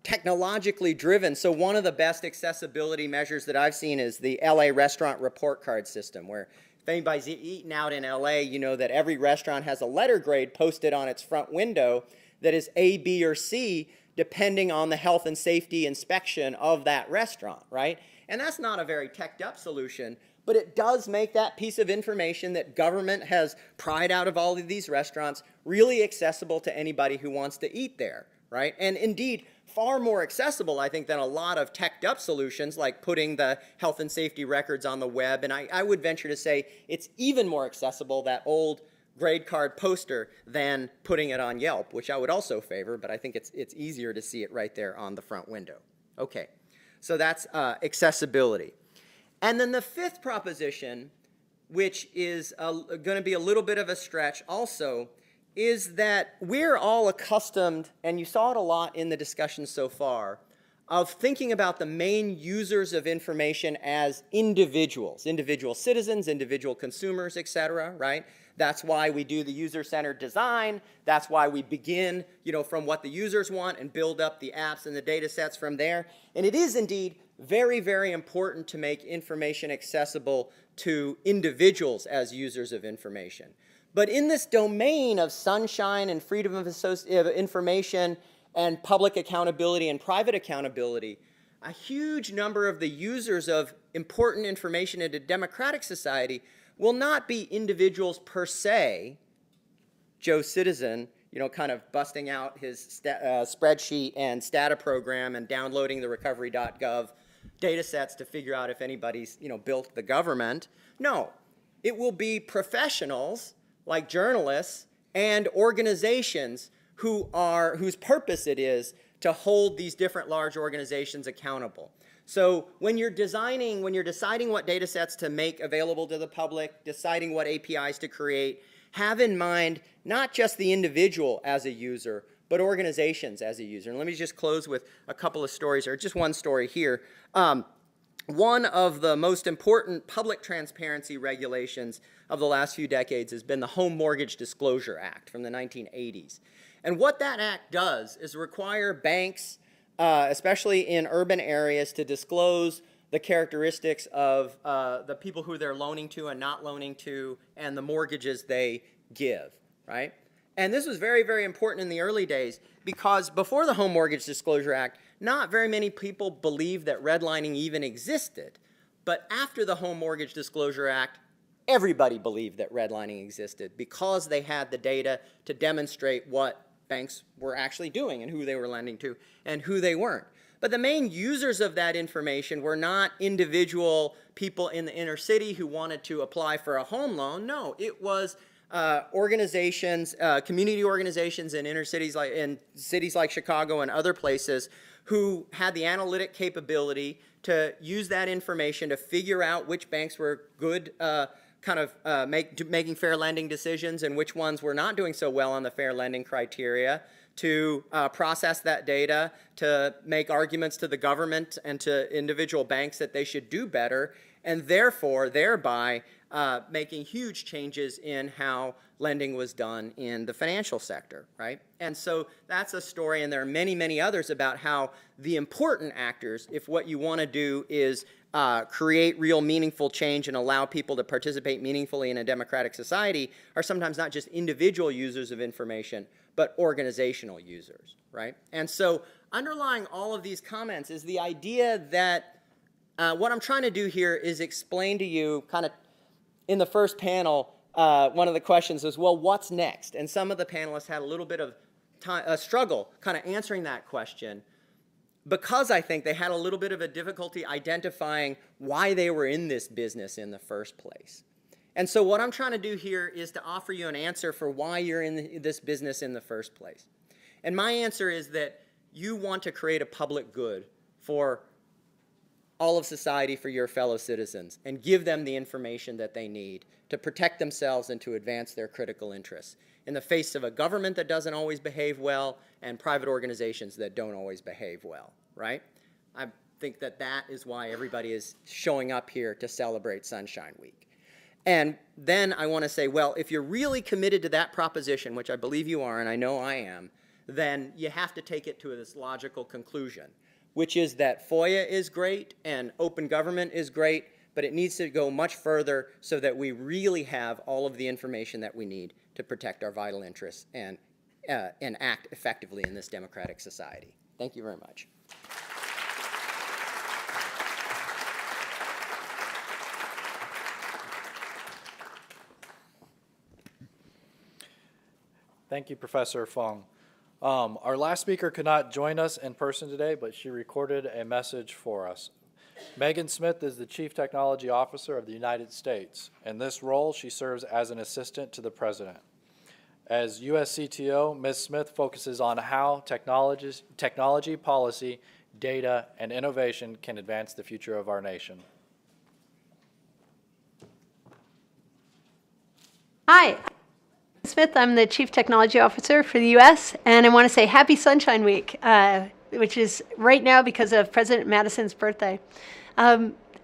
technologically driven. So one of the best accessibility measures that I've seen is the LA restaurant report card system, where if anybody's eaten out in LA, you know that every restaurant has a letter grade posted on its front window that is A, B, or C, depending on the health and safety inspection of that restaurant, right? And that's not a very teched-up solution, but it does make that piece of information that government has pried out of all of these restaurants really accessible to anybody who wants to eat there, right? And indeed, far more accessible, I think, than a lot of teched-up solutions like putting the health and safety records on the web. And I would venture to say it's even more accessible, that old grade card poster, than putting it on Yelp, which I would also favor, but I think it's easier to see it right there on the front window. Okay, so that's accessibility. And then the fifth proposition, which is going to be a little bit of a stretch also, is that we're all accustomed, and you saw it a lot in the discussion so far, of thinking about the main users of information as individuals, individual citizens, individual consumers, etc., right? That's why we do the user-centered design. That's why we begin, from what the users want and build up the apps and the data sets from there. And it is indeed very, very important to make information accessible to individuals as users of information. But in this domain of sunshine and freedom of information and public accountability and private accountability, a huge number of the users of important information in a democratic society will not be individuals per se, Joe Citizen, kind of busting out his spreadsheet and Stata program and downloading the recovery.gov data sets to figure out if anybody's, built the government. No, it will be professionals like journalists and organizations whose purpose it is to hold these different large organizations accountable. So when you're deciding what data sets to make available to the public, deciding what APIs to create, have in mind not just the individual as a user, but organizations as a user. And let me just close with a couple of stories, or just one story here. one of the most important public transparency regulations of the last few decades has been the Home Mortgage Disclosure Act from the 1980s. And what that act does is require banks, especially in urban areas, to disclose the characteristics of the people who they're loaning to and not loaning to, and the mortgages they give, right? And this was very, very important in the early days because before the Home Mortgage Disclosure Act, not very many people believed that redlining even existed. But after the Home Mortgage Disclosure Act, everybody believed that redlining existed because they had the data to demonstrate what banks were actually doing and who they were lending to and who they weren't. But the main users of that information were not individual people in the inner city who wanted to apply for a home loan. No, it was organizations, community organizations in inner cities like Chicago and other places who had the analytic capability to use that information to figure out which banks were good making fair lending decisions and which ones were not doing so well on the fair lending criteria, to process that data, to make arguments to the government and to individual banks that they should do better, and therefore, thereby, making huge changes in how lending was done in the financial sector, right? And so that's a story, and there are many, many others about how the important actors, if what you want to do is create real meaningful change and allow people to participate meaningfully in a democratic society, are sometimes not just individual users of information, but organizational users, right? And so underlying all of these comments is the idea that what I'm trying to do here is explain to you kind of in the first panel, one of the questions was, well, what's next? And some of the panelists had a little bit of struggle kind of answering that question because I think they had a little bit of a difficulty identifying why they were in this business in the first place. And so what I'm trying to do here is to offer you an answer for why you're in this business in the first place. And my answer is that you want to create a public good for all of society, for your fellow citizens, and give them the information that they need to protect themselves and to advance their critical interests in the face of a government that doesn't always behave well and private organizations that don't always behave well, right? I think that that is why everybody is showing up here to celebrate Sunshine Week. And then I want to say, well, if you're really committed to that proposition, which I believe you are, and I know I am, then you have to take it to this logical conclusion, which is that FOIA is great and open government is great, but it needs to go much further so that we really have all of the information that we need to protect our vital interests and act effectively in this democratic society. Thank you very much. Thank you, Professor Fung. Our last speaker could not join us in person today, but she recorded a message for us. Megan Smith is the Chief Technology Officer of the United States. In this role, she serves as an assistant to the President. As U.S. CTO, Ms. Smith focuses on how technology, policy, data, and innovation can advance the future of our nation. Hi. Smith, I'm the Chief Technology Officer for the U.S., and I want to say Happy Sunshine Week, which is right now because of President Madison's birthday.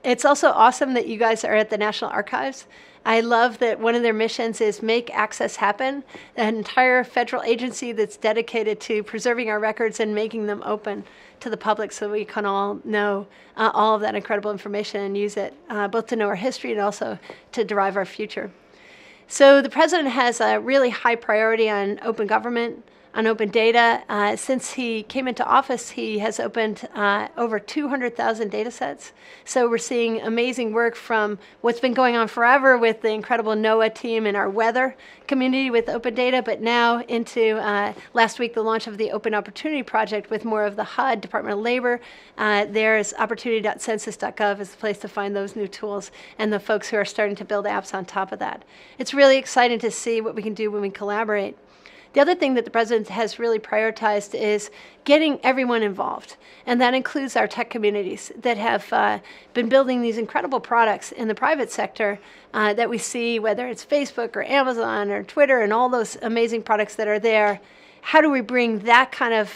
It's also awesome that you guys are at the National Archives. I love that one of their missions is make access happen, an entire federal agency that's dedicated to preserving our records and making them open to the public so we can all know all of that incredible information and use it both to know our history and also to derive our future. So the president has a really high priority on open government, on open data. Since he came into office, he has opened over 200,000 data sets. So we're seeing amazing work from what's been going on forever with the incredible NOAA team and our weather community with open data, but now into last week, the launch of the Open Opportunity Project with more of the HUD, Department of Labor. There's opportunity.census.gov is the place to find those new tools and the folks who are starting to build apps on top of that. It's really exciting to see what we can do when we collaborate. The other thing that the president has really prioritized is getting everyone involved, and that includes our tech communities that have been building these incredible products in the private sector that we see, whether it's Facebook or Amazon or Twitter and all those amazing products that are there. how do we bring that kind of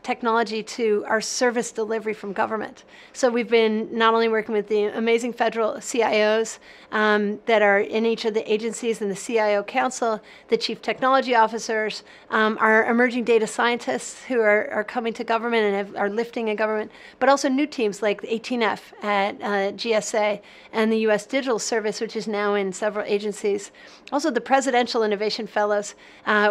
technology to our service delivery from government? So we've been not only working with the amazing federal CIOs that are in each of the agencies in the CIO Council, the chief technology officers, our emerging data scientists who are coming to government and are lifting in government, but also new teams like 18F at GSA and the U.S. Digital Service, which is now in several agencies. Also the Presidential Innovation Fellows,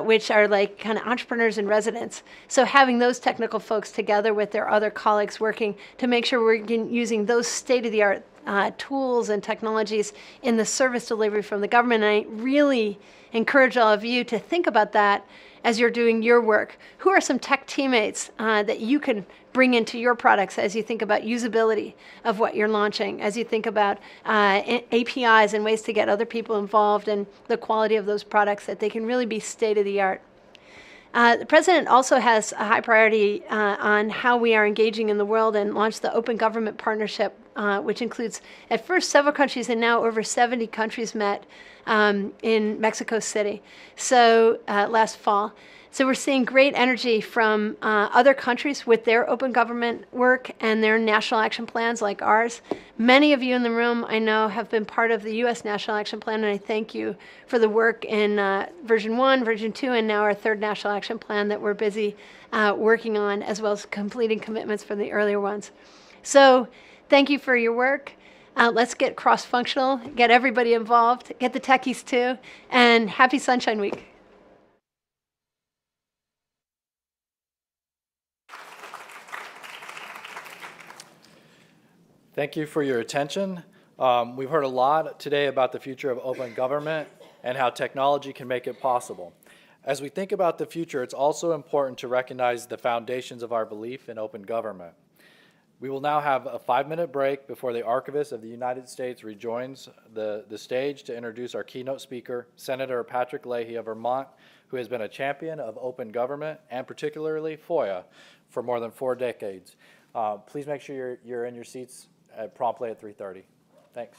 which are like kind of entrepreneurs in residence. So having those technical folks together with their other colleagues working to make sure we're using those state-of-the-art tools and technologies in the service delivery from the government. And I really encourage all of you to think about that as you're doing your work. Who are some tech teammates that you can bring into your products as you think about usability of what you're launching, as you think about APIs and ways to get other people involved in the quality of those products, that they can really be state-of-the-art. The president also has a high priority on how we are engaging in the world and launched the Open Government Partnership, which includes, at first, several countries, and now over 70 countries met in Mexico City, so last fall. So we're seeing great energy from other countries with their open government work and their national action plans like ours. Many of you in the room, I know, have been part of the U.S. National Action Plan, and I thank you for the work in version 1, version 2, and now our third National Action Plan that we're busy working on, as well as completing commitments from the earlier ones. So thank you for your work. Let's get cross-functional, get everybody involved, get the techies too, and happy Sunshine Week. Thank you for your attention. We've heard a lot today about the future of open government and how technology can make it possible. As we think about the future, it's also important to recognize the foundations of our belief in open government. We will now have a 5-minute break before the Archivist of the United States rejoins the stage to introduce our keynote speaker, Senator Patrick Leahy of Vermont, who has been a champion of open government and particularly FOIA for more than 4 decades. Please make sure you're in your seats promptly at 3:30. Thanks.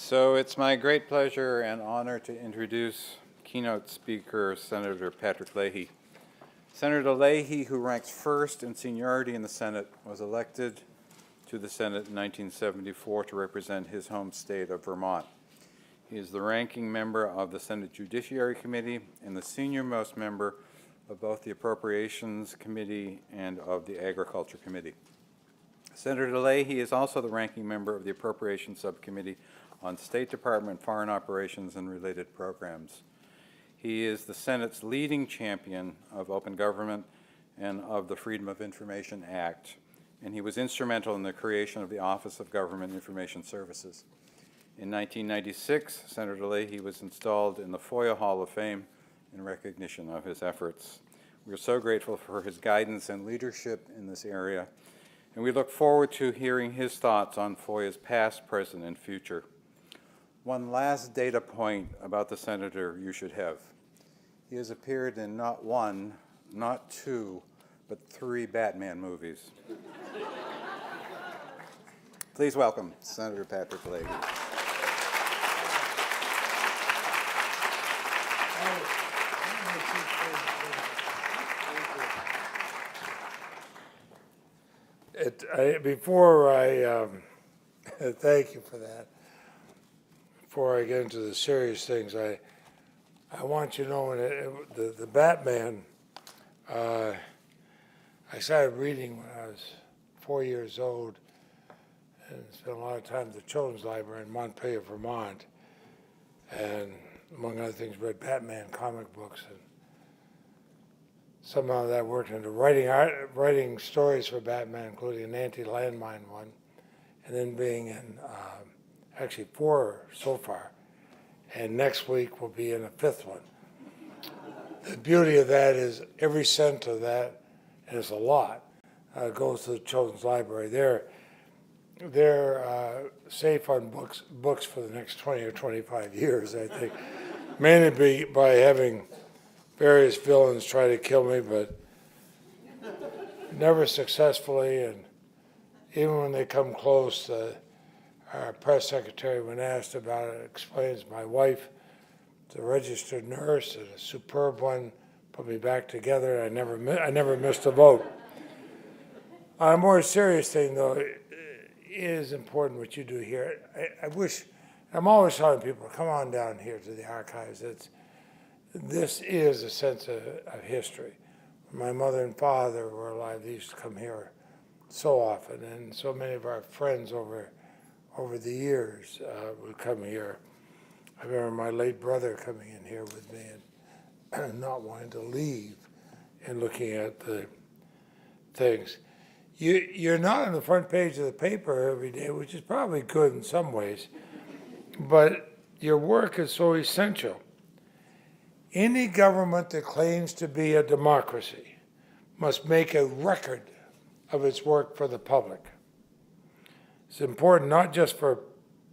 So it's my great pleasure and honor to introduce keynote speaker, Senator Patrick Leahy. Senator Leahy, who ranks first in seniority in the Senate, was elected to the Senate in 1974 to represent his home state of Vermont. He is the ranking member of the Senate Judiciary Committee and the senior-most member of both the Appropriations Committee and of the Agriculture Committee. Senator Leahy is also the ranking member of the Appropriations Subcommittee on State Department Foreign Operations and related programs. He is the Senate's leading champion of open government and of the Freedom of Information Act, and he was instrumental in the creation of the Office of Government Information Services. In 1996, Senator Leahy was installed in the FOIA Hall of Fame in recognition of his efforts. We are so grateful for his guidance and leadership in this area, and we look forward to hearing his thoughts on FOIA's past, present, and future. One last data point about the senator you should have. He has appeared in not one, not two, but 3 Batman movies. Please welcome Senator Patrick Leahy. Before I thank you for that. Before I get into the serious things, I want you to know the Batman. I started reading when I was 4 years old, and spent a lot of time at the Children's Library in Montpelier, Vermont, and among other things, read Batman comic books, and somehow that worked into writing stories for Batman, including an anti-landmine one, and then being in actually 4 so far, and next week we'll be in a 5th one. The beauty of that is every cent of that, and it's a lot, goes to the Children's Library. They're safe on books for the next 20 or 25 years, I think, mainly by having various villains try to kill me, but never successfully, and even when they come close, our press secretary, when asked about it, explains my wife, the registered nurse, and a superb one, put me back together. I never missed a vote. On a more serious thing, though, it is important what you do here. I'm always telling people, come on down here to the archives. This is a sense of history. When my mother and father were alive, they used to come here so often, and so many of our friends over the years would come here. I remember my late brother coming in here with me and not wanting to leave and looking at the things. You're not on the front page of the paper every day, which is probably good in some ways, but your work is so essential. Any government that claims to be a democracy must make a record of its work for the public. It's important not just for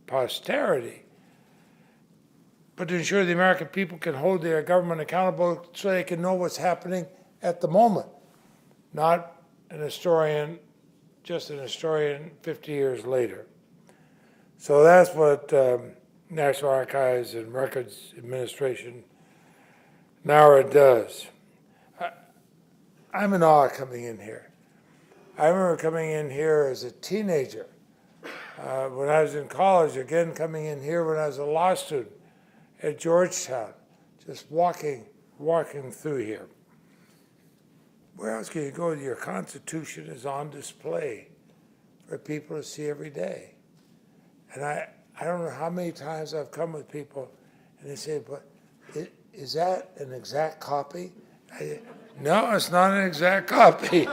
posterity, but to ensure the American people can hold their government accountable so they can know what's happening at the moment, not just an historian 50 years later. So that's what National Archives and Records Administration, NARA, does. I'm in awe coming in here. I remember coming in here as a teenager, when I was in college, again coming in here when I was a law student at Georgetown, just walking through here. Where else can you go? Your Constitution is on display for people to see every day. And I don't know how many times I've come with people and they say, but is that an exact copy? No, it's not an exact copy.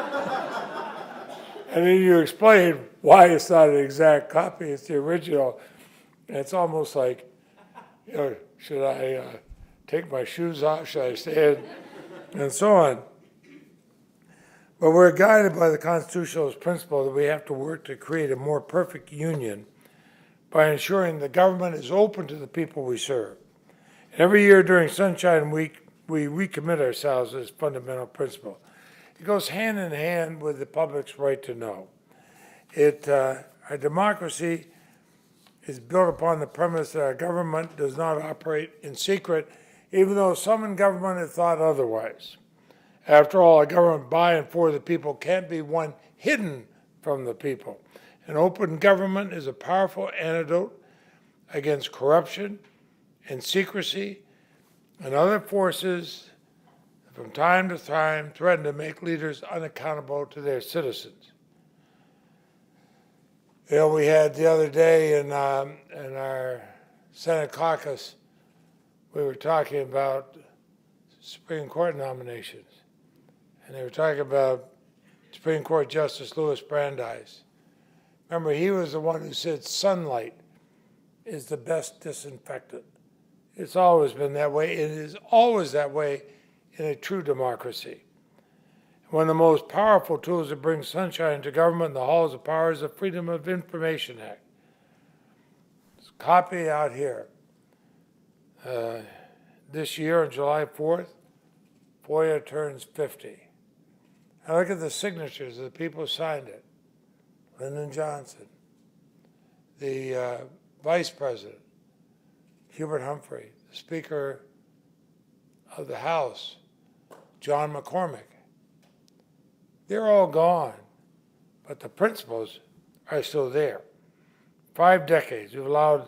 And then you explain why it's not an exact copy, it's the original. And it's almost like, should I take my shoes off? Should I stand? And so on. But we're guided by the constitutional principle that we have to work to create a more perfect union by ensuring the government is open to the people we serve. And every year during Sunshine Week, we recommit ourselves to this fundamental principle. It goes hand in hand with the public's right to know. Our democracy is built upon the premise that our government does not operate in secret, even though some in government have thought otherwise. After all, a government by and for the people can't be one hidden from the people. An open government is a powerful antidote against corruption and secrecy and other forces that from time to time threaten to make leaders unaccountable to their citizens. You know, we had the other day in our Senate caucus, we were talking about Supreme Court nominations. And they were talking about Supreme Court Justice Louis Brandeis. Remember, he was the one who said sunlight is the best disinfectant. It's always been that way. It is always that way in a true democracy. One of the most powerful tools to bring sunshine to government in the halls of power is the Freedom of Information Act. There's a copy out here. This year, on July 4th, FOIA turns 50. And look at the signatures of the people who signed it. Lyndon Johnson, the Vice President, Hubert Humphrey, the Speaker of the House, John McCormick. They're all gone, but the principles are still there. 5 decades we've allowed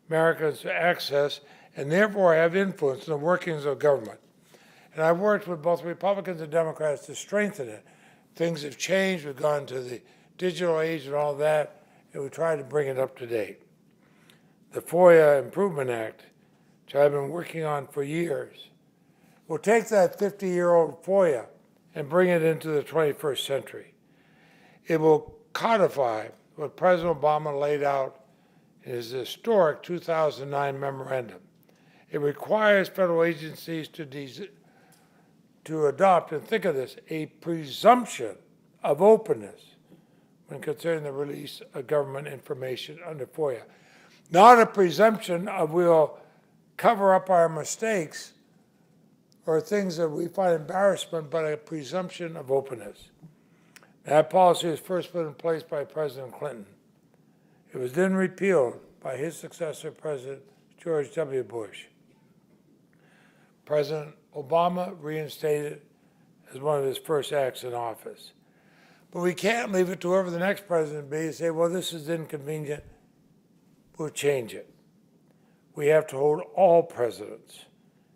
Americans to access and therefore have influence in the workings of government. And I've worked with both Republicans and Democrats to strengthen it. Things have changed. We've gone to the digital age and all that, and we tried to bring it up to date. The FOIA Improvement Act, which I've been working on for years, will take that 50-year-old FOIA and bring it into the 21st century. It will codify what President Obama laid out in his historic 2009 memorandum. It requires federal agencies to adopt, and think of this, a presumption of openness when considering the release of government information under FOIA. Not a presumption of we'll cover up our mistakes or things that we find embarrassment, but a presumption of openness. That policy was first put in place by President Clinton. It was then repealed by his successor, President George W. Bush. President Obama reinstated it as one of his first acts in office. But we can't leave it to whoever the next president be and say, well, this is inconvenient, we'll change it. We have to hold all presidents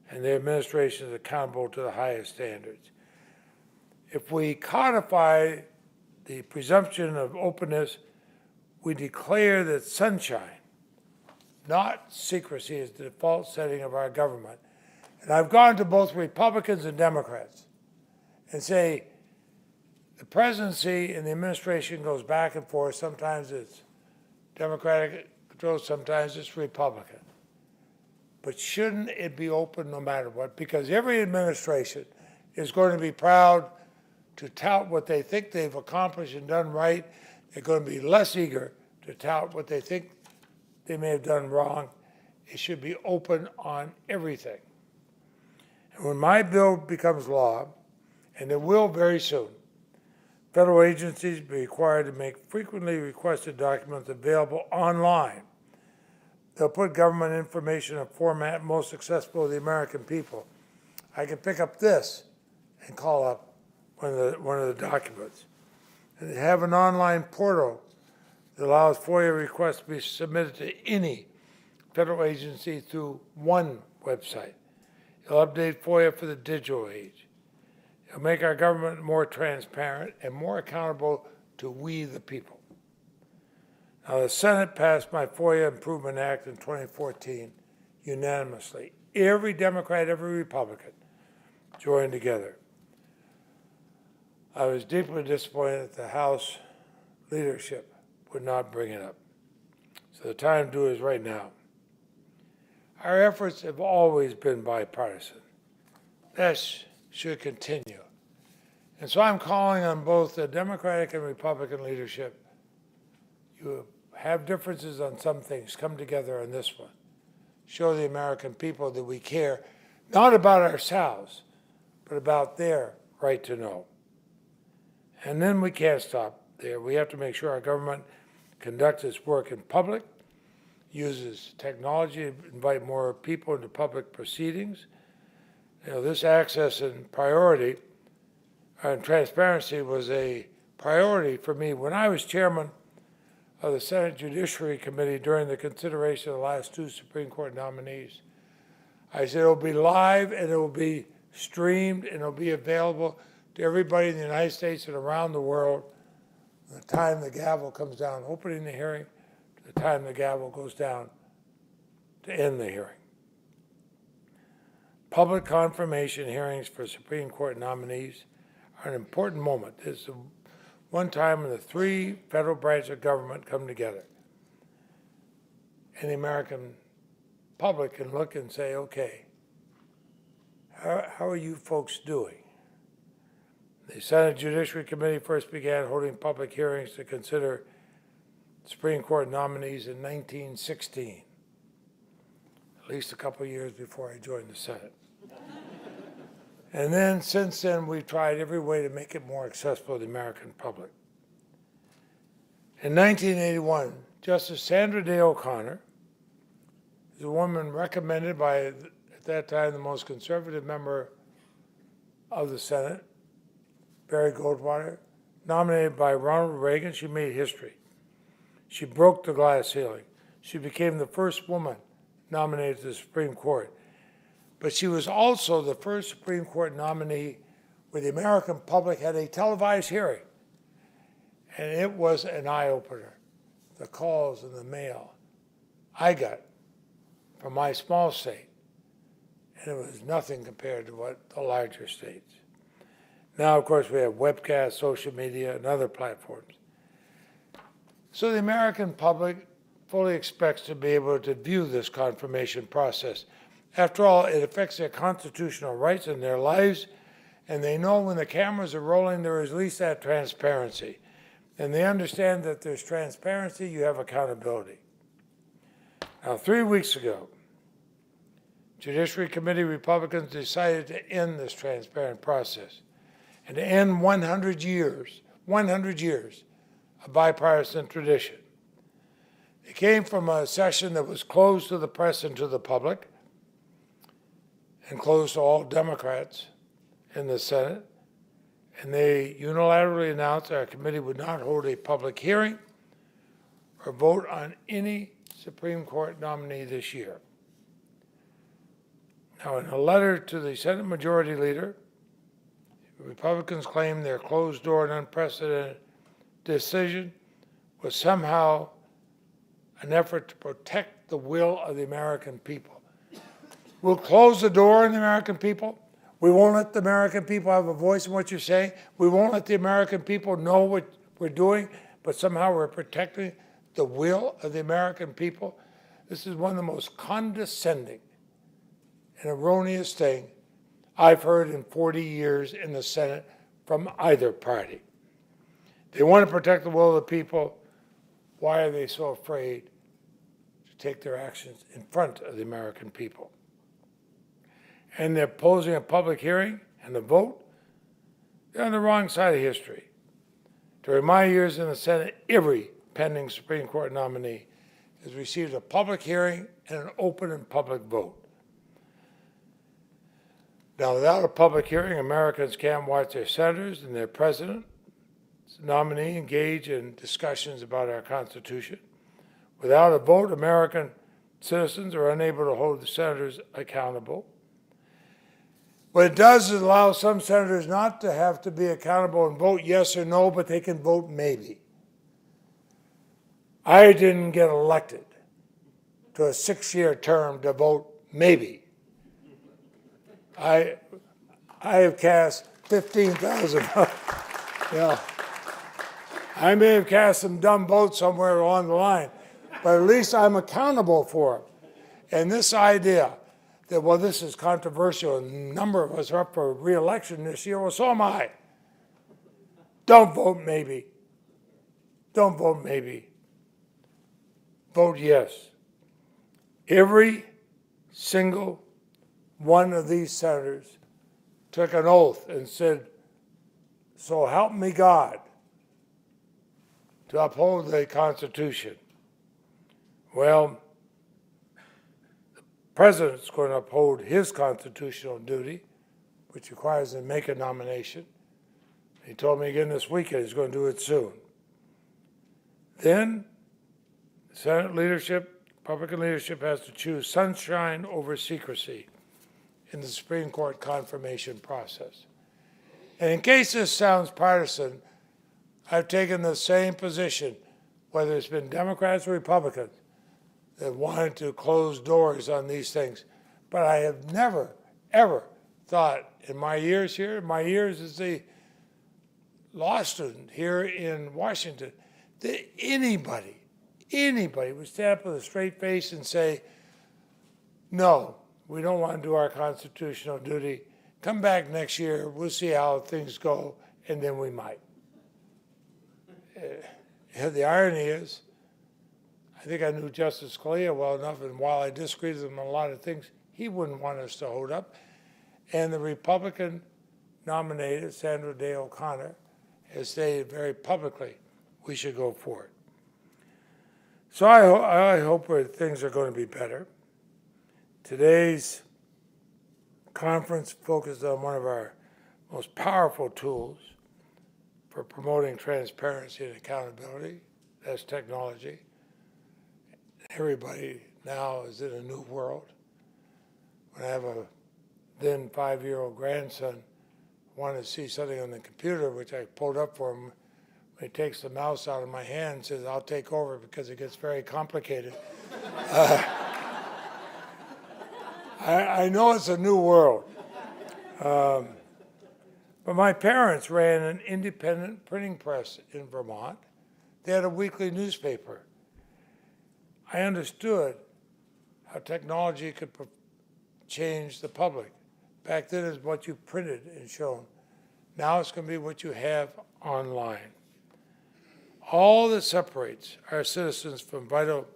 and their administrations accountable to the highest standards. If we codify the presumption of openness, we declare that sunshine, not secrecy, is the default setting of our government. And I've gone to both Republicans and Democrats and say, the presidency and the administration goes back and forth. Sometimes it's Democratic control, sometimes it's Republican. But shouldn't it be open no matter what? Because every administration is going to be proud to tout what they think they've accomplished and done right. They're going to be less eager to tout what they think they may have done wrong. It should be open on everything. And when my bill becomes law, and it will very soon, federal agencies will be required to make frequently requested documents available online. They'll put government information in a format most accessible to the American people. I can pick up this and call up one of the documents. And they have an online portal that allows FOIA requests to be submitted to any federal agency through one website. It'll update FOIA for the digital age. It'll make our government more transparent and more accountable to we the people. Now, the Senate passed my FOIA Improvement Act in 2014 unanimously. Every Democrat, every Republican joined together. I was deeply disappointed that the House leadership would not bring it up. So the time to do it is right now. Our efforts have always been bipartisan. That should continue. And so I'm calling on both the Democratic and Republican leadership. You have differences on some things. Come together on this one. Show the American people that we care, not about ourselves, but about their right to know. And then we can't stop there. We have to make sure our government conducts its work in public, uses technology to invite more people into public proceedings. You know, this access and priority and transparency was a priority for me when I was chairman of the Senate Judiciary Committee during the consideration of the last two Supreme Court nominees. I said it'll be live and it will be streamed and it'll be available to everybody in the United States and around the world the time the gavel comes down, opening the hearing, to the time the gavel goes down to end the hearing. Public confirmation hearings for Supreme Court nominees are an important moment. It's the one time when the three federal branches of government come together. And the American public can look and say, okay, how are you folks doing? The Senate Judiciary Committee first began holding public hearings to consider Supreme Court nominees in 1916, at least a couple of years before I joined the Senate. And then, since then, we've tried every way to make it more accessible to the American public. In 1981, Justice Sandra Day O'Connor is a woman recommended by, at that time, the most conservative member of the Senate, Barry Goldwater, nominated by Ronald Reagan. She made history. She broke the glass ceiling. She became the first woman nominated to the Supreme Court. But she was also the first Supreme Court nominee where the American public had a televised hearing. And it was an eye-opener. The calls in the mail I got from my small state, and it was nothing compared to what the larger states. Now, of course, we have webcasts, social media, and other platforms. So the American public fully expects to be able to view this confirmation process. After all, it affects their constitutional rights and their lives, and they know when the cameras are rolling, there is at least that transparency. And they understand that there's transparency, you have accountability. Now, 3 weeks ago, Judiciary Committee Republicans decided to end this transparent process and to end 100 years of bipartisan tradition. It came from a session that was closed to the press and to the public, and closed to all Democrats in the Senate, and they unilaterally announced our committee would not hold a public hearing or vote on any Supreme Court nominee this year. Now, in a letter to the Senate Majority Leader, the Republicans claim their closed-door and unprecedented decision was somehow an effort to protect the will of the American people. We'll close the door on the American people. We won't let the American people have a voice in what you're saying. We won't let the American people know what we're doing, but somehow we're protecting the will of the American people. This is one of the most condescending and erroneous thing I've heard in 40 years in the Senate from either party. They want to protect the will of the people. Why are they so afraid to take their actions in front of the American people? And they're opposing a public hearing and a vote. They're on the wrong side of history. During my years in the Senate, every pending Supreme Court nominee has received a public hearing and an open and public vote. Now, without a public hearing, Americans can't watch their senators and their president, nominee, engage in discussions about our Constitution. Without a vote, American citizens are unable to hold the senators accountable. What it does is allow some senators not to have to be accountable and vote yes or no, but they can vote maybe. I didn't get elected to a 6-year term to vote maybe. I have cast 15,000. Yeah. I may have cast some dumb votes somewhere along the line, but at least I'm accountable for them. And this idea that, well, this is controversial, and a number of us are up for re-election this year, well, so am I. Don't vote maybe. Don't vote maybe. Vote yes. Every single one of these senators took an oath and said, so help me God, to uphold the Constitution. Well, President's going to uphold his constitutional duty, which requires him to make a nomination. He told me again this weekend he's going to do it soon. Then, Senate leadership, Republican leadership has to choose sunshine over secrecy in the Supreme Court confirmation process. And in case this sounds partisan, I've taken the same position, whether it's been Democrats or Republicans, that wanted to close doors on these things. But I have never, ever thought in my years here, my years as a law student here in Washington, that anybody would stand up with a straight face and say, no, we don't want to do our constitutional duty. Come back next year, we'll see how things go, and then we might. The irony is, I think I knew Justice Scalia well enough, and while I disagreed with him on a lot of things, he wouldn't want us to hold up. And the Republican nominated, Sandra Day O'Connor, has stated very publicly we should go for it. So I hope things are going to be better. Today's conference focused on one of our most powerful tools for promoting transparency and accountability. That's technology. Everybody now is in a new world. When I have a then 5-year-old grandson wanted to see something on the computer, which I pulled up for him, when he takes the mouse out of my hand and says, I'll take over because it gets very complicated. I know it's a new world. But my parents ran an independent printing press in Vermont. They had a weekly newspaper. I understood how technology could change the public. Back then, it was what you printed and shown. Now it's going to be what you have online. All that separates our citizens from vital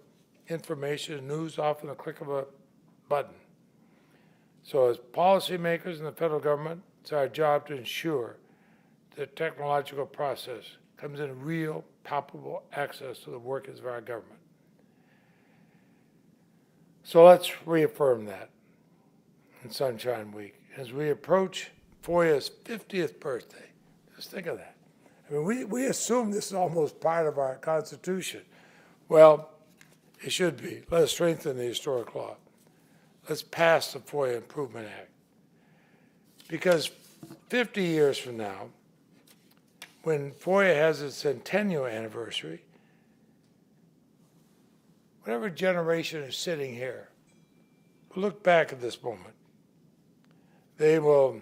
information and news off in the click of a button. So as policymakers in the federal government, it's our job to ensure the technological process comes in real, palpable access to the workings of our government. So let's reaffirm that in Sunshine Week. As we approach FOIA's 50th birthday, just think of that. I mean, we assume this is almost part of our Constitution. Well, it should be. Let us strengthen the historic law. Let's pass the FOIA Improvement Act. Because 50 years from now, when FOIA has its centennial anniversary, whatever generation is sitting here will look back at this moment. They will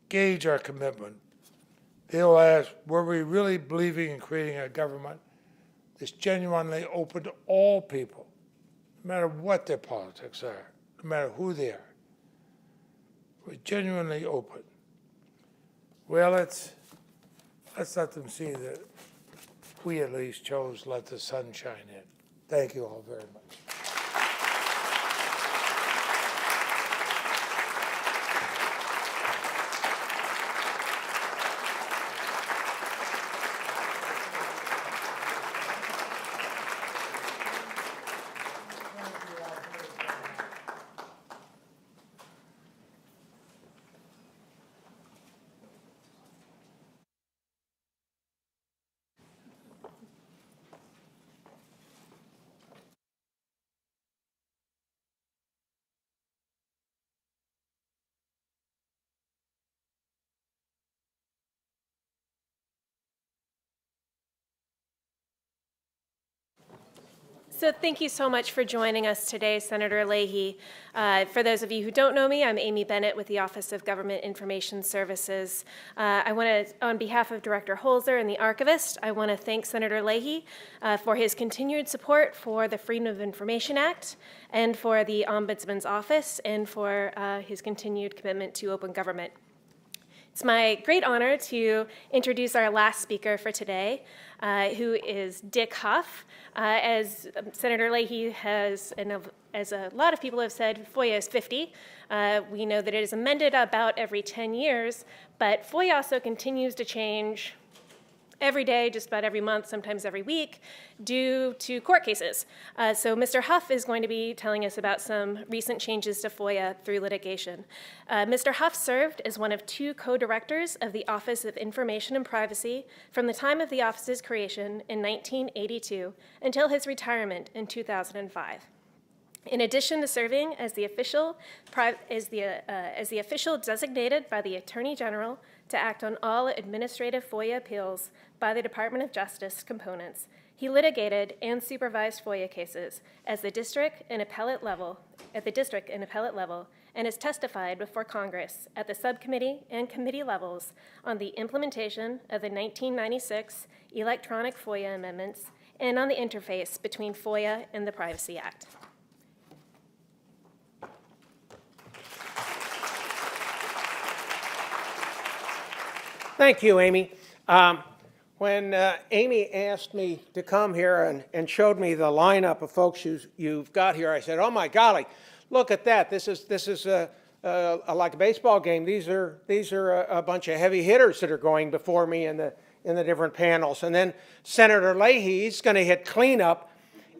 gauge our commitment. They will ask, were we really believing in creating a government that's genuinely open to all people, no matter what their politics are, no matter who they are? We're genuinely open. Well, let's let them see that we at least chose to let the sun shine in. Thank you all very much. So thank you so much for joining us today, Senator Leahy. For those of you who don't know me, I'm Amy Bennett with the Office of Government Information Services. I want to, on behalf of Director Holzer and the Archivist, I want to thank Senator Leahy for his continued support for the Freedom of Information Act and for the Ombudsman's Office and for his continued commitment to open government. It's my great honor to introduce our last speaker for today, who is Dick Huff. As Senator Leahy has, and as a lot of people have said, FOIA is 50. We know that it is amended about every 10 years, but FOIA also continues to change every day, just about every month, sometimes every week, due to court cases. So Mr. Huff is going to be telling us about some recent changes to FOIA through litigation. Mr. Huff served as one of 2 co-directors of the Office of Information and Privacy from the time of the office's creation in 1982 until his retirement in 2005. In addition to serving as the official designated by the Attorney General to act on all administrative FOIA appeals by the Department of Justice components, he litigated and supervised FOIA cases at the district and appellate level, and has testified before Congress at the subcommittee and committee levels on the implementation of the 1996 electronic FOIA amendments and on the interface between FOIA and the Privacy Act. Thank you, Amy. When Amy asked me to come here and showed me the lineup of folks you've got here, I said, "Oh my golly, look at that! This is like a baseball game. These are a bunch of heavy hitters that are going before me in the different panels." And then Senator Leahy, he's going to hit cleanup,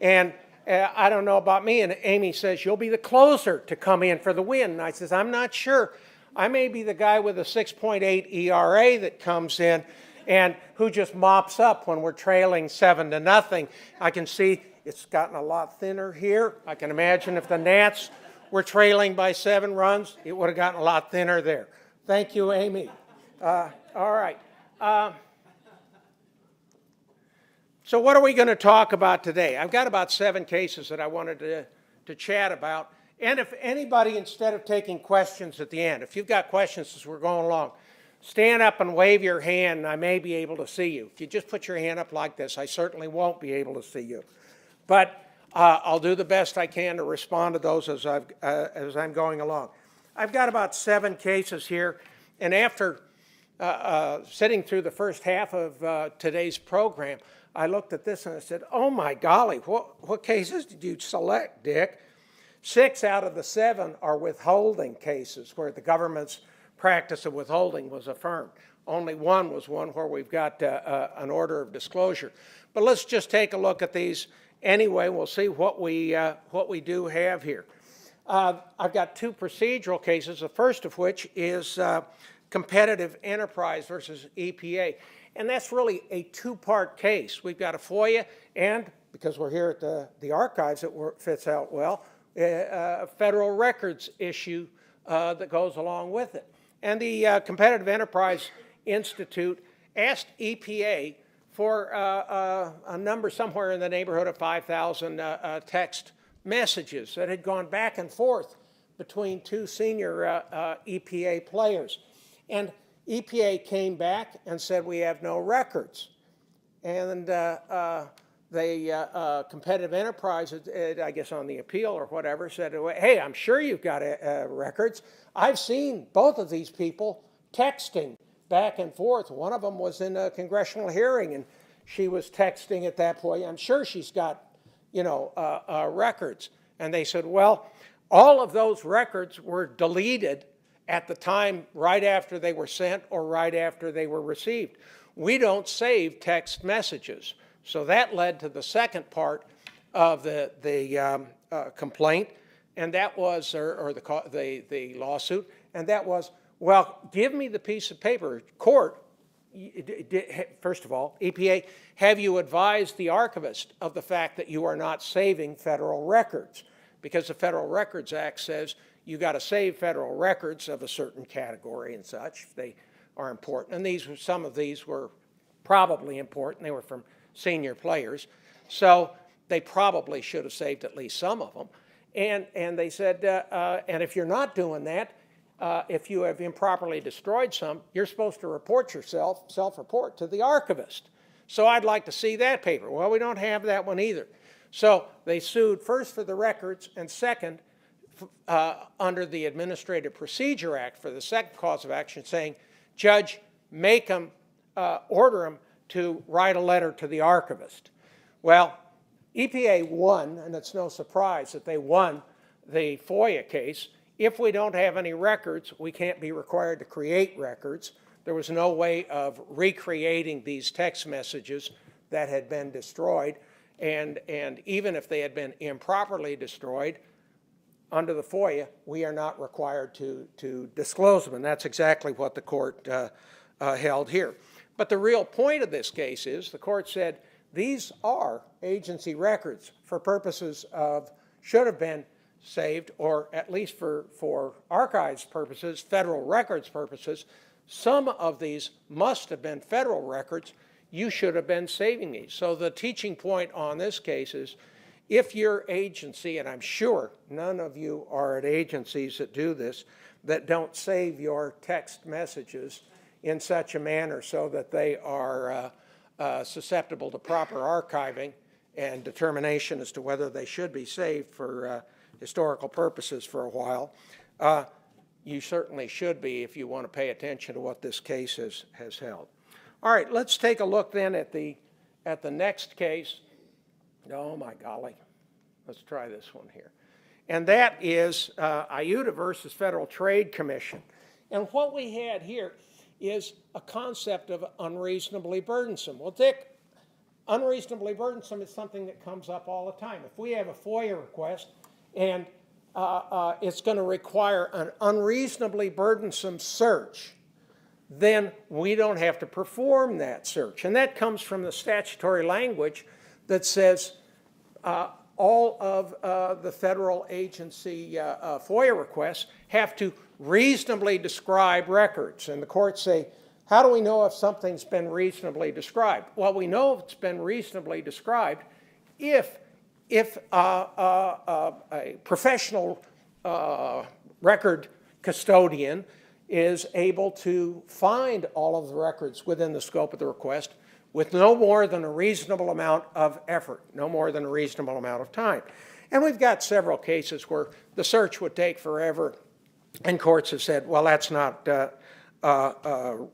and I don't know about me. And Amy says, "You'll be the closer to come in for the win." And I says, "I'm not sure. I may be the guy with a 6.8 ERA that comes in and who just mops up when we're trailing 7-0. I can see it's gotten a lot thinner here. I can imagine if the Nats were trailing by 7 runs, it would have gotten a lot thinner there." Thank you, Amy. All right. So what are we going to talk about today? I've got about 7 cases that I wanted to chat about. And if anybody, instead of taking questions at the end, if you've got questions as we're going along, stand up and wave your hand, and I may be able to see you. If you just put your hand up like this, I certainly won't be able to see you. But I'll do the best I can to respond to those as I'm going along. I've got about 7 cases here, and after sitting through the first half of today's program, I looked at this and I said, "Oh my golly, what cases did you select, Dick?" 6 out of the 7 are withholding cases where the government's practice of withholding was affirmed. Only one was one where we've got an order of disclosure. But let's just take a look at these anyway. We'll see what we do have here. I've got 2 procedural cases, the first of which is competitive enterprise versus EPA. And that's really a 2-part case. We've got a FOIA and, because we're here at the archives, it fits out well, a federal records issue that goes along with it. And the Competitive Enterprise Institute asked EPA for a number somewhere in the neighborhood of 5,000 text messages that had gone back and forth between 2 senior EPA players. And EPA came back and said, "We have no records." And the Competitive Enterprise, I guess on the appeal or whatever, said, "Hey, I'm sure you've got records. I've seen both of these people texting back and forth. One of them was in a congressional hearing, and she was texting at that point. I'm sure she's got, records." And they said, "Well, all of those records were deleted at the time right after they were sent or right after they were received. We don't save text messages." So that led to the second part of the complaint, and that was, or the lawsuit, and that was, "Well, give me the piece of paper. Court, first of all, EPA, have you advised the archivist of the fact that you are not saving federal records?" Because the Federal Records Act says you got to save federal records of a certain category and such. They are important, and some of these were probably important. They were from senior players, so they probably should have saved at least some of them. And they said, and if you're not doing that, if you have improperly destroyed some, you're supposed to report yourself, self-report to the archivist. So I'd like to see that paper. Well, we don't have that one either. So they sued first for the records and second under the Administrative Procedure Act for the second cause of action, saying, "Judge, make them, order them to write a letter to the archivist." Well, EPA won, and it's no surprise that they won the FOIA case. If we don't have any records, we can't be required to create records. There was no way of recreating these text messages that had been destroyed. And even if they had been improperly destroyed, under the FOIA, we are not required to disclose them. And that's exactly what the court held here. But the real point of this case is the court said these are agency records for purposes of should have been saved, or at least for archives purposes, federal records purposes. Some of these must have been federal records. You should have been saving these. So the teaching point on this case is if your agency, and I'm sure none of you are at agencies that do this, that don't save your text messages in such a manner so that they are susceptible to proper archiving and determination as to whether they should be saved for historical purposes for a while. You certainly should be if you want to pay attention to what this case has held. All right, let's take a look then at the next case. Oh my golly, let's try this one here. And that is IUTA versus Federal Trade Commission. And what we had here is a concept of unreasonably burdensome. Well, Dick, unreasonably burdensome is something that comes up all the time. If we have a FOIA request and it's going to require an unreasonably burdensome search, then we don't have to perform that search. And that comes from the statutory language that says all of the federal agency FOIA requests have to reasonably describe records. And the courts say, how do we know if something's been reasonably described? Well, we know it's been reasonably described if a professional record custodian is able to find all of the records within the scope of the request with no more than a reasonable amount of effort, no more than a reasonable amount of time. And we've got several cases where the search would take forever, and courts have said, well, that's not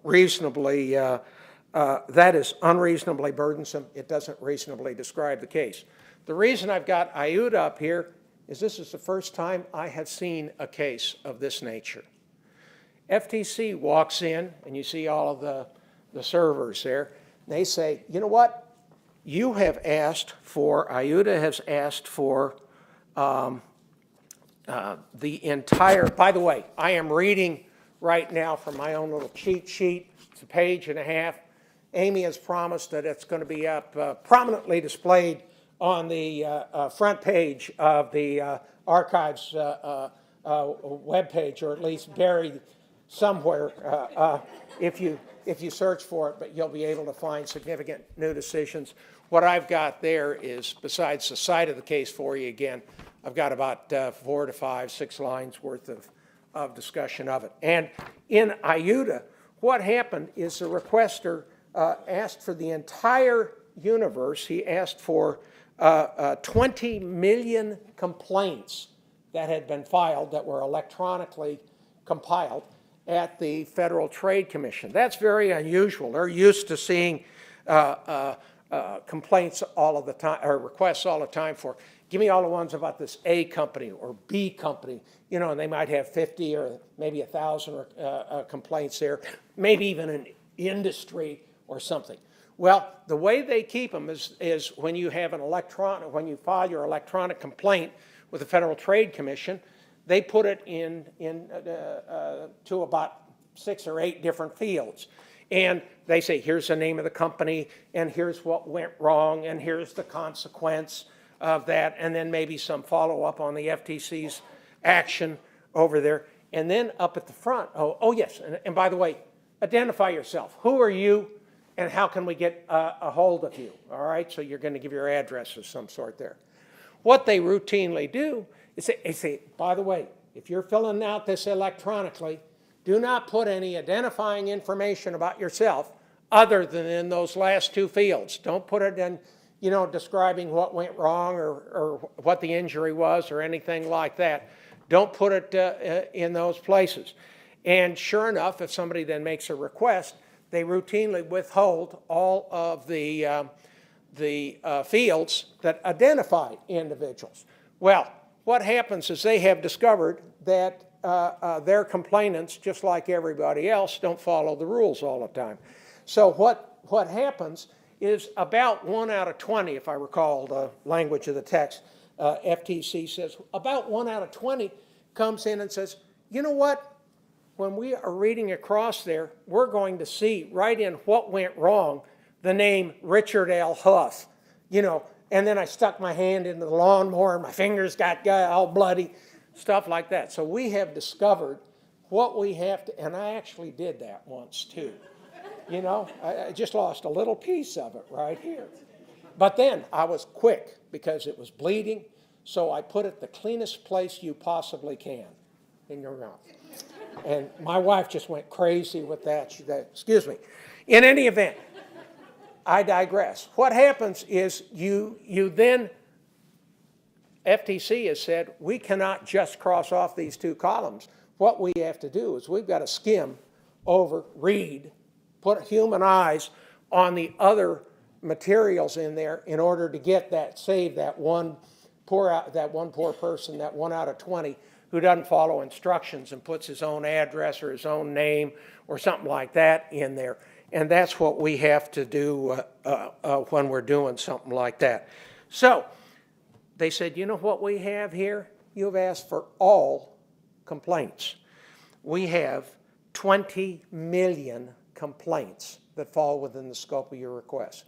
reasonably, that is unreasonably burdensome. It doesn't reasonably describe the case. The reason I've got IUTA up here is this is the first time I have seen a case of this nature. FTC walks in, and you see all of the servers there. They say, you know what? You have asked for, IUTA has asked for the entire, by the way, I am reading right now from my own little cheat sheet. It's a page and a half. Amy has promised that it's going to be up prominently displayed on the front page of the archives webpage, or at least buried somewhere if you search for it, but you'll be able to find significant new decisions. What I've got there is, besides the side of the case for you again, I've got about 4 to 5, 6 lines worth of discussion of it. And in IUTA, what happened is the requester asked for the entire universe. He asked for 20 million complaints that had been filed that were electronically compiled at the Federal Trade Commission. That's very unusual. They're used to seeing complaints all of the time, or requests all the time for, give me all the ones about this A company or B company, you know, and they might have 50 or maybe 1,000 complaints there, maybe even an industry or something. Well, the way they keep them is when you have an electronic, when you file your electronic complaint with the Federal Trade Commission, they put it to about 6 or 8 different fields. And they say, here's the name of the company, and here's what went wrong, and here's the consequence of that, and then maybe some follow-up on the FTC's action over there. And then up at the front, oh yes, and by the way, identify yourself. Who are you, and how can we get a hold of you? All right, so you're going to give your address of some sort there. What they routinely do is they say, by the way, if you're filling out this electronically, do not put any identifying information about yourself other than in those last 2 fields. Don't put it in, you know, describing what went wrong or what the injury was or anything like that. Don't put it in those places. And sure enough, if somebody then makes a request, they routinely withhold all of the fields that identify individuals. Well, what happens is they have discovered that they're complainants just like everybody else, don't follow the rules all the time. So what happens is about 1 out of 20, if I recall the language of the text, FTC says, about 1 out of 20 comes in and says, you know what? When we are reading across there, we're going to see right in what went wrong the name Richard L. Huff, you know, and then I stuck my hand into the lawnmower and my fingers got all bloody, stuff like that. So we have discovered what we have to, and I actually did that once too. You know, I just lost a little piece of it right here. But then I was quick because it was bleeding, so I put it the cleanest place you possibly can, in your mouth. And my wife just went crazy with that. She said, excuse me. In any event, I digress. What happens is you then, FTC has said, we cannot just cross off these 2 columns. What we have to do is we've got to skim over, read, put human eyes on the other materials in there in order to get that, save that one poor person, that 1 out of 20 who doesn't follow instructions and puts his own address or his own name or something like that in there. And that's what we have to do when we're doing something like that. So they said, you know what we have here? You've asked for all complaints. We have 20 million complaints that fall within the scope of your request.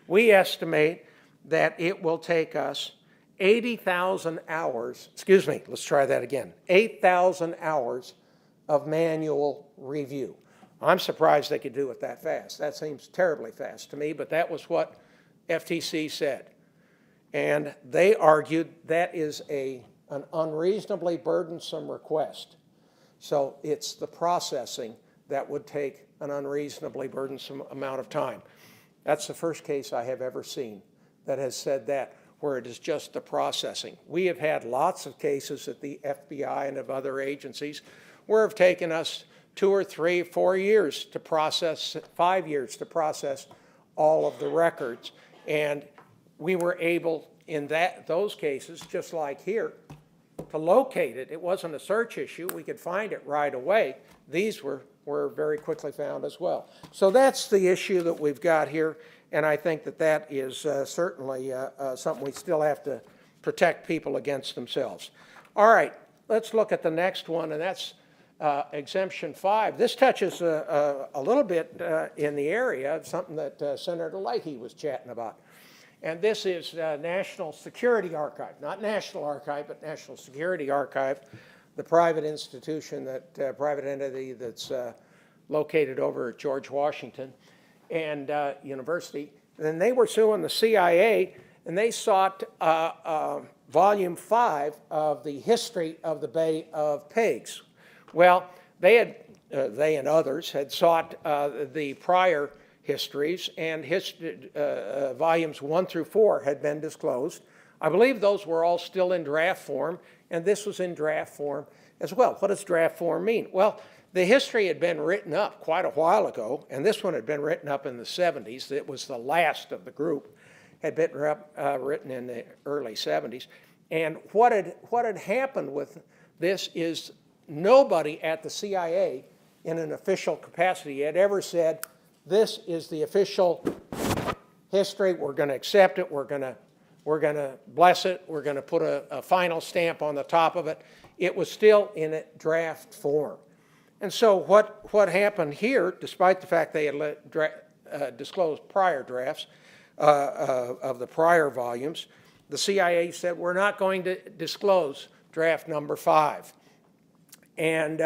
We estimate that it will take us 80,000 hours, excuse me, let's try that again, 8,000 hours of manual review. I'm surprised they could do it that fast. That seems terribly fast to me, but that was what FTC said. And they argued that is an unreasonably burdensome request. So it's the processing that would take an unreasonably burdensome amount of time. That's the first case I have ever seen that has said that, where it is just the processing. We have had lots of cases at the FBI and of other agencies where it have taken us 2 or 3, 4 years to process, 5 years to process all of the records. And we were able, in those cases, just like here, to locate it. It wasn't a search issue. We could find it right away. These were very quickly found as well. So that's the issue that we've got here, and I think that that is certainly something we still have to protect people against themselves. All right, let's look at the next one, and that's Exemption 5. This touches a little bit in the area of something that Senator Leahy was chatting about. And this is National Security Archive, not National Archive, but National Security Archive, the private institution, that private entity that's located over at George Washington and University. And they were suing the CIA, and they sought Volume 5 of the history of the Bay of Pigs. Well, they and others had sought the prior histories, and volumes 1 through 4 had been disclosed. I believe those were all still in draft form, and this was in draft form as well. What does draft form mean? Well, the history had been written up quite a while ago, and this one had been written up in the 70s. It was the last of the group, had been written in the early 70s. And what had happened with this is nobody at the CIA in an official capacity had ever said, this is the official history, we're going to accept it, we're going to bless it, we're going to put a final stamp on the top of it. It was still in a draft form. And so what happened here, despite the fact they had disclosed prior drafts of the prior volumes, the CIA said, we're not going to disclose draft number 5. And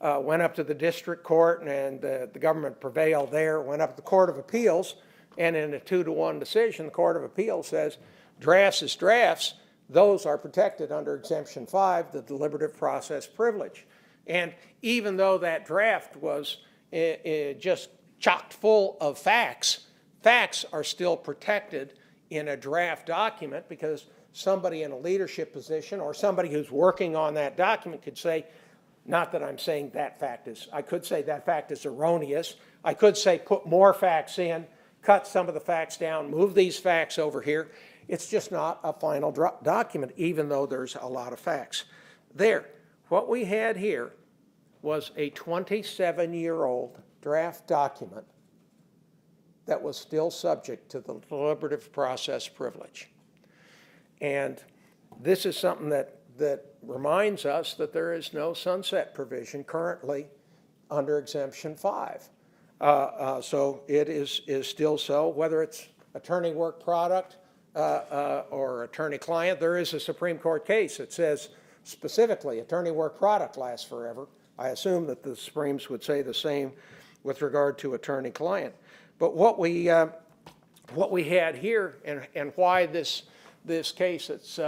went up to the district court, and the government prevailed there, went up to the Court of Appeals, and in a 2-to-1 decision, the Court of Appeals says, drafts is drafts, those are protected under Exemption 5, the deliberative process privilege. And even though that draft was just chocked full of facts, facts are still protected in a draft document, because somebody in a leadership position or somebody who's working on that document could say, not that I'm saying that fact is, I could say that fact is erroneous. I could say put more facts in, cut some of the facts down, move these facts over here. It's just not a final document, even though there's a lot of facts there. What we had here was a 27-year-old draft document that was still subject to the deliberative process privilege. And this is something that reminds us that there is no sunset provision currently under Exemption 5. So it is still so, whether it's attorney work product or attorney-client. There is a Supreme Court case that says specifically attorney work product lasts forever. I assume that the Supremes would say the same with regard to attorney-client. But what we had here, and why this case that's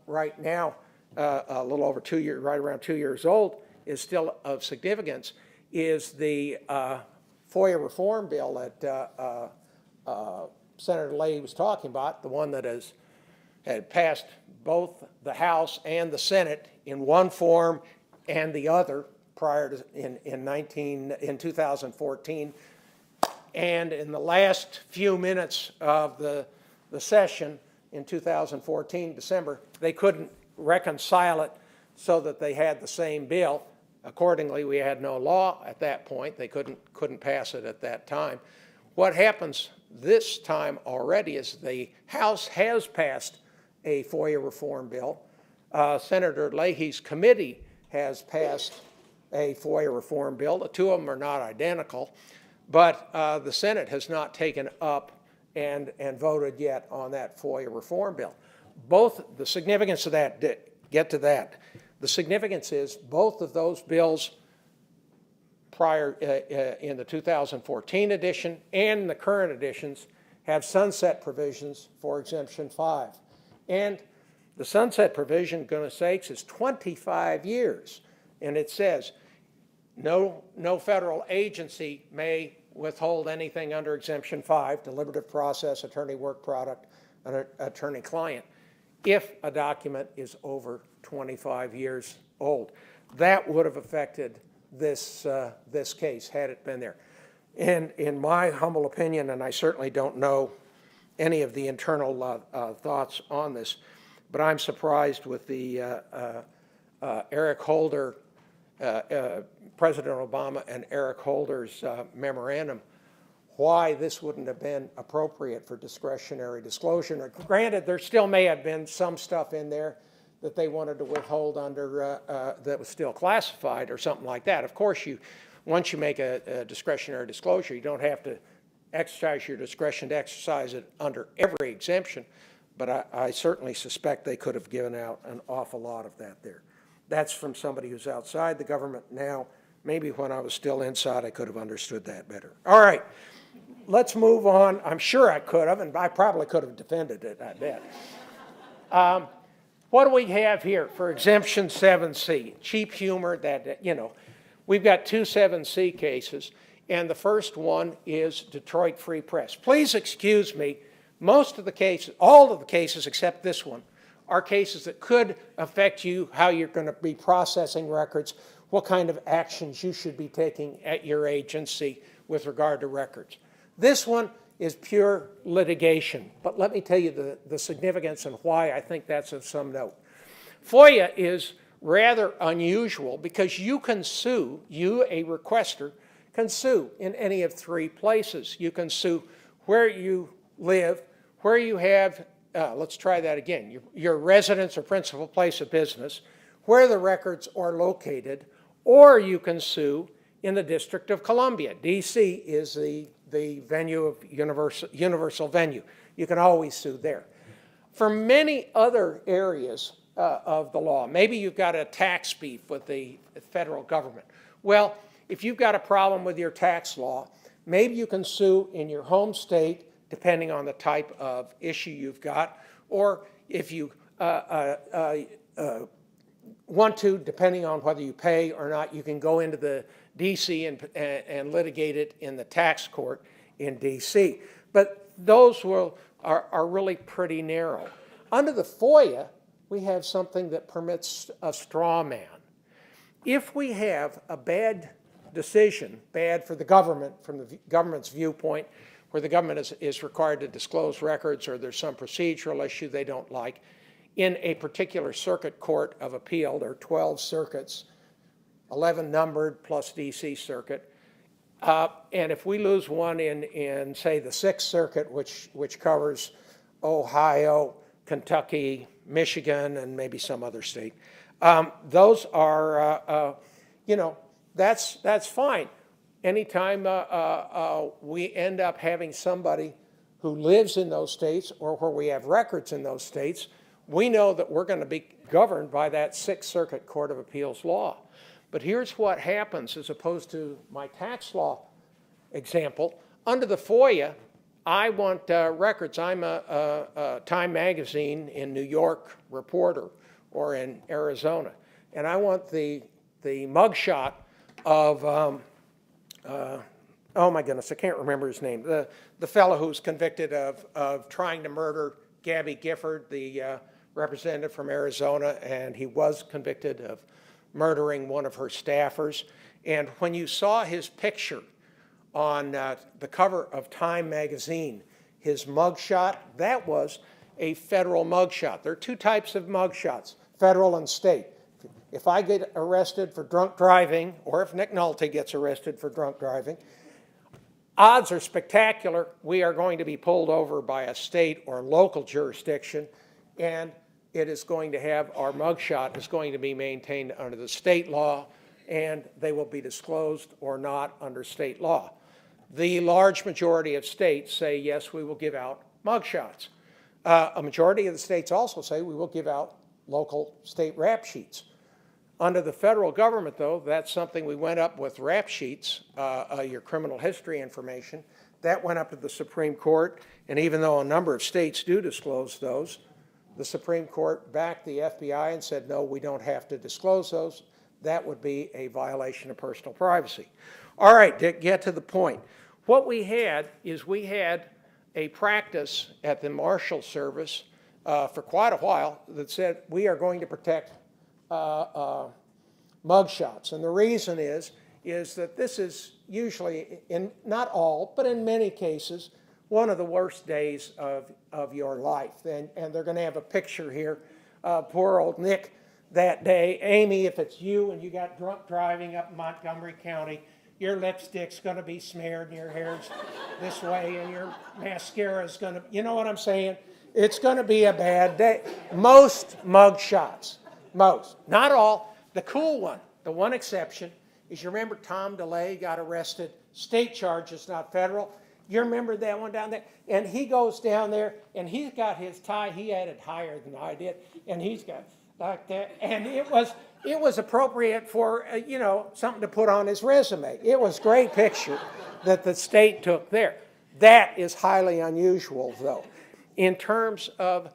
right now a little over 2 years, right around 2 years old, is still of significance, is the FOIA reform bill that Senator Leahy was talking about, the one that had passed both the House and the Senate in one form and the other prior to in 2014. And in the last few minutes of the session in 2014, December, they couldn't reconcile it so that they had the same bill. Accordingly, we had no law at that point. They couldn't pass it at that time. What happens this time already is the House has passed a FOIA reform bill. Senator Leahy's committee has passed a FOIA reform bill. The two of them are not identical, but the Senate has not taken up and voted yet on that FOIA reform bill. Both, the significance of that, get to that. The significance is both of those bills prior in the 2014 edition and the current editions have sunset provisions for Exemption 5. And the sunset provision, goodness sakes, is 25 years. And it says, no federal agency may withhold anything under Exemption 5, deliberative process, attorney work product, and attorney-client, if a document is over 25 years old. That would have affected this case had it been there. And in my humble opinion, and I certainly don't know any of the internal thoughts on this, but I'm surprised with the Eric Holder, President Obama and Eric Holder's memorandum, why this wouldn't have been appropriate for discretionary disclosure. Granted, there still may have been some stuff in there that they wanted to withhold under that was still classified or something like that. Of course, once you make a discretionary disclosure, you don't have to exercise your discretion to exercise it under every exemption, but I certainly suspect they could have given out an awful lot of that there. That's from somebody who's outside the government now. Maybe when I was still inside, I could have understood that better. All right, let's move on. I'm sure I could have, and I probably could have defended it, I bet. What do we have here for Exemption 7C? Cheap humor that, we've got two 7C cases, and the first one is Detroit Free Press. Please excuse me, most of the cases, all of the cases except this one, are cases that could affect you, how you're going to be processing records, what kind of actions you should be taking at your agency with regard to records. This one is pure litigation, but let me tell you the significance and why I think that's of some note. FOIA is rather unusual because you can sue, you, a requester, can sue in any of three places. You can sue where you live, where you have, let's try that again, your residence or principal place of business, where the records are located, or you can sue in the District of Columbia. DC is the venue of universal venue. You can always sue there. For many other areas of the law, maybe you've got a tax beef with the federal government. Well, if you've got a problem with your tax law, maybe you can sue in your home state, depending on the type of issue you've got, or if you want to, depending on whether you pay or not, you can go into the DC and litigate it in the tax court in DC. But those are really pretty narrow. Under the FOIA, we have something that permits a straw man. If we have a bad decision, bad for the government, from the government's viewpoint, where the government is required to disclose records or there's some procedural issue they don't like, in a particular circuit court of appeal. There are 12 circuits, 11 numbered plus DC circuit. And if we lose one in say, the Sixth Circuit, which covers Ohio, Kentucky, Michigan, and maybe some other state, those are, you know, that's fine. Anytime we end up having somebody who lives in those states or where we have records in those states, we know that we're going to be governed by that Sixth Circuit Court of Appeals law. But here's what happens as opposed to my tax law example. Under the FOIA, I want records. I'm a Time magazine in New York reporter or in Arizona, and I want the mugshot of, oh my goodness, I can't remember his name, the fellow who's convicted of trying to murder Gabby Gifford, the representative from Arizona, and he was convicted of murdering one of her staffers. And when you saw his picture on the cover of Time magazine, his mugshot, that was a federal mugshot. There are two types of mugshots, federal and state. If I get arrested for drunk driving, or if Nick Nolte gets arrested for drunk driving, odds are spectacular we are going to be pulled over by a state or local jurisdiction, and it is going to have, our mugshot is going to be maintained under the state law, and they will be disclosed or not under state law. The large majority of states say, yes, we will give out mugshots. A majority of the states also say we will give out local state rap sheets. Under the federal government, though, that's something we went up with rap sheets, your criminal history information. That went up to the Supreme Court, and even though a number of states do disclose those, the Supreme Court backed the FBI and said, no, we don't have to disclose those. That would be a violation of personal privacy. All right, Dick, get to the point. What we had is we had a practice at the Marshal Service for quite a while that said we are going to protect mugshots. And the reason is that this is usually, in not all, but in many cases, one of the worst days of your life. And they're going to have a picture here. Poor old Nick that day. Amy, if it's you and you got drunk driving up in Montgomery County, your lipstick's going to be smeared and your hair's this way and your mascara's going to, you know what I'm saying? It's going to be a bad day. Most mugshots, most, not all. The cool one, the one exception, is you remember Tom DeLay got arrested, state charges, not federal. You remember that one down there? And he goes down there, and he's got his tie. He had it higher than I did, and he's got like that. And it was appropriate for, you know, something to put on his resume. It was a great picture that the state took there. That is highly unusual, though. In terms of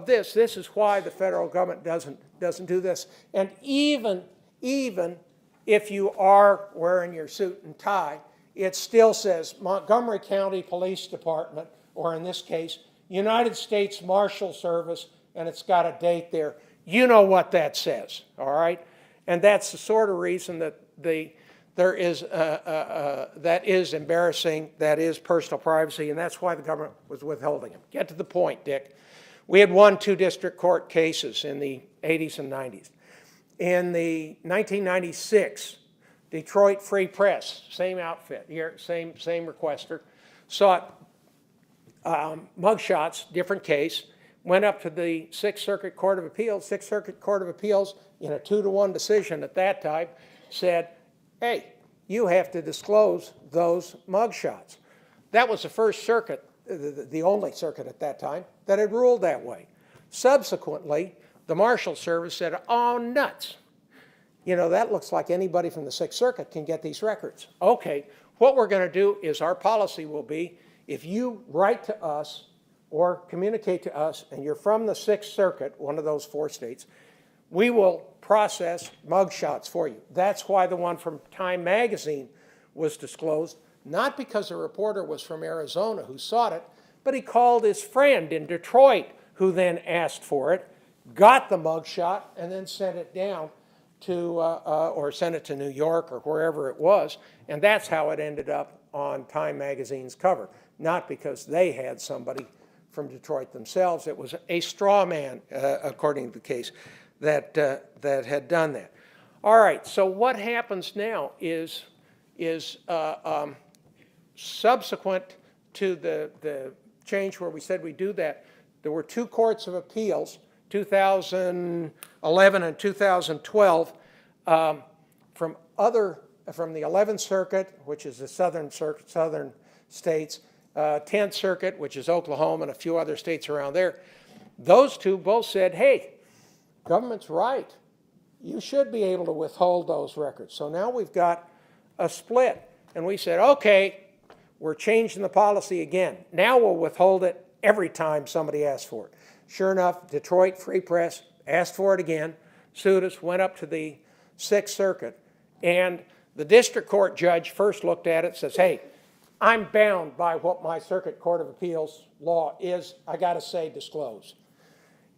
this is why the federal government doesn't do this. And even if you are wearing your suit and tie, it still says Montgomery County Police Department, or in this case, United States Marshal Service, and it's got a date there. You know what that says, all right? And that's the sort of reason that that is embarrassing, that is personal privacy, and that's why the government was withholding them. Get to the point, Dick. We had won 2 district court cases in the 80s and 90s. In the 1996, Detroit Free Press, same outfit, here, same requester, sought mugshots, different case, went up to the Sixth Circuit Court of Appeals. Sixth Circuit Court of Appeals, in a 2-to-1 decision at that time, said, hey, you have to disclose those mugshots. That was the first circuit, the only circuit at that time, that had ruled that way. Subsequently, the Marshal Service said, oh, nuts. You know, that looks like anybody from the Sixth Circuit can get these records. Okay, what we're going to do is our policy will be, if you write to us or communicate to us and you're from the Sixth Circuit, one of those 4 states, we will process mugshots for you. That's why the one from Time magazine was disclosed, not because the reporter was from Arizona who sought it, but he called his friend in Detroit who then asked for it, got the mugshot, and then sent it down to, or sent it to New York or wherever it was, and that's how it ended up on Time magazine's cover, not because they had somebody from Detroit themselves. It was a straw man, according to the case, that had done that. All right, so what happens now is subsequent to the change where we said we do that, there were two courts of appeals, 2011 and 2012, from the 11th Circuit, which is the southern states, 10th Circuit, which is Oklahoma and a few other states around there. Those two both said, hey, government's right. You should be able to withhold those records. So now we've got a split. And we said, okay, we're changing the policy again. Now we'll withhold it every time somebody asks for it. Sure enough, Detroit Free Press asked for it again, sued us, went up to the 6th Circuit. And the district court judge first looked at it, says, hey, I'm bound by what my Circuit Court of Appeals law is. I got to say disclose.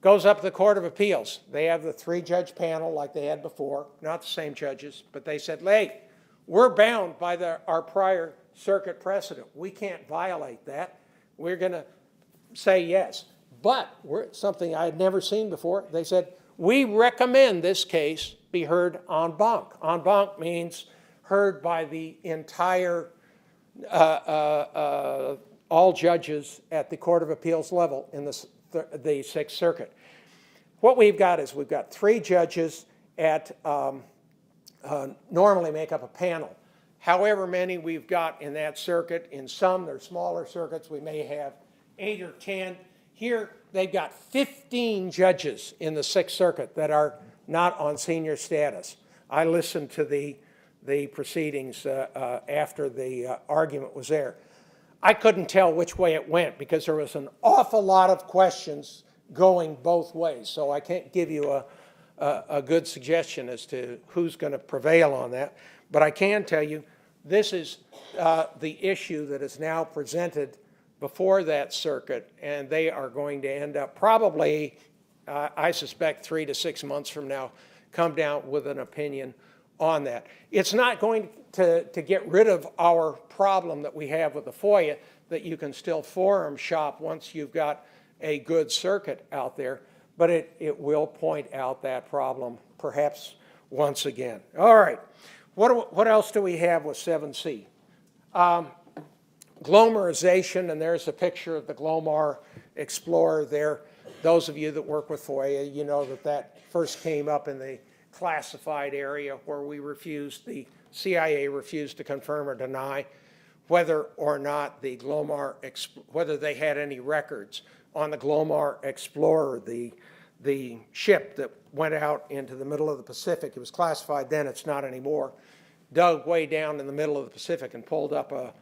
Goes up to the Court of Appeals. They have the 3-judge panel like they had before, not the same judges, but they said, hey, we're bound by our prior circuit precedent. We can't violate that. We're going to say yes. But something I had never seen before, they said, we recommend this case be heard en banc. En banc means heard by the entire, all judges at the Court of Appeals level in the 6th Circuit. What we've got is we've got 3 judges at, normally make up a panel. However many we've got in that circuit, in some they're smaller circuits, we may have 8 or 10. Here they've got 15 judges in the 6th Circuit that are not on senior status. I listened to the proceedings after the argument was there. I couldn't tell which way it went because there was an awful lot of questions going both ways. So I can't give you a good suggestion as to who's going to prevail on that. But I can tell you this is the issue that is now presented before that circuit, and they are going to end up probably, I suspect, 3 to 6 months from now, come down with an opinion on that. It's not going to get rid of our problem that we have with the FOIA, that you can still forum shop once you've got a good circuit out there, but it will point out that problem perhaps once again. All right, what else do we have with 7C? Glomerization, and there's a picture of the Glomar Explorer there. Those of you that work with FOIA, you know that first came up in the classified area where we refused, the CIA refused to confirm or deny whether or not the Glomar, whether they had any records on the Glomar Explorer, the ship that went out into the middle of the Pacific. It was classified then, it's not anymore. Dug way down in the middle of the Pacific and pulled up a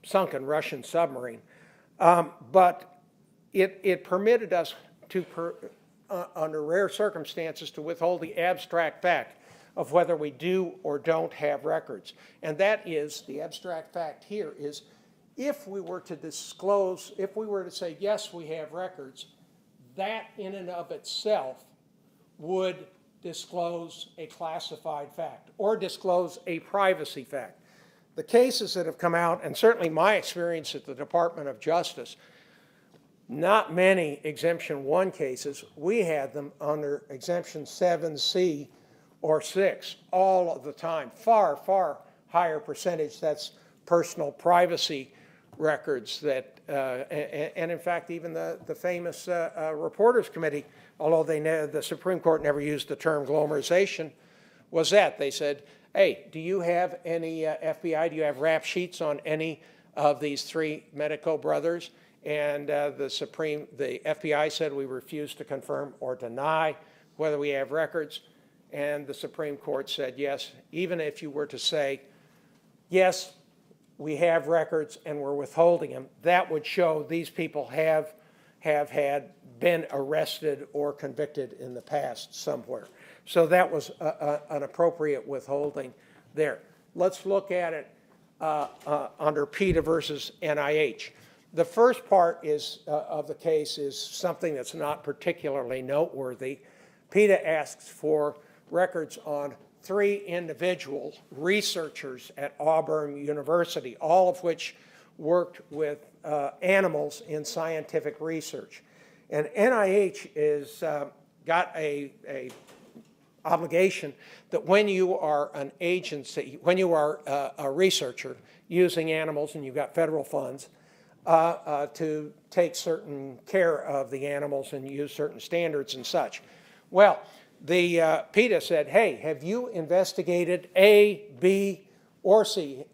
sunken Russian submarine. But it permitted us to, under rare circumstances, to withhold the abstract fact of whether we do or don't have records. And that is, the abstract fact here is, if we were to disclose, if we were to say, yes, we have records, that in and of itself would disclose a classified fact or disclose a privacy fact. The cases that have come out, and certainly my experience at the Department of Justice, not many Exemption 1 cases. We had them under Exemption 7C or 6 all of the time. Far, far higher percentage. That's personal privacy records that, and in fact, even the famous Reporters Committee, although the Supreme Court never used the term glomerization, was that. They said, hey, do you have any, FBI, do you have rap sheets on any of these 3 Medico brothers? And the FBI said we refuse to confirm or deny whether we have records. And the Supreme Court said, yes, even if you were to say, yes, we have records and we're withholding them, that would show these people have been arrested or convicted in the past somewhere. So that was an appropriate withholding there. Let's look at it under PETA versus NIH. The first part is, of the case is something that's not particularly noteworthy. PETA asks for records on 3 individual researchers at Auburn University, all of which worked with animals in scientific research. And NIH is got a obligation that when you are an agency, when you are a researcher using animals and you've got federal funds, to take certain care of the animals and use certain standards and such. Well, the PETA said, hey, have you investigated A, B, or C?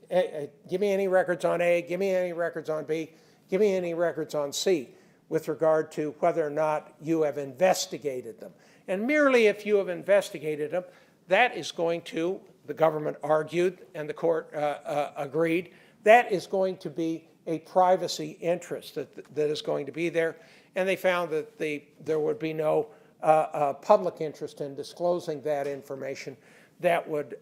Give me any records on A, give me any records on B, give me any records on C with regard to whether or not you have investigated them. And merely if you have investigated them, that is going to, the government argued and the court agreed, that is going to be a privacy interest that is going to be there. And they found that there would be no public interest in disclosing that information that would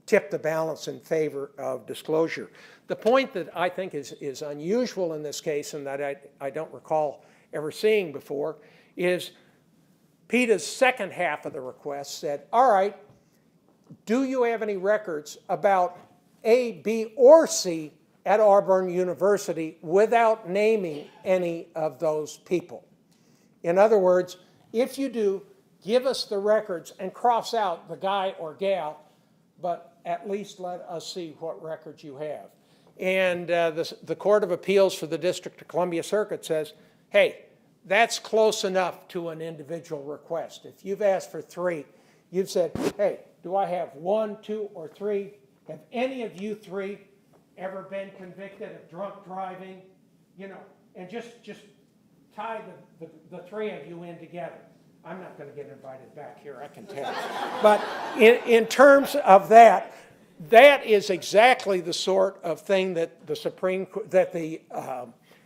tip the balance in favor of disclosure. The point that I think is unusual in this case and that I don't recall ever seeing before is PETA's second half of the request said, all right, do you have any records about A, B, or C at Auburn University without naming any of those people? In other words, if you do, give us the records and cross out the guy or gal, but at least let us see what records you have. And the Court of Appeals for the District of Columbia Circuit says, hey, that's close enough to an individual request. If you've asked for 3, you've said, hey, do I have 1, 2, or 3? Have any of you 3 ever been convicted of drunk driving? You know, and just tie the 3 of you in together. I'm not going to get invited back here, I can tell. But in terms of that, that is exactly the sort of thing that the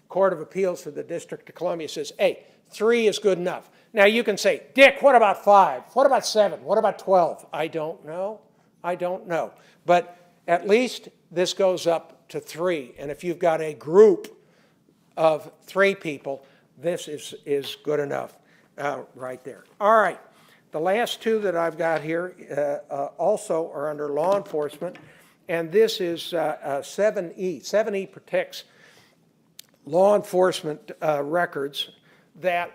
Court of Appeals for the District of Columbia says, hey, 3 is good enough. Now you can say, Dick, what about 5? What about 7? What about 12? I don't know. I don't know. But at least this goes up to 3. And if you've got a group of 3 people, this is good enough right there. All right. The last 2 that I've got here also are under law enforcement. And this is 7E. 7E protects law enforcement records that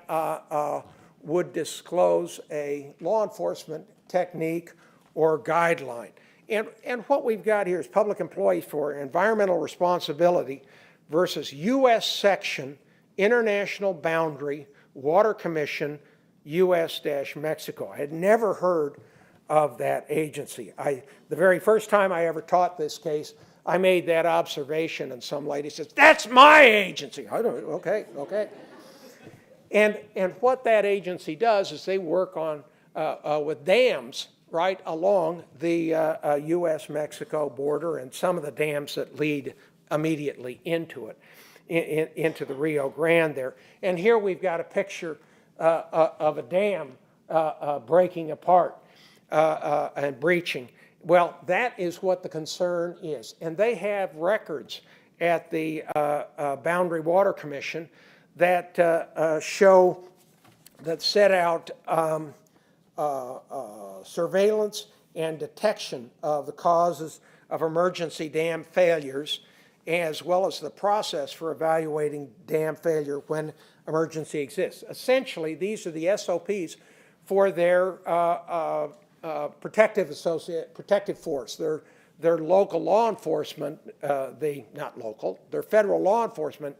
would disclose a law enforcement technique or guideline. And what we've got here is public employees for environmental responsibility versus U.S. section, international boundary, water commission, U.S.-Mexico. I had never heard of that agency. The very first time I ever taught this case, I made that observation, and some lady says, that's my agency. I don't, okay. And what that agency does is they work on with dams right along the U.S.-Mexico border and some of the dams that lead immediately into it, into the Rio Grande there. And here we've got a picture of a dam breaking apart and breaching. Well, that is what the concern is. And they have records at the Boundary Water Commission that show, that set out surveillance and detection of the causes of emergency dam failures, as well as the process for evaluating dam failure when emergency exists. Essentially, these are the SOPs for their protective force. Their local law enforcement, their federal law enforcement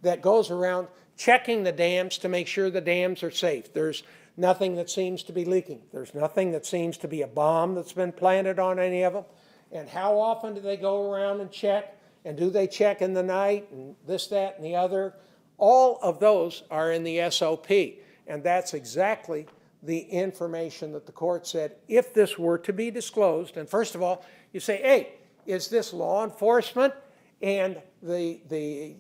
that goes around checking the dams to make sure the dams are safe. There's nothing that seems to be leaking. There's nothing that seems to be a bomb that's been planted on any of them. And how often do they go around and check? And do they check in the night and this, that, and the other? All of those are in the SOP. And that's exactly the information that the court said, if this were to be disclosed, and first of all, you say, hey, is this law enforcement? And we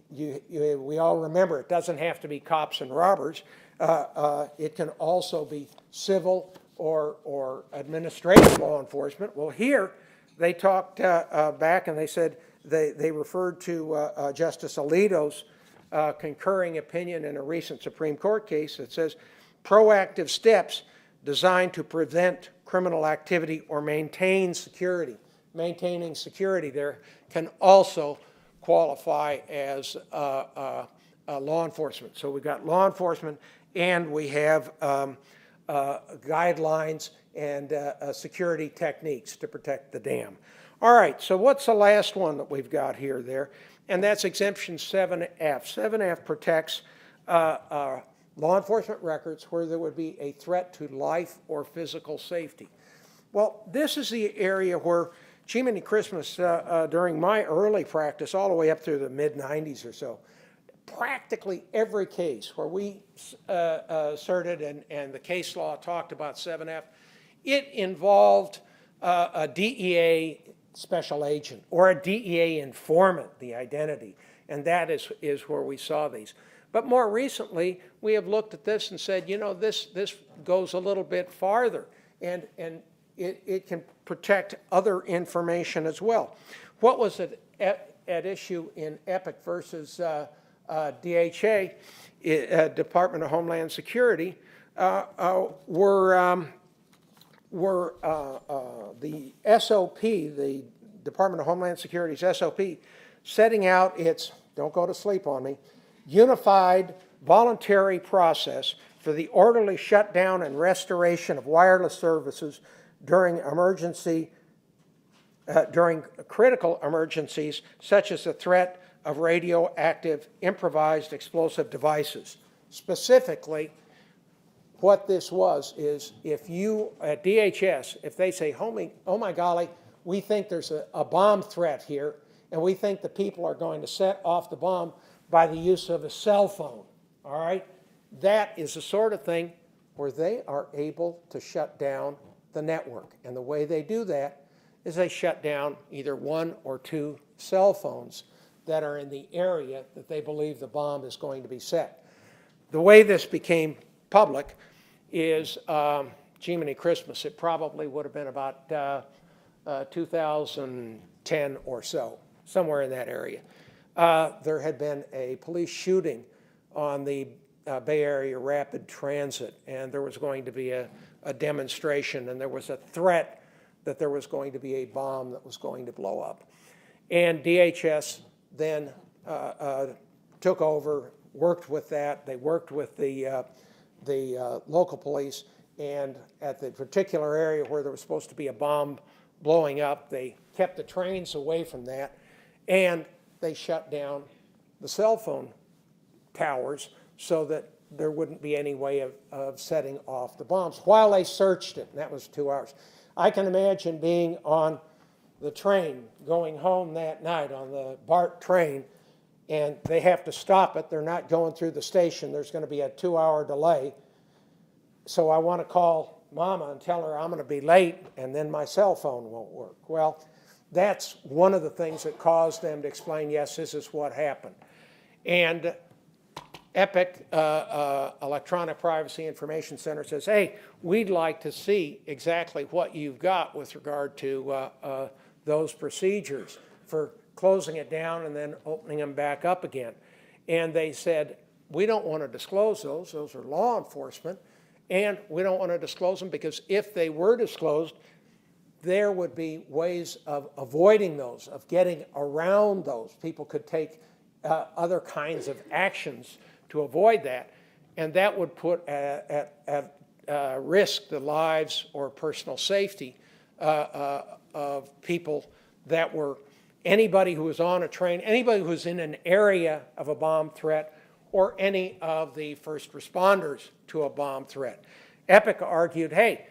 all remember it doesn't have to be cops and robbers. It can also be civil or administrative law enforcement. Well, here they talked back and they said they referred to Justice Alito's concurring opinion in a recent Supreme Court case that says proactive steps designed to prevent criminal activity or maintain security. Maintaining security there can also qualify as law enforcement. So we've got law enforcement, and we have guidelines and security techniques to protect the dam. All right, so what's the last one that we've got here there? And that's exemption 7F. 7F protects law enforcement records where there would be a threat to life or physical safety. Well, this is the area where Jiminy Christmas, during my early practice, all the way up through the mid-90s or so, practically every case where we asserted and the case law talked about 7F, it involved a DEA special agent or a DEA informant, the identity, and that is where we saw these. But more recently, we have looked at this and said, you know, this goes a little bit farther, and it can protect other information as well. What was at issue in EPIC versus DHA, Department of Homeland Security, were the SOP, the Department of Homeland Security's SOP, setting out its, don't go to sleep on me, unified voluntary process for the orderly shutdown and restoration of wireless services during critical emergencies such as the threat of radioactive improvised explosive devices. Specifically, what this was is if you, at DHS, if they say, oh my golly, we think there's a bomb threat here, and we think the people are going to set off the bomb by the use of a cell phone, all right? That is the sort of thing where they are able to shut down the network. And the way they do that is they shut down either 1 or 2 cell phones that are in the area that they believe the bomb is going to be set. The way this became public is Jiminy Christmas. It probably would have been about 2010 or so, somewhere in that area. There had been a police shooting on the Bay Area Rapid Transit, and there was going to be a demonstration, and there was a threat that there was going to be a bomb that was going to blow up. And DHS then took over, worked with that. They worked with the local police, and at the particular area where there was supposed to be a bomb blowing up, they kept the trains away from that, and they shut down the cell phone towers so that there wouldn't be any way of setting off the bombs while they searched it, and that was 2 hours. I can imagine being on the train going home that night on the BART train, and they have to stop it. They're not going through the station. There's going to be a 2-hour delay. So I want to call Mama and tell her I'm going to be late, and then my cell phone won't work. Well, that's one of the things that caused them to explain, yes, this is what happened. And EPIC, Electronic Privacy Information Center, says, hey, we'd like to see exactly what you've got with regard to those procedures for closing it down and then opening them back up again. And they said, we don't want to disclose those. Those are law enforcement. And we don't want to disclose them because if they were disclosed, there would be ways of avoiding those, of getting around those. People could take other kinds of actions to avoid that, and that would put at risk the lives or personal safety of people that were anybody who was on a train, anybody who was in an area of a bomb threat, or any of the first responders to a bomb threat. EPIC argued, hey,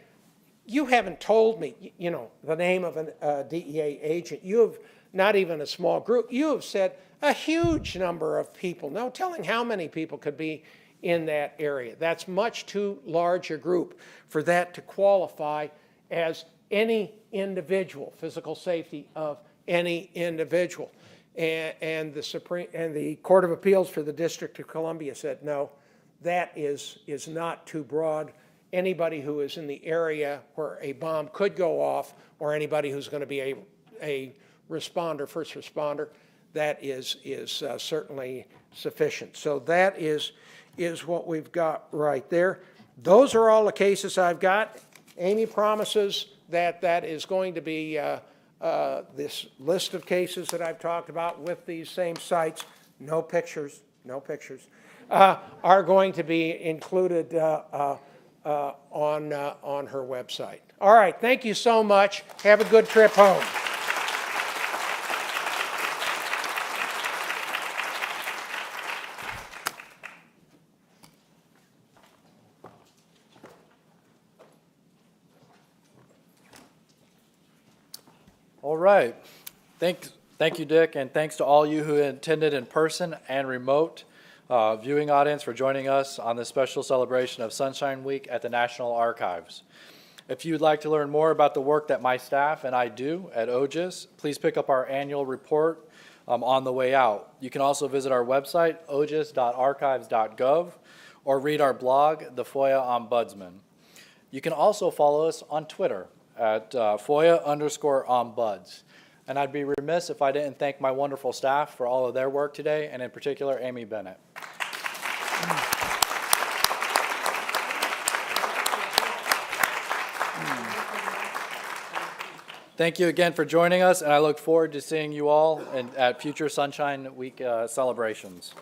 you haven't told me, you know, the name of a DEA agent. You have not even a small group. You have said a huge number of people. No telling how many people could be in that area. That's much too large a group for that to qualify as any individual, physical safety of any individual. And the Court of Appeals for the District of Columbia said, no, that is not too broad. Anybody who is in the area where a bomb could go off, or anybody who's going to be a responder, first responder, that is certainly sufficient. So that is what we've got right there. Those are all the cases I've got. Amy promises that is going to be this list of cases that I've talked about with these same sites, no pictures, are going to be included on her website. All right, thank you so much. Have a good trip home. All right. Thank you, Dick, and thanks to all you who attended in person and remote viewing audience for joining us on this special celebration of Sunshine Week at the National Archives. If you'd like to learn more about the work that my staff and I do at OGIS, please pick up our annual report on the way out. You can also visit our website, ogis.archives.gov, or read our blog, The FOIA Ombudsman. You can also follow us on Twitter at FOIA_ombuds. And I'd be remiss if I didn't thank my wonderful staff for all of their work today, and in particular, Amy Bennett. Thank you again for joining us, and I look forward to seeing you all at future Sunshine Week celebrations.